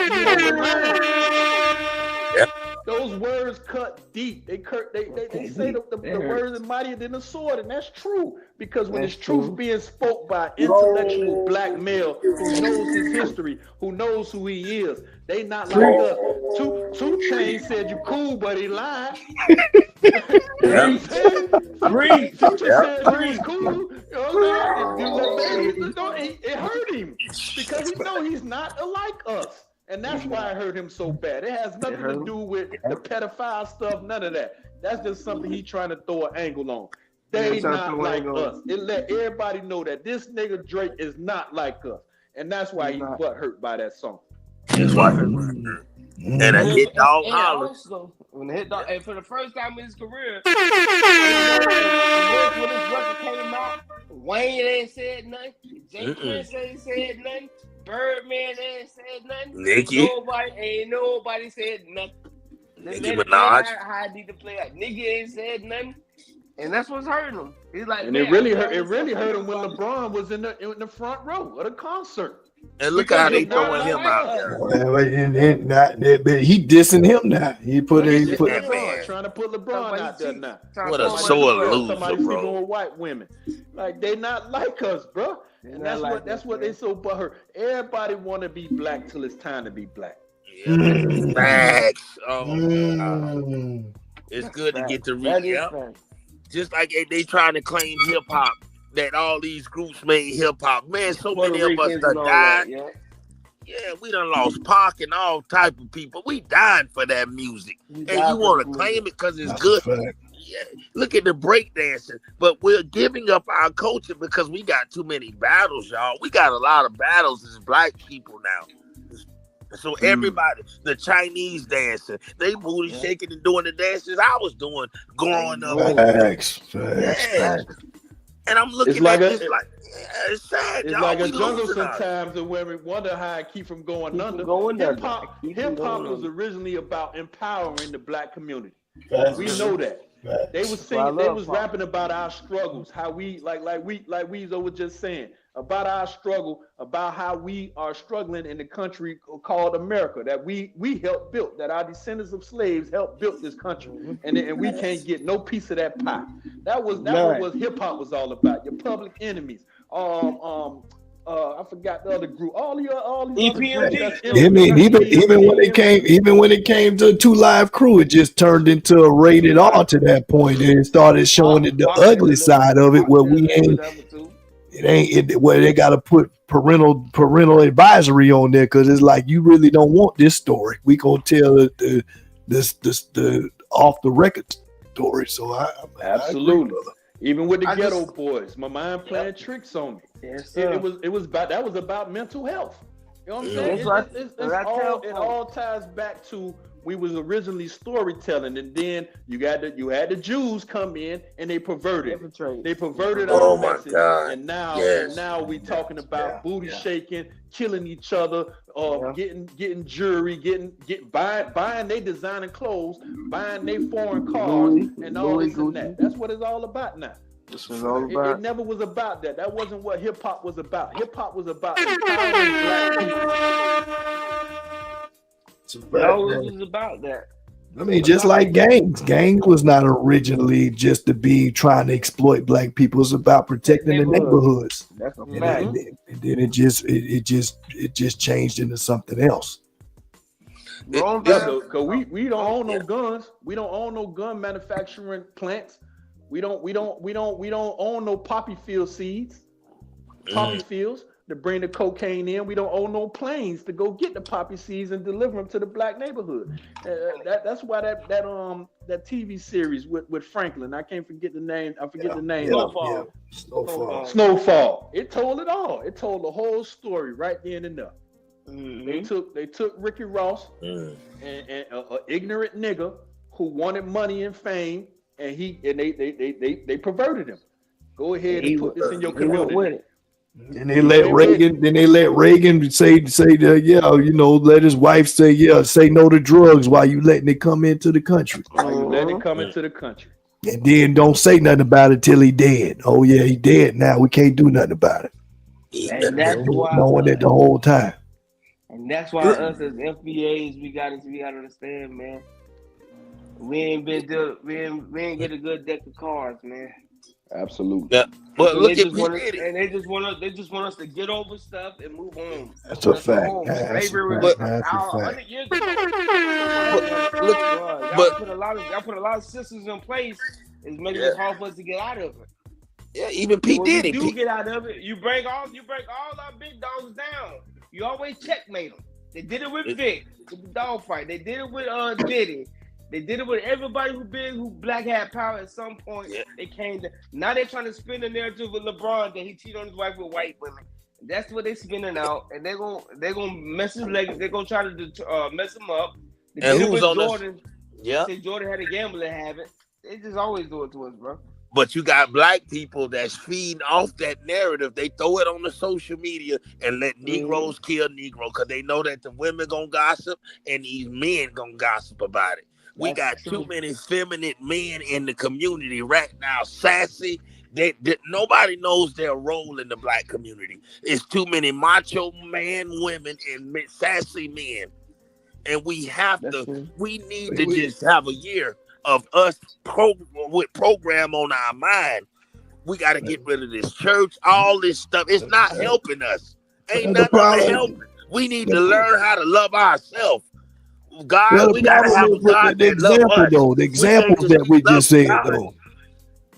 those words cut deep. They say the words are mightier than a sword, and that's true. Because when it's truth being spoke by an intellectual black male who knows his history, who knows who he is, they not like us. 2 Chainz said you cool, but he lied. Future said you was cool. It hurt him because he know he's not alike us. And that's why it hurt him so bad. It has nothing to do with the pedophile stuff, none of that. That's just something he's trying to throw an angle on. They not like us. It let everybody know that this nigga Drake is not like us. And that's why he butt hurt by that song. That's why. And a hit dog holler. When the hit dog, and for the first time in his career, when his record came out, Wayne ain't said nothing. Jay Prince ain't said nothing. Birdman ain't said nothing. Nobody said nothing. Nicki Minaj. How I need to play out. Nicki ain't said nothing. And that's what's hurting him. He's like, and it really hurt him when LeBron was in the front row of the concert. And look how they throwing him out there. He dissing him now. He trying to put LeBron out there now. What a sore loser, bro. With white women, like they not like us, bro. And that's what they so butthurt. Everybody want to be black till it's time to be black. Facts. It's good to get to read. Just like they trying to claim hip hop. That all these groups made hip hop. Man, so many of us done died. Yeah, we done lost Pac and all type of people. We dying for that music. And you want to claim it because it's good. Yeah. Look at the breakdancing. But we're giving up our culture because we got too many battles, y'all. We got a lot of battles as black people now. So everybody, the Chinese dancing, they booty shaking and doing the dances I was doing growing up. Facts. And I'm looking at this it's sad. It's like a jungle sometimes, and where we wonder how I keep from going under. Hip hop was originally about empowering the black community. We know that. They was singing, they was rapping about our struggles, how we like Weezo was just saying about our struggle, about how we are struggling in the country called America, that we helped build, that our descendants of slaves helped build this country, and we can't get no piece of that pie. That was what hip hop was all about. Your Public Enemies, I forgot the other group. All these even when it came to 2 Live Crew, it just turned into a rated R to that point, and it started showing the ugly side of it, where where they got to put parental advisory on there, because it's like, you really don't want this story. We gonna tell the off the record story. So I absolutely. Even with the Ghetto Boys, my mind playing tricks on me. Yes, it was about mental health. You know what I'm saying? It all ties back to, we was originally storytelling, and then you had the Jews come in and they perverted. They perverted our message. God. And now we talking about booty shaking, killing each other, getting jewelry, buying their designer clothes, buying their foreign cars, and all this and that. That's what it's all about now. It never was about that. That wasn't what hip hop was about. Hip hop was about empowering black people. It was about that. I mean, just like gangs. Gangs was not originally just to be trying to exploit black people. It's about protecting the neighborhoods. That's a fact. And then it just changed into something else. Because we don't own no guns. We don't own no gun manufacturing plants. We don't own no poppy field seeds, poppy fields to bring the cocaine in. We don't own no planes to go get the poppy seeds and deliver them to the black neighborhood. That's why that TV series with Franklin, I can't forget the name. Snowfall. It told it all. It told the whole story right then and there. Mm-hmm. They took Ricky Ross and an ignorant nigga who wanted money and fame. And they perverted him. Go ahead and put this in your He went community. with it. And they let Reagan. Then they let Reagan say that, yeah, you know, let his wife say, yeah, say no to drugs while you letting it come into the country. Why you let it come into the country? And then don't say nothing about it till he dead. Oh yeah, he dead now. We can't do nothing about it. And that's why knowing it the whole time. And that's why us as FBAs, we gotta understand, man. We ain't get a good deck of cards, man. Absolutely. Yeah. But So look they at just want us, P. and they just want us to get over stuff and move on. That's a fact. Home. That's Slavery a was fact. That's a fact. 100 years ago. But Y'all put a lot of systems in place. It's making it hard for us to get out of it. Yeah, even P. When Diddy. you do get out of it, you break all our big dogs down. You always checkmate them. They did it with Vic, with the dog fight. They did it with Diddy. They did it with everybody who black had power at some point. Yeah. They came to, now they're trying to spin the narrative with LeBron that he cheated on his wife with white women. That's what they're spinning out, and they're gonna mess his legs. They're gonna try to mess him up. They And did it who's with on Jordan. Yeah. They said Jordan had a gambling habit. They just always do it to us, bro. But you got black people that's feeding off that narrative. They throw it on the social media and let Negroes kill Negro because they know that the women gonna gossip and these men gonna gossip about it. We got too many feminine men in the community right now, sassy. Nobody knows their role in the black community. It's too many macho man, women, and sassy men. And we need to just have a year of us with program on our mind. We got to get rid of this church, all this stuff. It's not helping us. Ain't nothing helping. We need to learn how to love ourselves. God, we got to have a God that loves us. Though, the examples that we just said, though.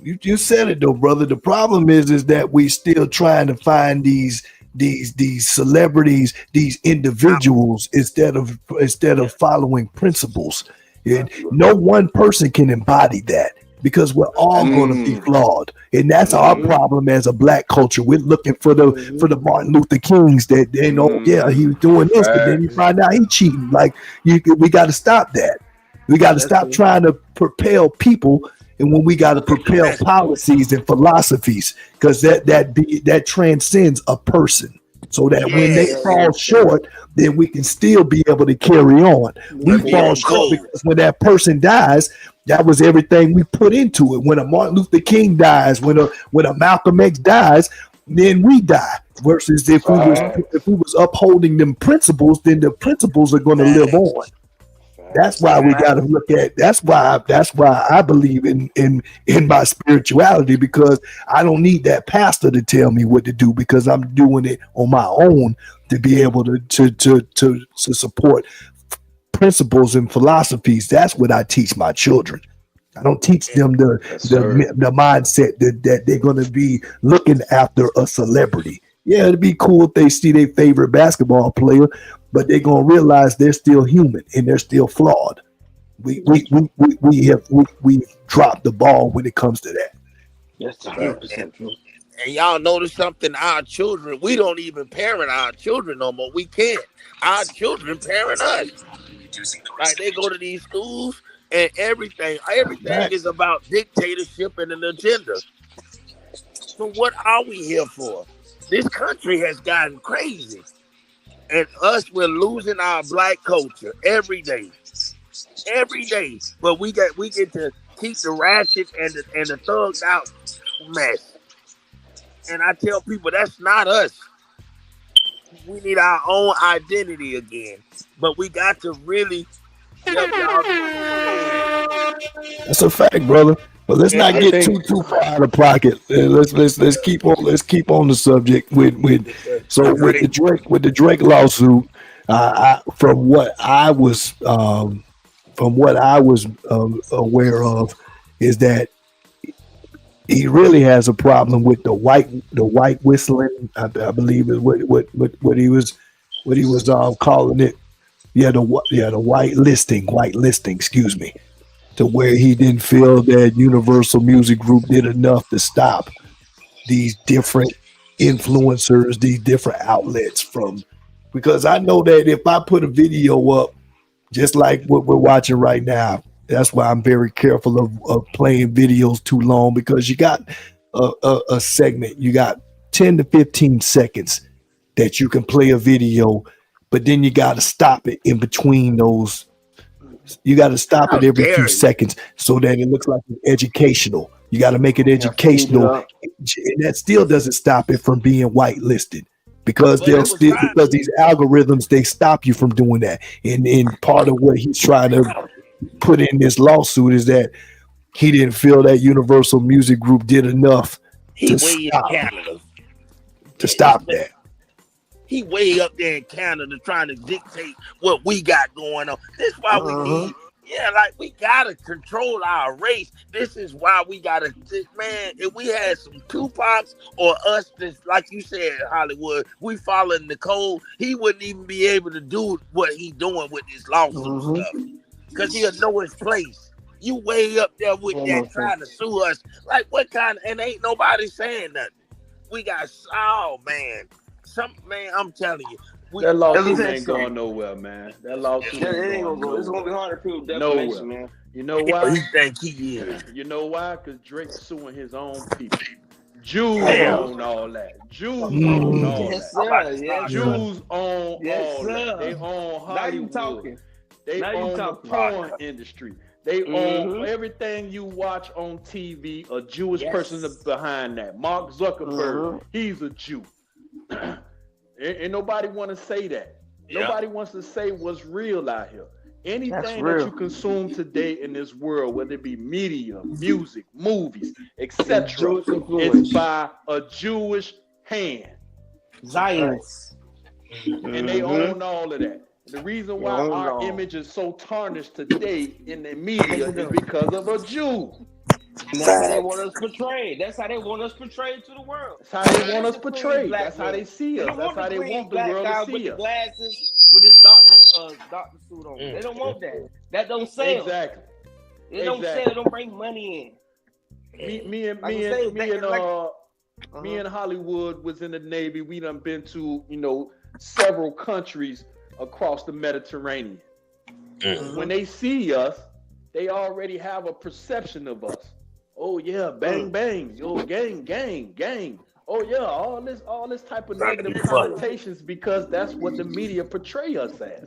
You said it, though, brother. The problem is that we still trying to find these celebrities, these individuals, instead of following principles. And no one person can embody that because we're all going to be flawed, and that's our problem as a black culture. We're looking for the Martin Luther Kings that they know, he was doing this, but then you find out he cheating. Like we got to stop that. We got to stop trying to propel people, and when we got to propel policies and philosophies, because that transcends a person. So that when they fall short, then we can still be able to carry on. We fall short because when that person dies, that was everything we put into it. When a Martin Luther King dies, when a Malcolm X dies, then we die. Versus if we was upholding them principles, then the principles are going to live on. That's why we got to look at. That's why I believe in my spirituality, because I don't need that pastor to tell me what to do, because I'm doing it on my own to be able to support principles and philosophies. That's what I teach my children. I don't teach them the mindset that they're going to be looking after a celebrity. Yeah, it'd be cool if they see their favorite basketball player, but they're gonna realize they're still human and they're still flawed. We dropped the ball when it comes to that. That's 100% true. And y'all notice something? Our children, we don't even parent our children no more. We can't. Our children parent us. Like they go to these schools and everything is about dictatorship and an agenda. So what are we here for? This country has gotten crazy, and we're losing our black culture every day. But we get to keep the ratchet and the thugged out mess. And I tell people that's not us. We need our own identity again. But we got to really. That's a fact, brother. But let's not get too far out of pocket. Let's keep on the subject with the Drake lawsuit. From what I was aware of, is that he really has a problem with the white whistling. I believe is what he was calling it. The white listing. Excuse me. To where he didn't feel that Universal Music Group did enough to stop these different influencers, these different outlets because I know that if I put a video up, just like what we're watching right now, that's why I'm very careful of playing videos too long, because you got a segment. You got 10 to 15 seconds that you can play a video, but then you got to stop it in between those. You got to stop it every few seconds so that it looks like it's educational. You got to make it educational, and that still doesn't stop it from being whitelisted because because these algorithms, they stop you from doing that. And part of what he's trying to put in this lawsuit is that he didn't feel that Universal Music Group did enough to stop that. He way up there in Canada trying to dictate what we got going on. This is why we need, we gotta control our race. This is why we gotta, man. If we had some Tupacs or us, just like you said, Hollywood, we following the code, he wouldn't even be able to do what he doing with this lawsuit stuff because he'll know his place. You way up there with that trying to sue us. Like what kind of, and ain't nobody saying nothing. We got, I'm telling you. That lawsuit ain't going nowhere, man. That lawsuit ain't gonna go. It's gonna be hard to prove defamation, man. You know why? You think he is? You know why? Because Drake's suing his own people. Jews own all that. Jews own all that. Jews own all that. They own Hollywood. They own the porn industry. They own everything you watch on TV. A Jewish person is behind that. Mark Zuckerberg, he's a Jew. And nobody want to say that. Nobody wants to say what's real out here. Anything that you consume today in this world, whether it be media, music, movies, etc., it's by a Jewish hand. Zionists. And they own all of that. The reason why our image is so tarnished today in the media is because of a Jew. That's how they want us portrayed. That's how they want us portrayed to the world. That's how they want us portrayed. That's how they see us. That's how they want the world to see us. With glasses, with his doctor suit on. They don't want that. That don't sell. Exactly. It don't sell. It don't bring money in. Me and Hollywood was in the Navy. We done been to several countries across the Mediterranean. When they see us, they already have a perception of us. Oh yeah, bang bang, yo, gang, gang, gang. Oh yeah, all this type of negative connotations because that's what the media portray us as.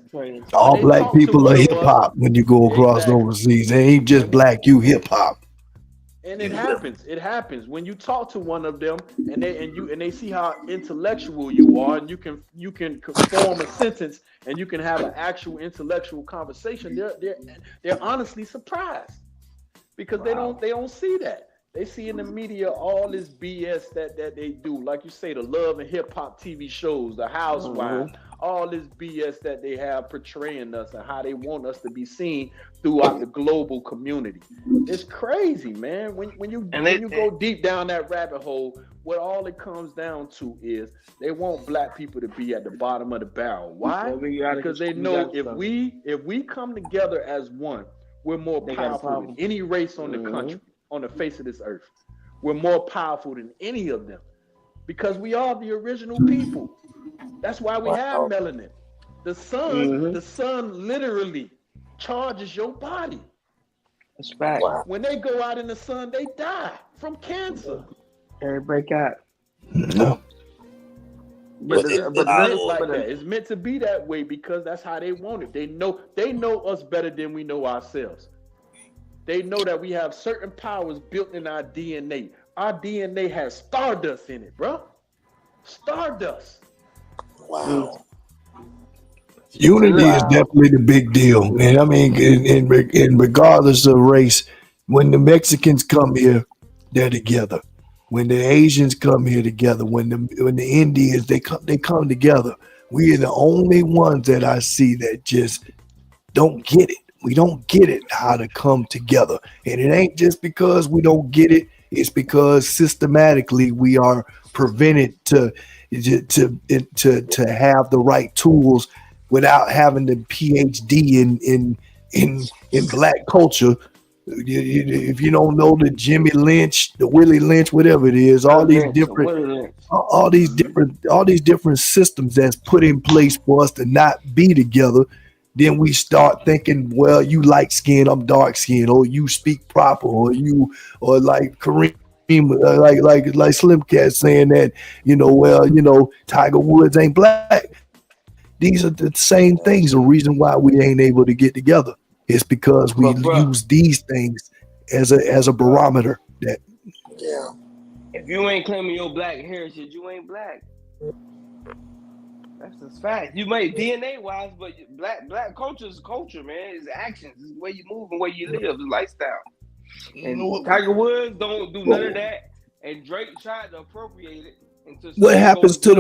All black people are hip hop when you go across overseas. They ain't just black, you hip hop. And it happens. It happens when you talk to one of them, and they see how intellectual you are, and you can form a sentence, and you can have an actual intellectual conversation. They're honestly surprised because they don't see that. They see in the media all this BS that they do, like you say, the love and hip hop TV shows, the Housewives, all this BS that they have portraying us and how they want us to be seen throughout the global community. It's crazy, man. When you go deep down that rabbit hole, what all it comes down to is they want black people to be at the bottom of the barrel. Why? Because they know if we come together as one, we're more powerful than any race on the country, on the face of this earth. We're more powerful than any of them because we are the original people. That's why we have melanin. The sun literally charges your body. That's fact. When they go out in the sun, they die from cancer. They break out. No. But it's meant to be that way because that's how they want it. They know us better than we know ourselves. They know that we have certain powers built in our DNA. Our DNA has stardust in it, bro. Stardust. Wow. Unity is definitely the big deal. And I mean, in regardless of race, when the Mexicans come here, they're together. When the Asians come here together, when the Indians, they come together. We are the only ones that I see that just don't get it. We don't get it how to come together. And it ain't just because we don't get it. It's because systematically we are prevented to have the right tools without having the PhD in black culture. If you don't know the Jimmy Lynch, the Willie Lynch, whatever it is, all these different systems that's put in place for us to not be together. Then we start thinking, well, you light skin, I'm dark skin, or you speak proper, or like Kareem like Slim Cat saying that, Tiger Woods ain't black. These are the same things. The reason why we ain't able to get together is because we use these things as a barometer. That if you ain't claiming your black heritage, you ain't black. That's just fact. You may DNA wise, but black culture is culture, man. It's actions, it's the way you move and where you live, it's lifestyle. And Tiger Woods don't do none of that, and Drake tried to appropriate it. What happens to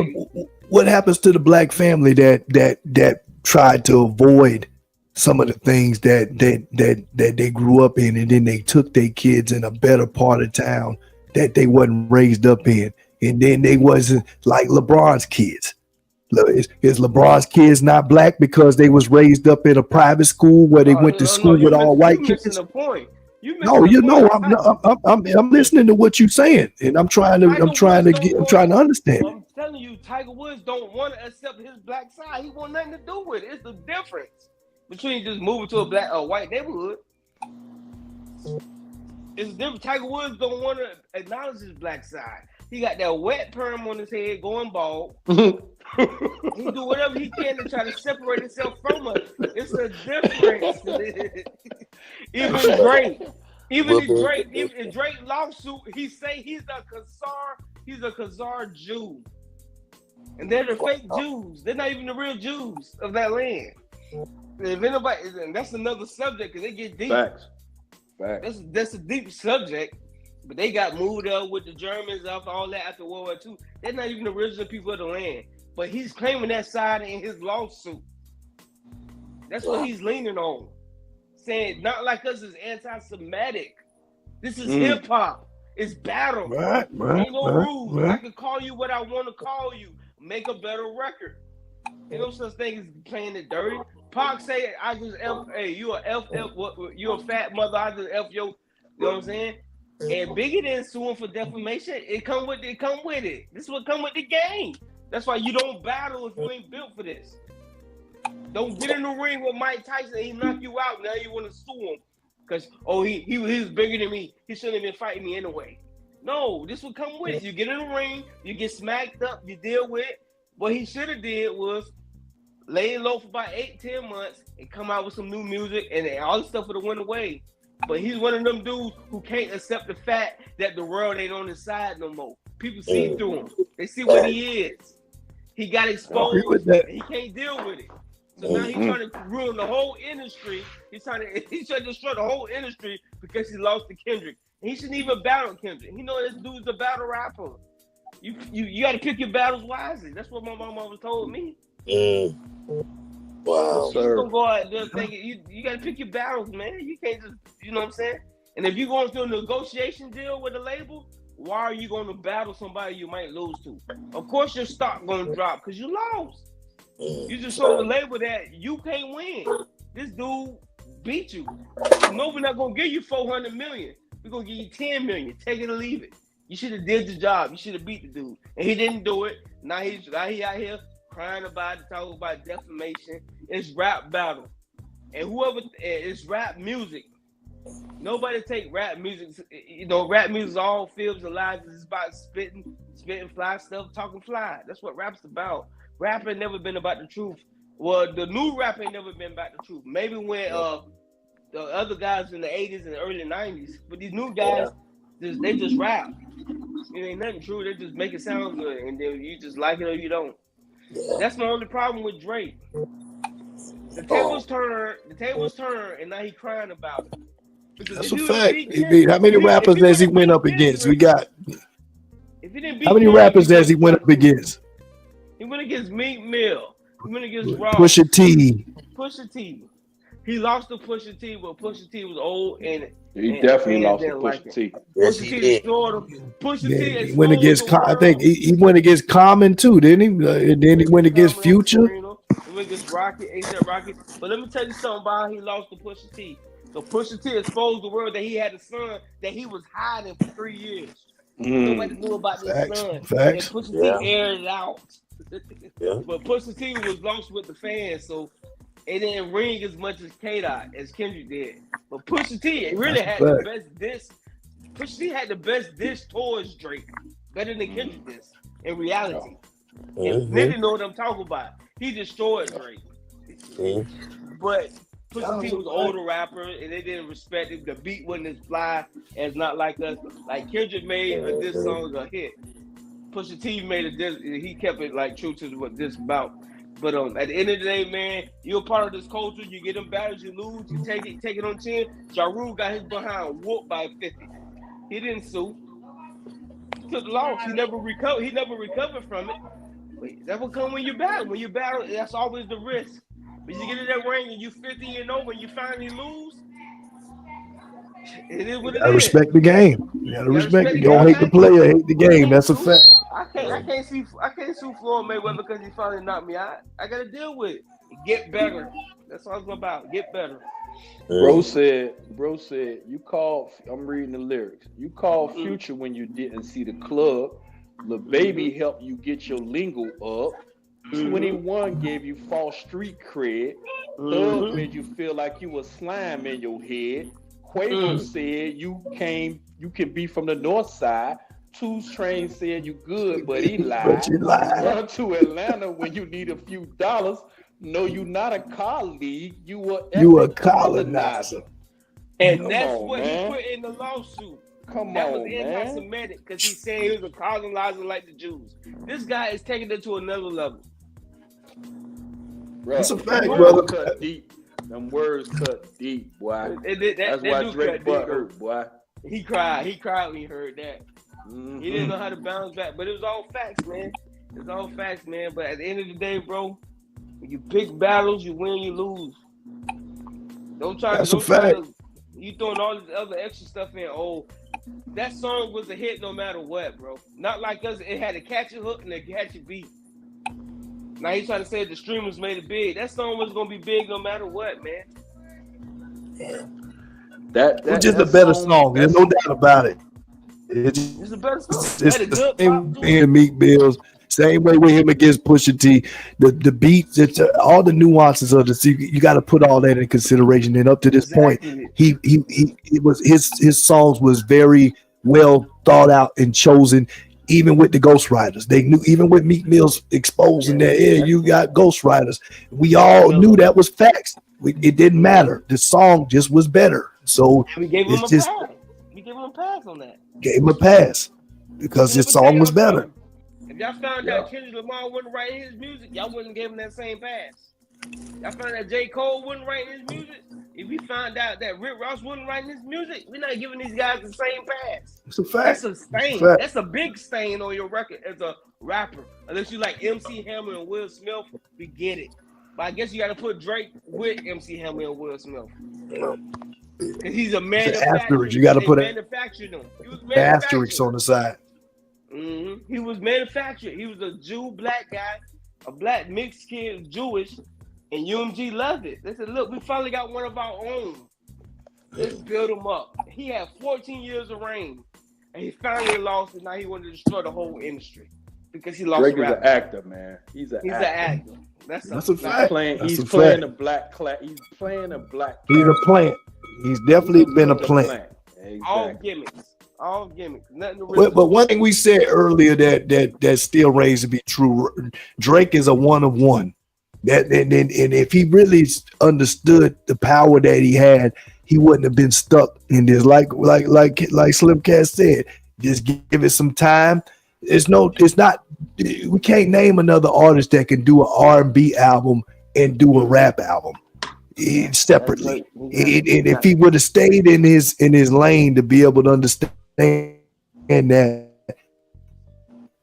the black family that tried to avoid some of the things that they grew up in, and then they took their kids in a better part of town that they wasn't raised up in, and then they wasn't like LeBron's kids. Is LeBron's kids not black because they was raised up in a private school where they went to school with all white kids? The point. I'm listening to what you're saying, and I'm trying to understand. I'm telling you, Tiger Woods don't want to accept his black side. He want nothing to do with it. It's the difference between just moving to a white neighborhood. It's different. Tiger Woods don't want to acknowledge his black side. He got that wet perm on his head, going bald. He do whatever he can to try to separate himself from us. It's a difference. Even Drake lawsuit, he say he's a Khazar Jew. And they're the fake Jews. They're not even the real Jews of that land. If anybody, and that's another subject because they get deep. Facts. That's a deep subject. But they got moved up with the Germans after all that after World War II. They're not even the original people of the land. But he's claiming that side in his lawsuit. That's what he's leaning on. Saying not like us is anti-Semitic. This is hip hop. It's battle. Right. Ain't no rules. I can call you what I want to call you. Make a better record. Ain't no such thing as playing it dirty. Pac say I just you a fat mother. I just F yo. You know what I'm saying? And Biggie didn't sue him for defamation. It come with it. This is what come with the game. That's why you don't battle if you ain't built for this. Don't get in the ring with Mike Tyson and he knock you out. Now you want to sue him because he was bigger than me. He shouldn't have been fighting me anyway. No, this would come with it. You get in the ring, you get smacked up, you deal with it. What he should have did was lay low for about 8-10 months and come out with some new music and all this stuff would have went away. But he's one of them dudes who can't accept the fact that the world ain't on his side no more. People see through him. They see what he is. He got exposed and he can't deal with it. So now he's trying to ruin the whole industry. He's trying to destroy the whole industry because he lost to Kendrick. And he shouldn't even battle Kendrick. He know this dude's a battle rapper. You got to pick your battles wisely. That's what my mama always told me. Wow. You don't go out there thinking you got to pick your battles, man. You can't just, you know what I'm saying? And if you're going through a negotiation deal with a label, why are you going to battle somebody you might lose to? Of course your stock going to drop because you lost. You just show the label that you can't win. This dude beat you. No, we're not going to give you $400 million. We're going to give you $10 million. Take it or leave it. You should have did the job. You should have beat the dude. And he didn't do it. Now he out here crying about it, talking about defamation. It's rap battle. And it's rap music. Nobody take rap music. Rap music is all films and lies. It's about spitting fly stuff, talking fly. That's what rap's about. Rap ain't never been about the truth. Well, the new rap ain't never been about the truth. Maybe when the other guys in the 80s and the early 90s, but these new guys, they just rap. It ain't nothing true. They just make it sound good, and then you just like it or you don't. That's my only problem with Drake. The tables turned, and now he crying about it. Because that's a fact. How many rappers has he went up against? We got. How many rappers has he went up against? He went against Meek Mill. He went against Ross. Pusha T. He lost to Pusha T, but Pusha T was old and he definitely lost to Pusha T. Yes, he did. Pusha T. He went against. I think he went against Common too, didn't he? And then he went against Future. He went against Rocky, A$AP Rocky. But let me tell you something about how he lost to Pusha T. So Pusha T exposed the world that he had a son that he was hiding for 3 years. Nobody knew about this son. And Pusha T aired it out. But Pusha T was lost with the fans, so it didn't ring as much as K-Dot as Kendrick did. But Pusha T really had the best diss Pusha T had the best diss towards Drake, better than Kendrick diss in reality. And niggas know what I'm talking about. He destroyed Drake. But Pusha T was an older rapper, and they didn't respect it. The beat wasn't as fly as Not Like Us. Like Kendrick made a diss song a hit. Pusha T made a diss. He kept it like true to what this about. But at the end of the day, man, you're a part of this culture. You get them battles, you lose, you take it on chin. Ja Rule got his behind whooped by 50. He didn't sue. He took the loss. He never recovered from it. But that will come when you battle. When you battle, that's always the risk. When you get in that ring and you 50 and over, and you finally lose, it is what it is. You gotta respect the game. You gotta respect it. You don't hate the player, hate the game. That's a fact. I can't sue Floyd Mayweather because he finally knocked me out. I gotta deal with it. Get better. That's all it's about. Get better. Bro said, you called, I'm reading the lyrics. You called Future when you didn't see the club. The baby helped you get your lingo up. 21 gave you false street cred. Thug made you feel like you was slime in your head. Quavo said you can be from the north side. 2 Train said you good, but he lied. But you lied. Run to Atlanta when you need a few dollars. No, you not a colleague. You a colonizer. And that's what he put in the lawsuit. That was anti-Semitic because he said he was a colonizer like the Jews. This guy is taking it to another level. Bro, that's a fact, brother. Cut deep. Them words cut deep, boy. That's why Drake butt hurt, boy. He cried when he heard that. He didn't know how to bounce back, but it was all facts, man. It's all facts, man. But at the end of the day, bro, when you pick battles, you win, you lose. Don't try to. You throwing all this other extra stuff in. Oh, that song was a hit no matter what, bro. Not like us. It had a catchy hook and a catchy beat. Now he's trying to say the streamers made it big. That song was gonna be big no matter what, man. It's just a better song. There's no doubt about it. It's a better song. It's the same way in Meek Mill's, same way with him against Pusha T. The beats, it's all the nuances of the. You got to put all that in consideration. And up to this point, his songs was very well thought out and chosen. Even with the ghostwriters, they knew. Even with Meek Mill's exposing that, you got ghostwriters. We all knew that was facts. It didn't matter. The song just was better. So we gave him a pass. We gave him a pass on that. Gave him a pass because his song was better. If y'all found out Kendrick Lamar wasn't writing his music, y'all wouldn't give him that same pass. Y'all found out J. Cole wasn't writing his music. If we found out that Rick Ross wasn't writing his music, we're not giving these guys the same pass. It's a fact. That's a stain. That's a big stain on your record as a rapper. Unless you like MC Hammer and Will Smith, we get it. But I guess you got to put Drake with MC Hammer and Will Smith. He's a manufacturer. You got to put an asterisk on the side. He was manufactured. He was a Jew, black guy, a black mixed kid, Jewish, and UMG loved it. They said, look, we finally got one of our own. Let's build him up. He had 14 years of reign, and he finally lost, and now he wanted to destroy the whole industry because he lost. Drake is an actor, man. He's an actor. That's a fact. He's playing a black. He's playing a black. He's a plant. He's definitely been a plant. Exactly. All gimmicks. Nothing to but one thing we said earlier that still remains to be true. Drake is a one of one. And if he really understood the power that he had, he wouldn't have been stuck in this. Like Slim Cat said, just give it some time. It's not. We can't name another artist that can do an R&B album and do a rap album separately. And if he would have stayed in his lane to be able to understand that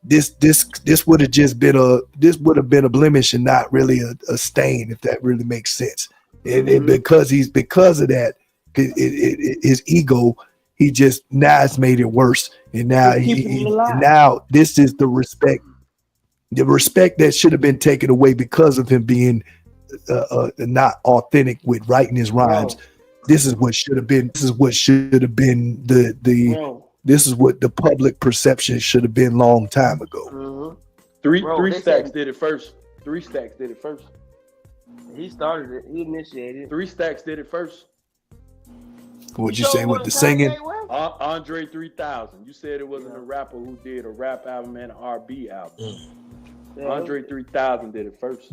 this would have just been a blemish and not really a stain, if that really makes sense. And because of that, his ego, he just now it's made it worse. And now now this is the respect that should have been taken away because of him being not authentic with writing his rhymes. This is what should have been. This is what should have been this is what the public perception should have been long time ago. Three Stacks did it first. 3 Stacks did it first. He started it. He initiated it. 3 Stacks did it first. What'd you say with the singing? Andre 3000. You said it wasn't a rapper who did a rap album and an R&B album. Andre 3000 did it first.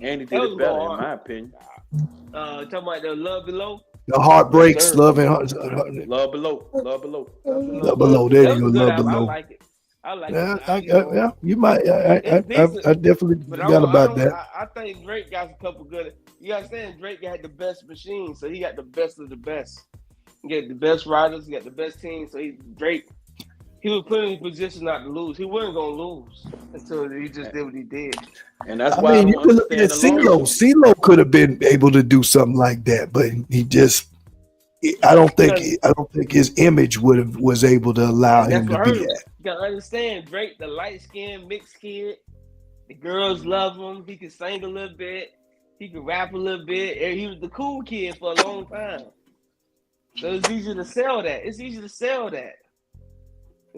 And he did it better, in my opinion. Talking about the Love Below? The Heartbreaks, Yes, Love and Love Below. Love Below. Love Below. There you go, Love Below. I like it. I like it. Yeah, you might. I definitely forgot about that. I think Drake got a couple good. You understand? Drake got the best machine, so he got the best of the best. He got the best riders. He got the best team. So Drake, he was put in a position not to lose. He wasn't gonna lose until he just did what he did. And that's why you could look at CeeLo. CeeLo could have been able to do something like that, but he just. I don't think his image was able to allow him to be that. You gotta understand, Drake, the light skinned mixed kid. The girls love him. He can sing a little bit. He can rap a little bit. And he was the cool kid for a long time. So it's easy to sell that. You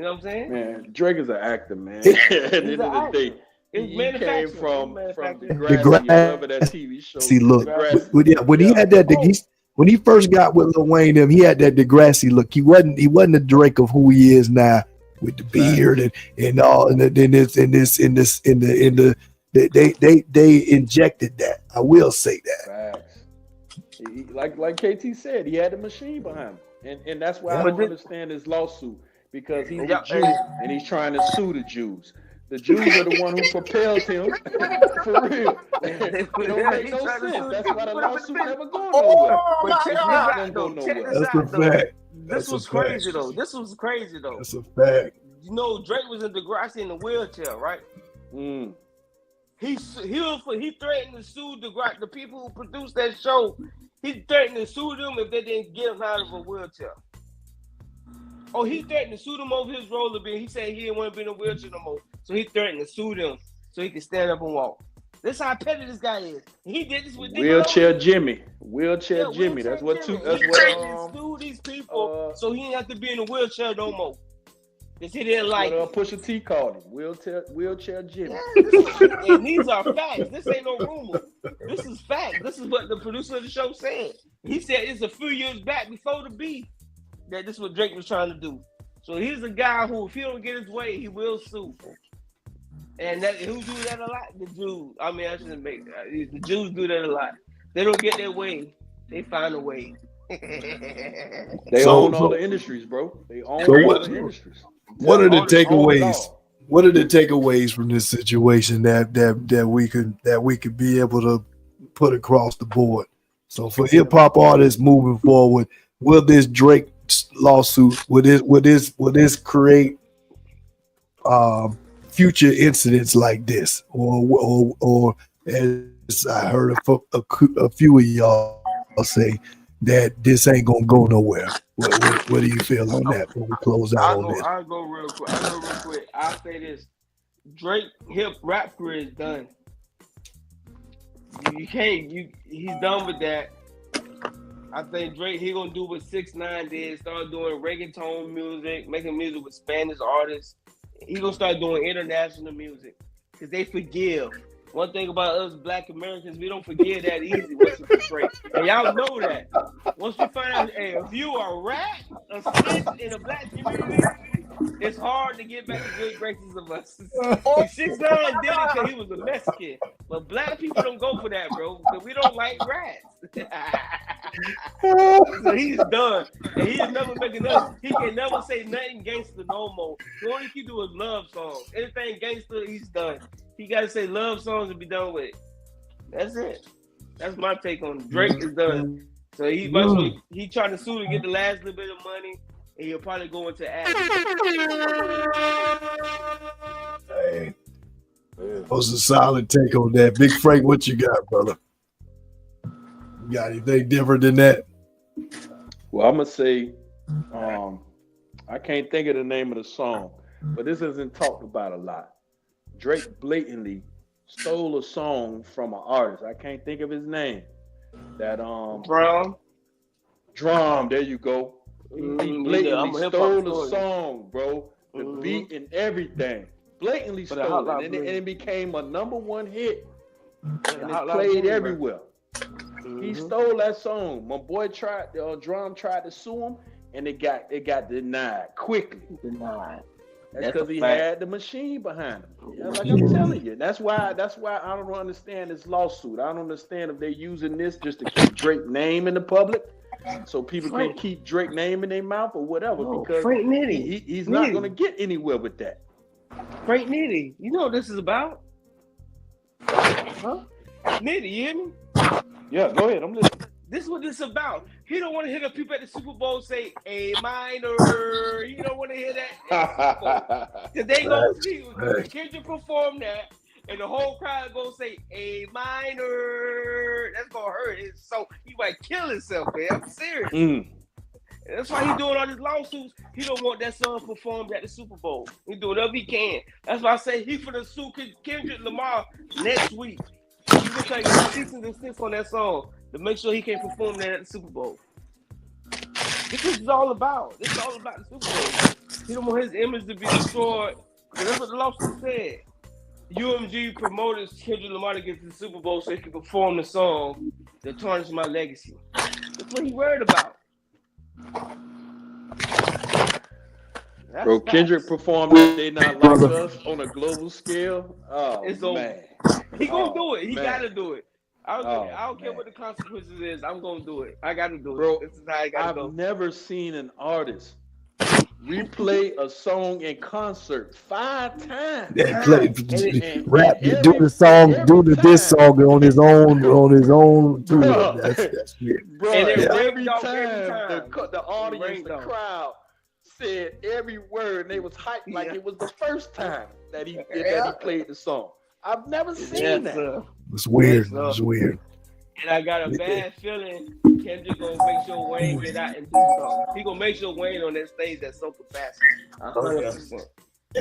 know what I'm saying? Man, Drake is an actor, man. At the end of the day, he came from Degrassi. I remember that TV show. See, look, when he had that. When he first got with Lil Wayne, he had that Degrassi look. He wasn't the Drake of who he is now with the beard and all. And they injected that. I will say that. Facts. Like KT said, he had the machine behind him, and that's why I don't understand his lawsuit, because he's a Jew and he's trying to sue the Jews. The Jews are the one who propels him. For real. It don't make no sense. That's why the lawsuit never go nowhere. That's a fact. This was crazy though. That's a fact. You know, Drake was in Degrassi in the wheelchair, right? He threatened to sue the people who produced that show. He threatened to sue them if they didn't get him out of a wheelchair. Oh, he threatened to sue them over his rollerblade. He said he didn't want to be in a wheelchair no more. So he threatened to sue them so he could stand up and walk. This how petty this guy is. He did this with Wheelchair Jimmy. Jimmy. That's what sue these people so he didn't have to be in a wheelchair no more. Because he didn't like it. Pusha T called him. Wheelchair Jimmy. Yeah, and these are facts. This ain't no rumor. This is fact. This is what the producer of the show said. He said it's a few years back before the beef that this is what Drake was trying to do. So he's a guy who, if he don't get his way, he will sue. And who do that a lot? The Jews. I mean, I shouldn't make that. The Jews do that a lot. They don't get their way. They find a way. They own all the industries, bro. They own all the industries. What are the takeaways? What are the takeaways from this situation that we could be able to put across the board? So for hip hop artists moving forward, will this Drake lawsuit will this create future incidents like this, or as I heard a few of y'all say that this ain't gonna go nowhere? What do you feel on that before we close out on this? I'll go real quick. I'll say this: Drake rap career is done. He's done with that. I think Drake, he gonna do what 6ix9ine did, start doing reggaeton music, making music with Spanish artists. He gonna start doing international music because they forgive. One thing about us Black Americans, we don't forgive that easy once we Drake. And y'all know that. Once we find out, hey, if you are a snitch in a Black community, it's hard to get back the good graces of us. 6ix9ine did it because he was a Mexican. But Black people don't go for that, bro, because we don't like rats. So he's done. And he is never making us. He can never say nothing gangster no more. The only he do is love songs. Anything gangster, he's done. He got to say love songs and be done with it. That's it. That's my take on it. Drake is done. So he trying to sue to get the last little bit of money, and he'll probably go into ad. Hey, that was a solid take on that. Big Frank, what you got, brother? You got anything different than that? Well, I'm gonna say, I can't think of the name of the song, but this isn't talked about a lot. Drake blatantly stole a song from an artist. I can't think of his name. That Drum. There you go. He blatantly stole the song, bro. The beat and everything. Blatantly stole it, and it became a #1 hit. And it played everywhere. He stole that song. My boy tried, Drum tried to sue him, and it got denied quickly. That's because he had the machine behind him. Like I'm telling you, that's why I don't understand this lawsuit. I don't understand if they're using this just to keep Drake's name in the public, so people can keep Drake's name in their mouth or whatever. Because he's not going to get anywhere with that. Frank Nitty, you know what this is about? Huh? Nitty, you hear me? Yeah, go ahead. I'm listening. This is what this is about. He don't want to hear the people at the Super Bowl say A minor. He don't want to hear that at the Super Bowl. Because they gonna see Kendrick perform that, and the whole crowd gonna say A minor. That's gonna hurt his soul. He might kill himself, man. I'm serious. And that's why he doing all these lawsuits. He don't want that song performed at the Super Bowl. He do whatever he can. That's why I say he finna sue Kendrick Lamar next week. He's gonna take cease and desist on that song to make sure he can perform that at the Super Bowl. This is what it's all about. This is all about the Super Bowl. He don't want his image to be destroyed. That's what the lawsuit said. UMG promoted Kendrick Lamar to get to the Super Bowl so he can perform the song that tarnished my legacy. That's what he worried about. Bro, Kendrick performed They Not Like Us on a global scale. Oh, it's man. He gonna do it. He gotta do it. I don't care what the consequences is. I'm gonna do it. I gotta do it. Bro, this is how I gotta go. I've never seen an artist replay a song in concert 5 times. Rap, do the song, do this song on his own. That's weird. Bro, every time the audience, the crowd said every word, and they was hyped like it was the first time that he played the song. I've never seen that. It's weird. It's weird. And I got a bad feeling Kendrick gonna make sure Wayne get out and do something. He gonna make sure Wayne on that stage that's so capacity. 100%.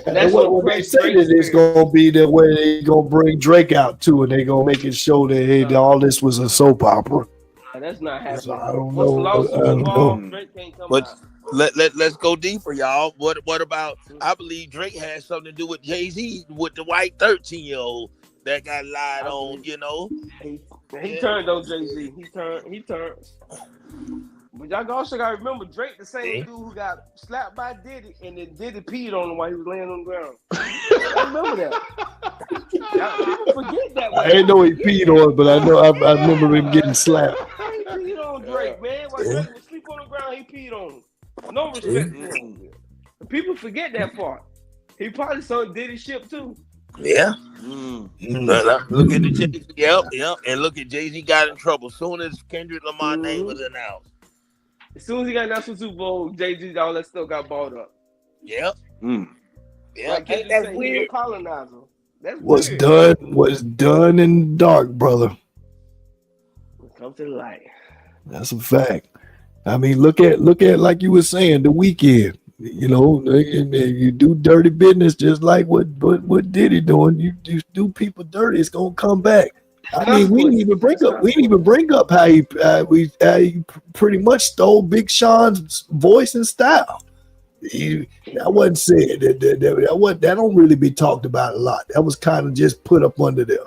That's what they say that it's gonna be the way they gonna bring Drake out too, and they gonna make it show that hey, all this was a soap opera. That's not happening. I don't know. Drake can't come but out. Let's go deeper, y'all. What about? I believe Drake had something to do with Jay-Z with the white 13-year-old that got lied on. You know, he turned on Jay-Z. He turned. But y'all also gotta remember Drake, the same dude who got slapped by Diddy, and then Diddy peed on him while he was laying on the ground. I remember that. People forget that. I didn't know he peed on it, but I remember him getting slapped. He peed on Drake, man. While Drake was sleep on the ground, he peed on him. No respect for him. People forget that part. He probably saw Diddy ship too. Yeah. Look at the Jay-Z. Yep. And look at Jay-Z got in trouble soon as Kendrick Lamar's name was announced. As soon as he got announced for Super Bowl, Jay-Z, all that stuff got bought up. Yep. Yeah, like that's weird. Colonizer. That's what's weird. done in the dark, brother. Come to the light. That's a fact. I mean, look at like you were saying, The Weeknd. You know, you do dirty business just like what Diddy doing. You do people dirty, it's gonna come back. I mean, we didn't even bring up how he pretty much stole Big Sean's voice and style. I wasn't saying that don't really be talked about a lot. That was kind of just put up under there.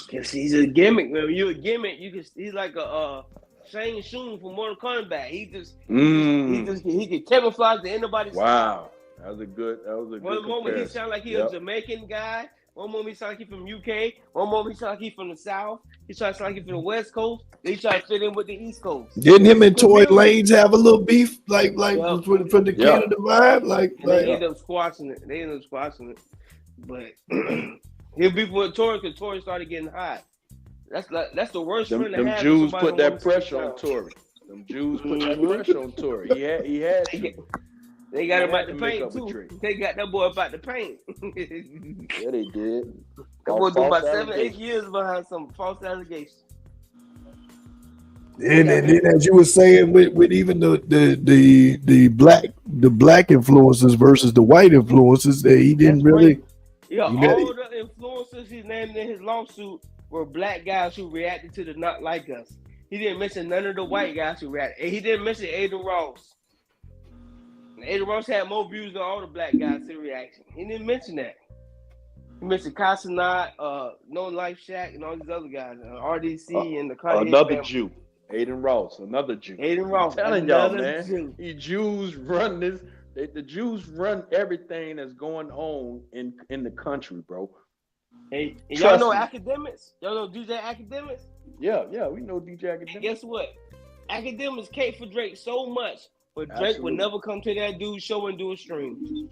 Cause he's a gimmick. When you're a gimmick, he's like a Shane Shun from Mortal Kombat. He can camouflage to anybody's. Wow, that was a good. One moment he sounded like he was a Jamaican guy. One moment he sounded like he from UK. One moment he sounded like he from the South. He tried to sound like he from the West Coast. Then he tried to fit in with the East Coast. Didn't him and Tory Lanez have a little beef, like for the Canada vibe? They ended up squashing it. But he'll beef with Tory because Tory started getting hot. That's the worst friend to have. Them Jews put that pressure on Tory. He had to. They got him out the paint too. They got that boy about the paint. Yeah, they did. That boy do about 7-8 years behind some false allegations. And then, as you were saying, with even the black influences versus the white influences, he didn't really. Yeah, all the influencers he named in his lawsuit were black guys who reacted to the Not Like Us. He didn't mention none of the white guys who reacted. And he didn't mention Ada Ross. Ada Ross had more views than all the black guys in reaction. He didn't mention that. You mentioned Casanat, No Life Shack, and all these other guys, RDC and the Kanye another family. Jew, Aiden Ross, another Jew. Aiden Ross, I'm telling y'all, another man. Jew. The Jews run this. The Jews run everything that's going on in the country, bro. Hey, and y'all know Academics? Y'all know DJ Academics? Yeah, we know DJ Academics. And guess what? Academics cape for Drake so much, but Drake would never come to that dude's show and do a stream.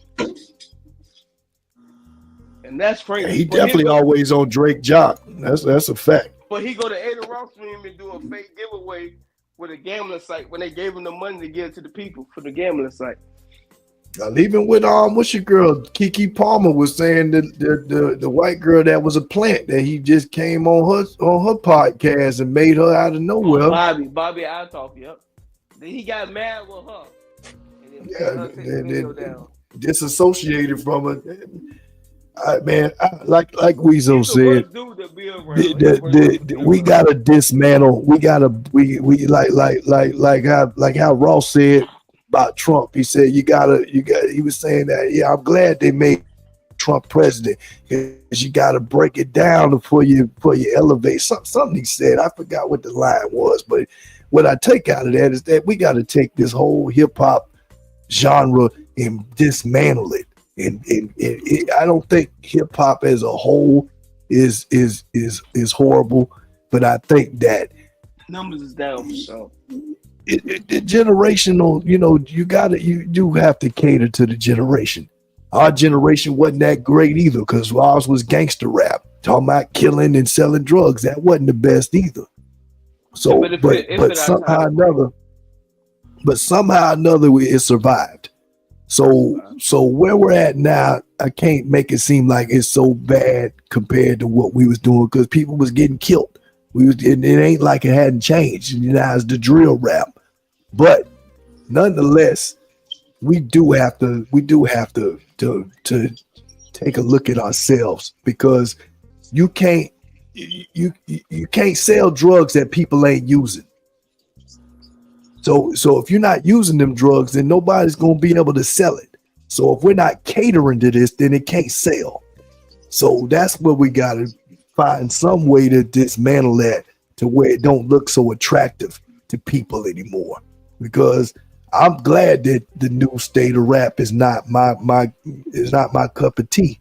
And that's crazy. He definitely always on Drake jock. That's a fact. But he go to Aiden Ross stream and do a fake giveaway with a gambling site when they gave him the money to give to the people for the gambling site. Even with what's your girl Kiki Palmer was saying that the white girl that was a plant that he just came on her podcast and made her out of nowhere. Bobby Altoff, yep. Then he got mad with her. And then disassociated from her. Like Weezo said, we gotta dismantle. We like how Ross said about Trump. He said he was saying that I'm glad they made Trump president because you got to break it down before you elevate something he said. I forgot what the line was, but what I take out of that is that we got to take this whole hip hop genre and dismantle it. And I don't think hip hop as a whole is horrible, but I think that numbers is down for sure. The generational, you do have to cater to the generation. Our generation wasn't that great either because ours was gangster rap, talking about killing and selling drugs. That wasn't the best either. So, but somehow or another, it survived. So where we're at now, I can't make it seem like it's so bad compared to what we was doing because people was getting killed. It ain't like it hadn't changed. Now it's the drill rap, but nonetheless, we do have to take a look at ourselves because you can't sell drugs that people ain't using. So if you're not using them drugs, then nobody's gonna be able to sell it. So if we're not catering to this, then it can't sell. So that's where we gotta find some way to dismantle that to where it don't look so attractive to people anymore. Because I'm glad that the new state of rap is not my cup of tea.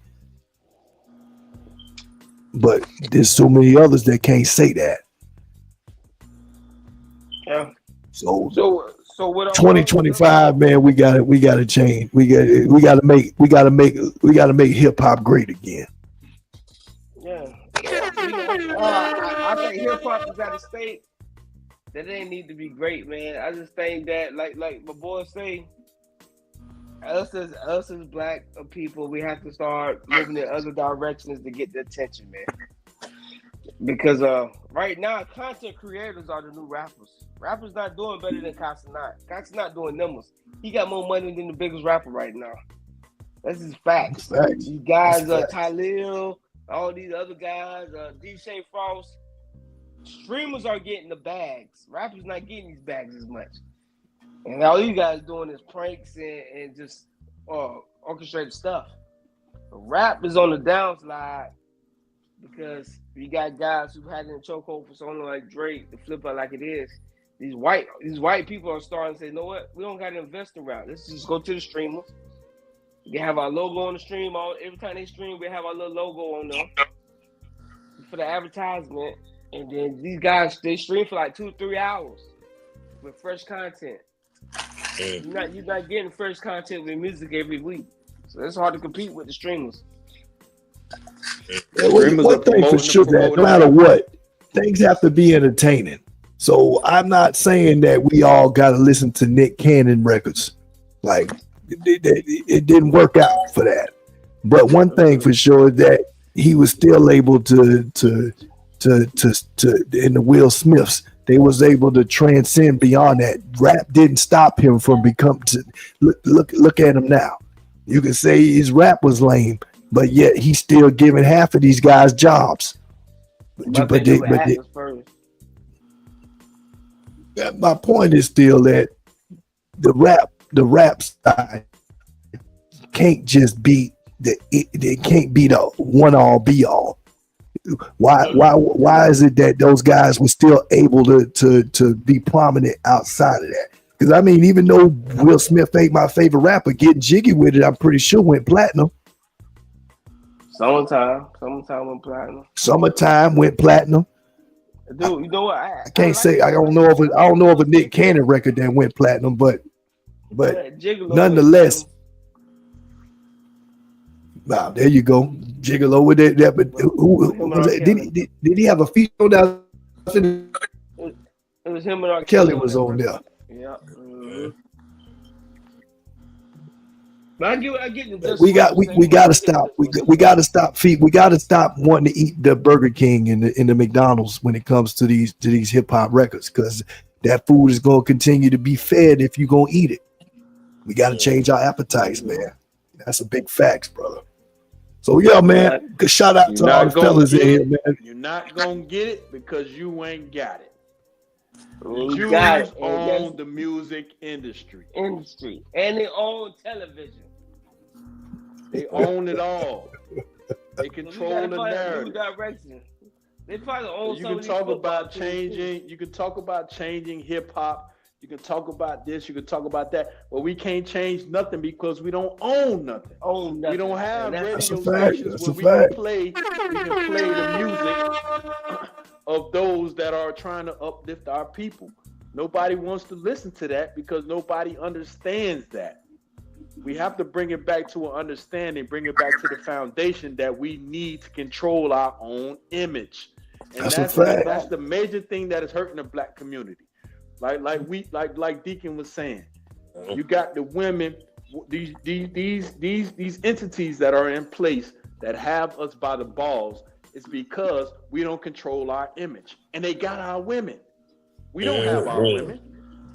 But there's so many others that can't say that. Yeah. So what 2025, man, we gotta change. We gotta make hip hop great again. Yeah. I think hip hop is at a state that they need to be great, man. I just think that like my boys say, us as black people, we have to start moving in other directions to get the attention, man. Because right now, content creators are the new rappers. Rappers not doing better than Casanat. Casanat doing numbers. He got more money than the biggest rapper right now. That's his facts. These guys, Talil, all these other guys, DJ Frost, streamers are getting the bags. Rappers not getting these bags as much. And all you guys doing is pranks and just orchestrated stuff. But rap is on the downslide because you got guys who've had it in chokehold for so long, like Drake, to flip out like it is. These white people are starting to say, you know what? We don't got to invest in rap. Let's just go to the streamers. We have our logo on the stream. Every time they stream, we have our little logo on them for the advertisement. And then these guys, they stream for like 2-3 hours with fresh content. You're not getting fresh content with music every week. So it's hard to compete with the streamers. One thing for sure, that no matter what, things have to be entertaining. So I'm not saying that we all got to listen to Nick Cannon records. Like it didn't work out for that. But one thing for sure is that he was still able to in the Will Smiths, they was able to transcend beyond that. Rap didn't stop him from look at him now. You can say his rap was lame, but yet he's still giving half of these guys jobs. My point is still that the rap side can't just beat it can't be the one all be all. Why is it that those guys were still able to be prominent outside of that? Because I mean, even though Will Smith ain't my favorite rapper, Getting Jiggy With It, I'm pretty sure went platinum. Summertime went platinum. Summertime went platinum. Dude, you know what? I can't say I don't know of a Nick Cannon record that went platinum, but nonetheless. Wow, there you go, Gigolo with that. But did he have a feature on that? It was him and R. Kelly was on there. Yeah. But I get the we got to stop. We got to stop wanting to eat the Burger King and the McDonald's when it comes to these hip hop records, because that food is going to continue to be fed if you're going to eat it. We got to change our appetites, man. That's a big facts, brother. So yeah, man. Good shout out to all the fellas in here, man. You're not gonna get it because you ain't got it. You own the music industry, and they own television. They own it all. They control the narrative. They probably own. You can talk about changing. You can talk about changing hip hop. You can talk about this, you can talk about that, but we can't change nothing because we don't own nothing. We don't have radio stations where we can play the music of those that are trying to uplift our people. Nobody wants to listen to that because nobody understands that. We have to bring it back to an understanding, bring it back to the foundation that we need to control our own image. And that's the major thing that is hurting the black community. Like Deacon was saying, you got the women, these entities that are in place that have us by the balls. It's because we don't control our image, and they got our women. We don't have our women;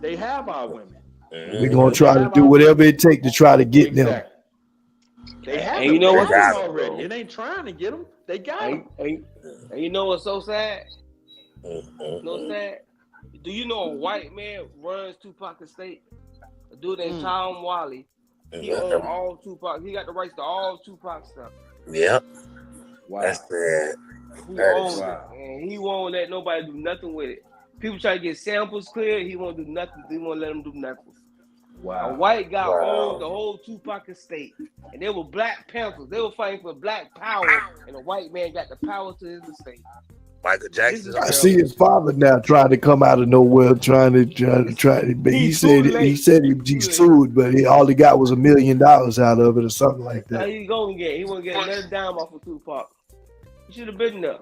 they have our women. We're gonna try to do whatever it takes to try to get them. They have them. You know what's already? It ain't trying to get them. They got them. And you know what's so sad? No sad. Do you know a white man runs Tupac estate? A dude named Tom Wally. He owns all Tupac. He got the rights to all Tupac stuff. Yep. Wow. That's bad. He owns it, and he won't let nobody do nothing with it. People try to get samples clear. He won't do nothing. He won't let them do nothing. Wow. A white guy owned the whole Tupac estate, and they were Black Panthers. They were fighting for Black power, and a white man got the power to his estate. Michael Jackson. I see his father now trying to come out of nowhere, trying to. But he said he sued, but all he got was $1 million out of it or something like that. How you gonna get? He won't get another dime off of Tupac. He should have been there.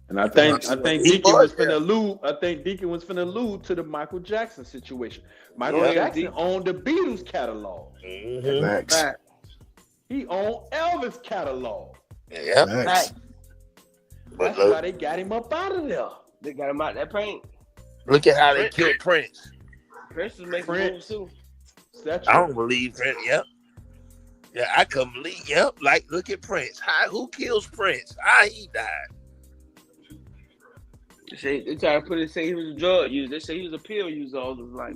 And I think Deacon was finna allude. I think Deacon was finna allude to the Michael Jackson situation. Michael Jackson owned the Beatles catalog. He owned Elvis catalog. Yeah. That's why they got him up out of there. They got him out that paint. Look at how they killed Prince. Prince was making moves too. I don't believe Prince. Yep. Yeah, I couldn't believe. Yep. Like, look at Prince. Who kills Prince? How he died? They try to say he was a drug user. They say he was a pill user all his life.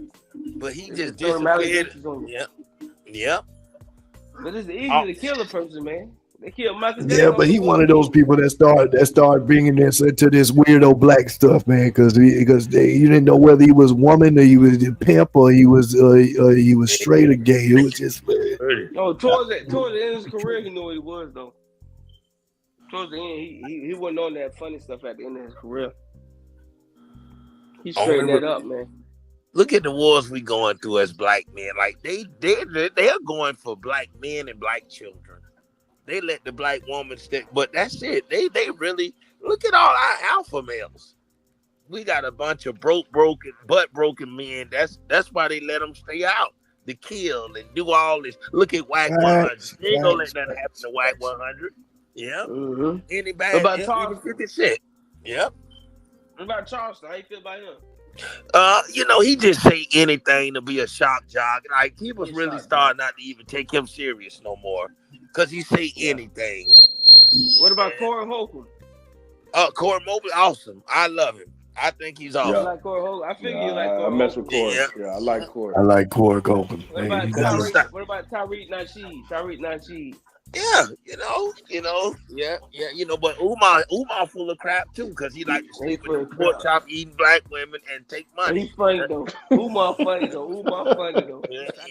But he just disappeared. Yep. But it's easy to kill a person, man. They killed Michael Jackson. Yeah, but he one of those people that started bringing this into this weirdo black stuff, man. Because you didn't know whether he was woman or he was a pimp or he was straight or gay. It was just. No, towards the end of his career, he knew what he was though. Towards the end, he wasn't on that funny stuff at the end of his career. He straightened that up, man. Look at the wars we going through as black men. Like they're going for black men and black children. They let the black woman stick, but that's it. They really look at all our alpha males. We got a bunch of broken men. That's why they let them stay out to kill and do all this. Look at Whack 100. They ain't gonna let nothing happen to Whack 100. Yeah. Mm-hmm. Anybody? What about Charleston? 50 Cent. Yep. What about Charleston? How you feel about him? He just say anything to be a shock jock. Like he was really starting not to even take him serious no more. Cause he say anything. What about Corey Holcomb? Corey Mobley, awesome. I love him. I think he's You off. like Corey Holcomb? I figure you like Corey I mess with Corey. Yeah. Yeah, I like Corey. I like Corey Holcomb. What about Tariq Nasheed? Tariq Nasheed. Yeah, but Umar full of crap too, because he like to sleep with pork chop, eating black women, and take money. He's funny though. Umar funny though.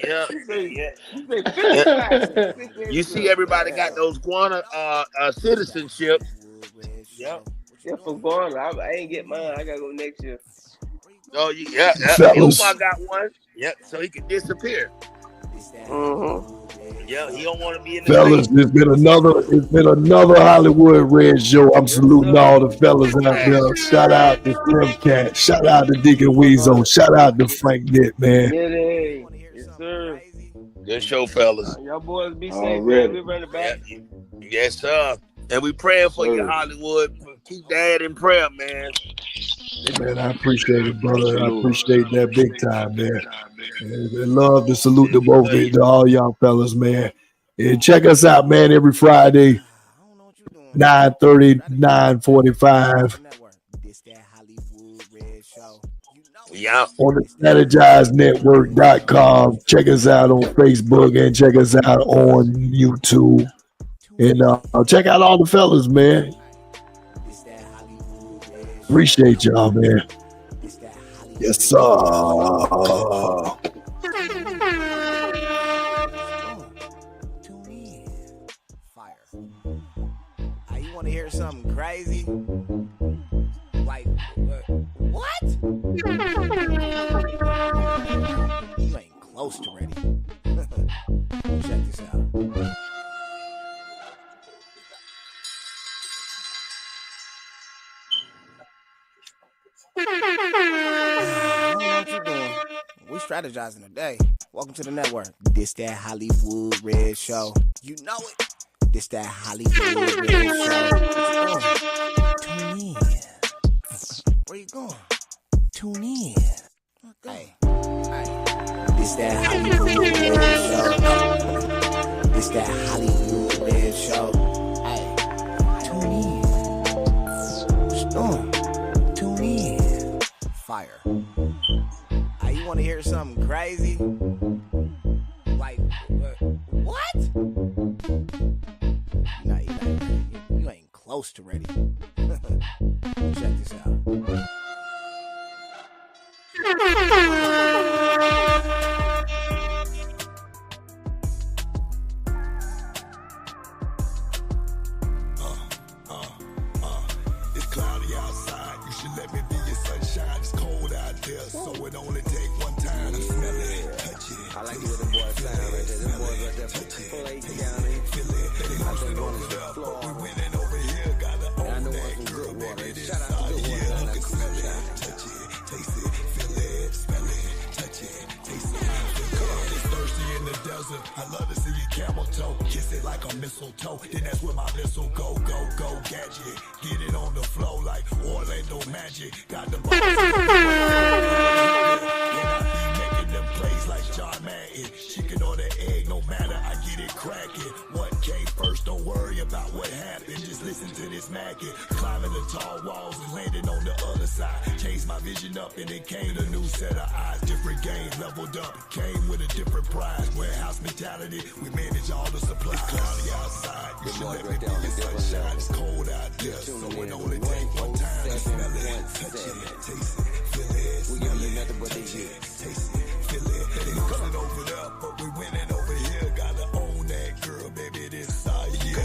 Yeah. You see, everybody got those Guana citizenship. Yeah, for Guana. I ain't get mine. I gotta go next year. Oh, yeah. Umar got one. Yeah, so he can disappear. Yeah, he don't want to be in the fellas. It's been another Hollywood Red show. I'm saluting all the fellas out there. Shout out to Slim Cat. Shout out to Deacon Weasel. Shout out to Frank Nitt, man. Yes, sir. Good show, fellas. Y'all boys be safe, man. We run it back. Yes, sir. And we praying for you, Hollywood. Keep Dad in prayer, man. Man, I appreciate it, brother. I appreciate that big time, man. And love to salute to both to all y'all fellas, man. And check us out, man, every Friday, 9:30, 9:45. Yeah. On the strategizednetwork.com. Check us out on Facebook and check us out on YouTube. And check out all the fellas, man. Appreciate y'all, man. Yes, sir. You want to hear something crazy? Like, what? You ain't close to ready. Check this out. I don't know what you're doing. We strategizing today. Welcome to the network. This that Hollywood Red Show. You know it. This that Hollywood Red Show. Tune in. Where you going? Tune in. Okay. Hey. This that Hollywood Red Show. This that Hollywood Red Show. Hey. Tune in. What you doing? Tune in. Fire. You want to hear something crazy? Like, what? No, you ain't close to ready. Check this out. It's cloudy outside. You should let me be your sunshine. It's cold out there, so it only take one time to smell it, touch it. I like it when the boys sound right there. Them boys right there from Clay County. Feel it. I've been going to Florida. We winning over here. Gotta own that girl, baby. Shout out to the one. I can smell it, touch it, taste it, feel it, smell it, touch it, taste it, feel it. It's thirsty in the desert. I love to see your camel toe. Kiss it like a mistletoe. Then that's where my missile go, gadget. Get it on the flow like Orlando Magic. Got the balls. Making them plays like John Madden. Chicken or the egg, no matter, I get it cracking. What came first, don't worry about what happened. Just listen to this mackin'. Climbing the tall walls and landing on the other side. Changed my vision up and it came a new set of eyes. Different game leveled up, came with a different prize. Warehouse mentality, we manage all the supplies. It's cloudy outside, you should let me be your sunshine. It's cold out there, so it only take one time to smell it, touch it, taste it, feel it, smell it, touch it, taste it, feel it. They coming over there, but we winning over here. Gotta own that girl, baby, this all year.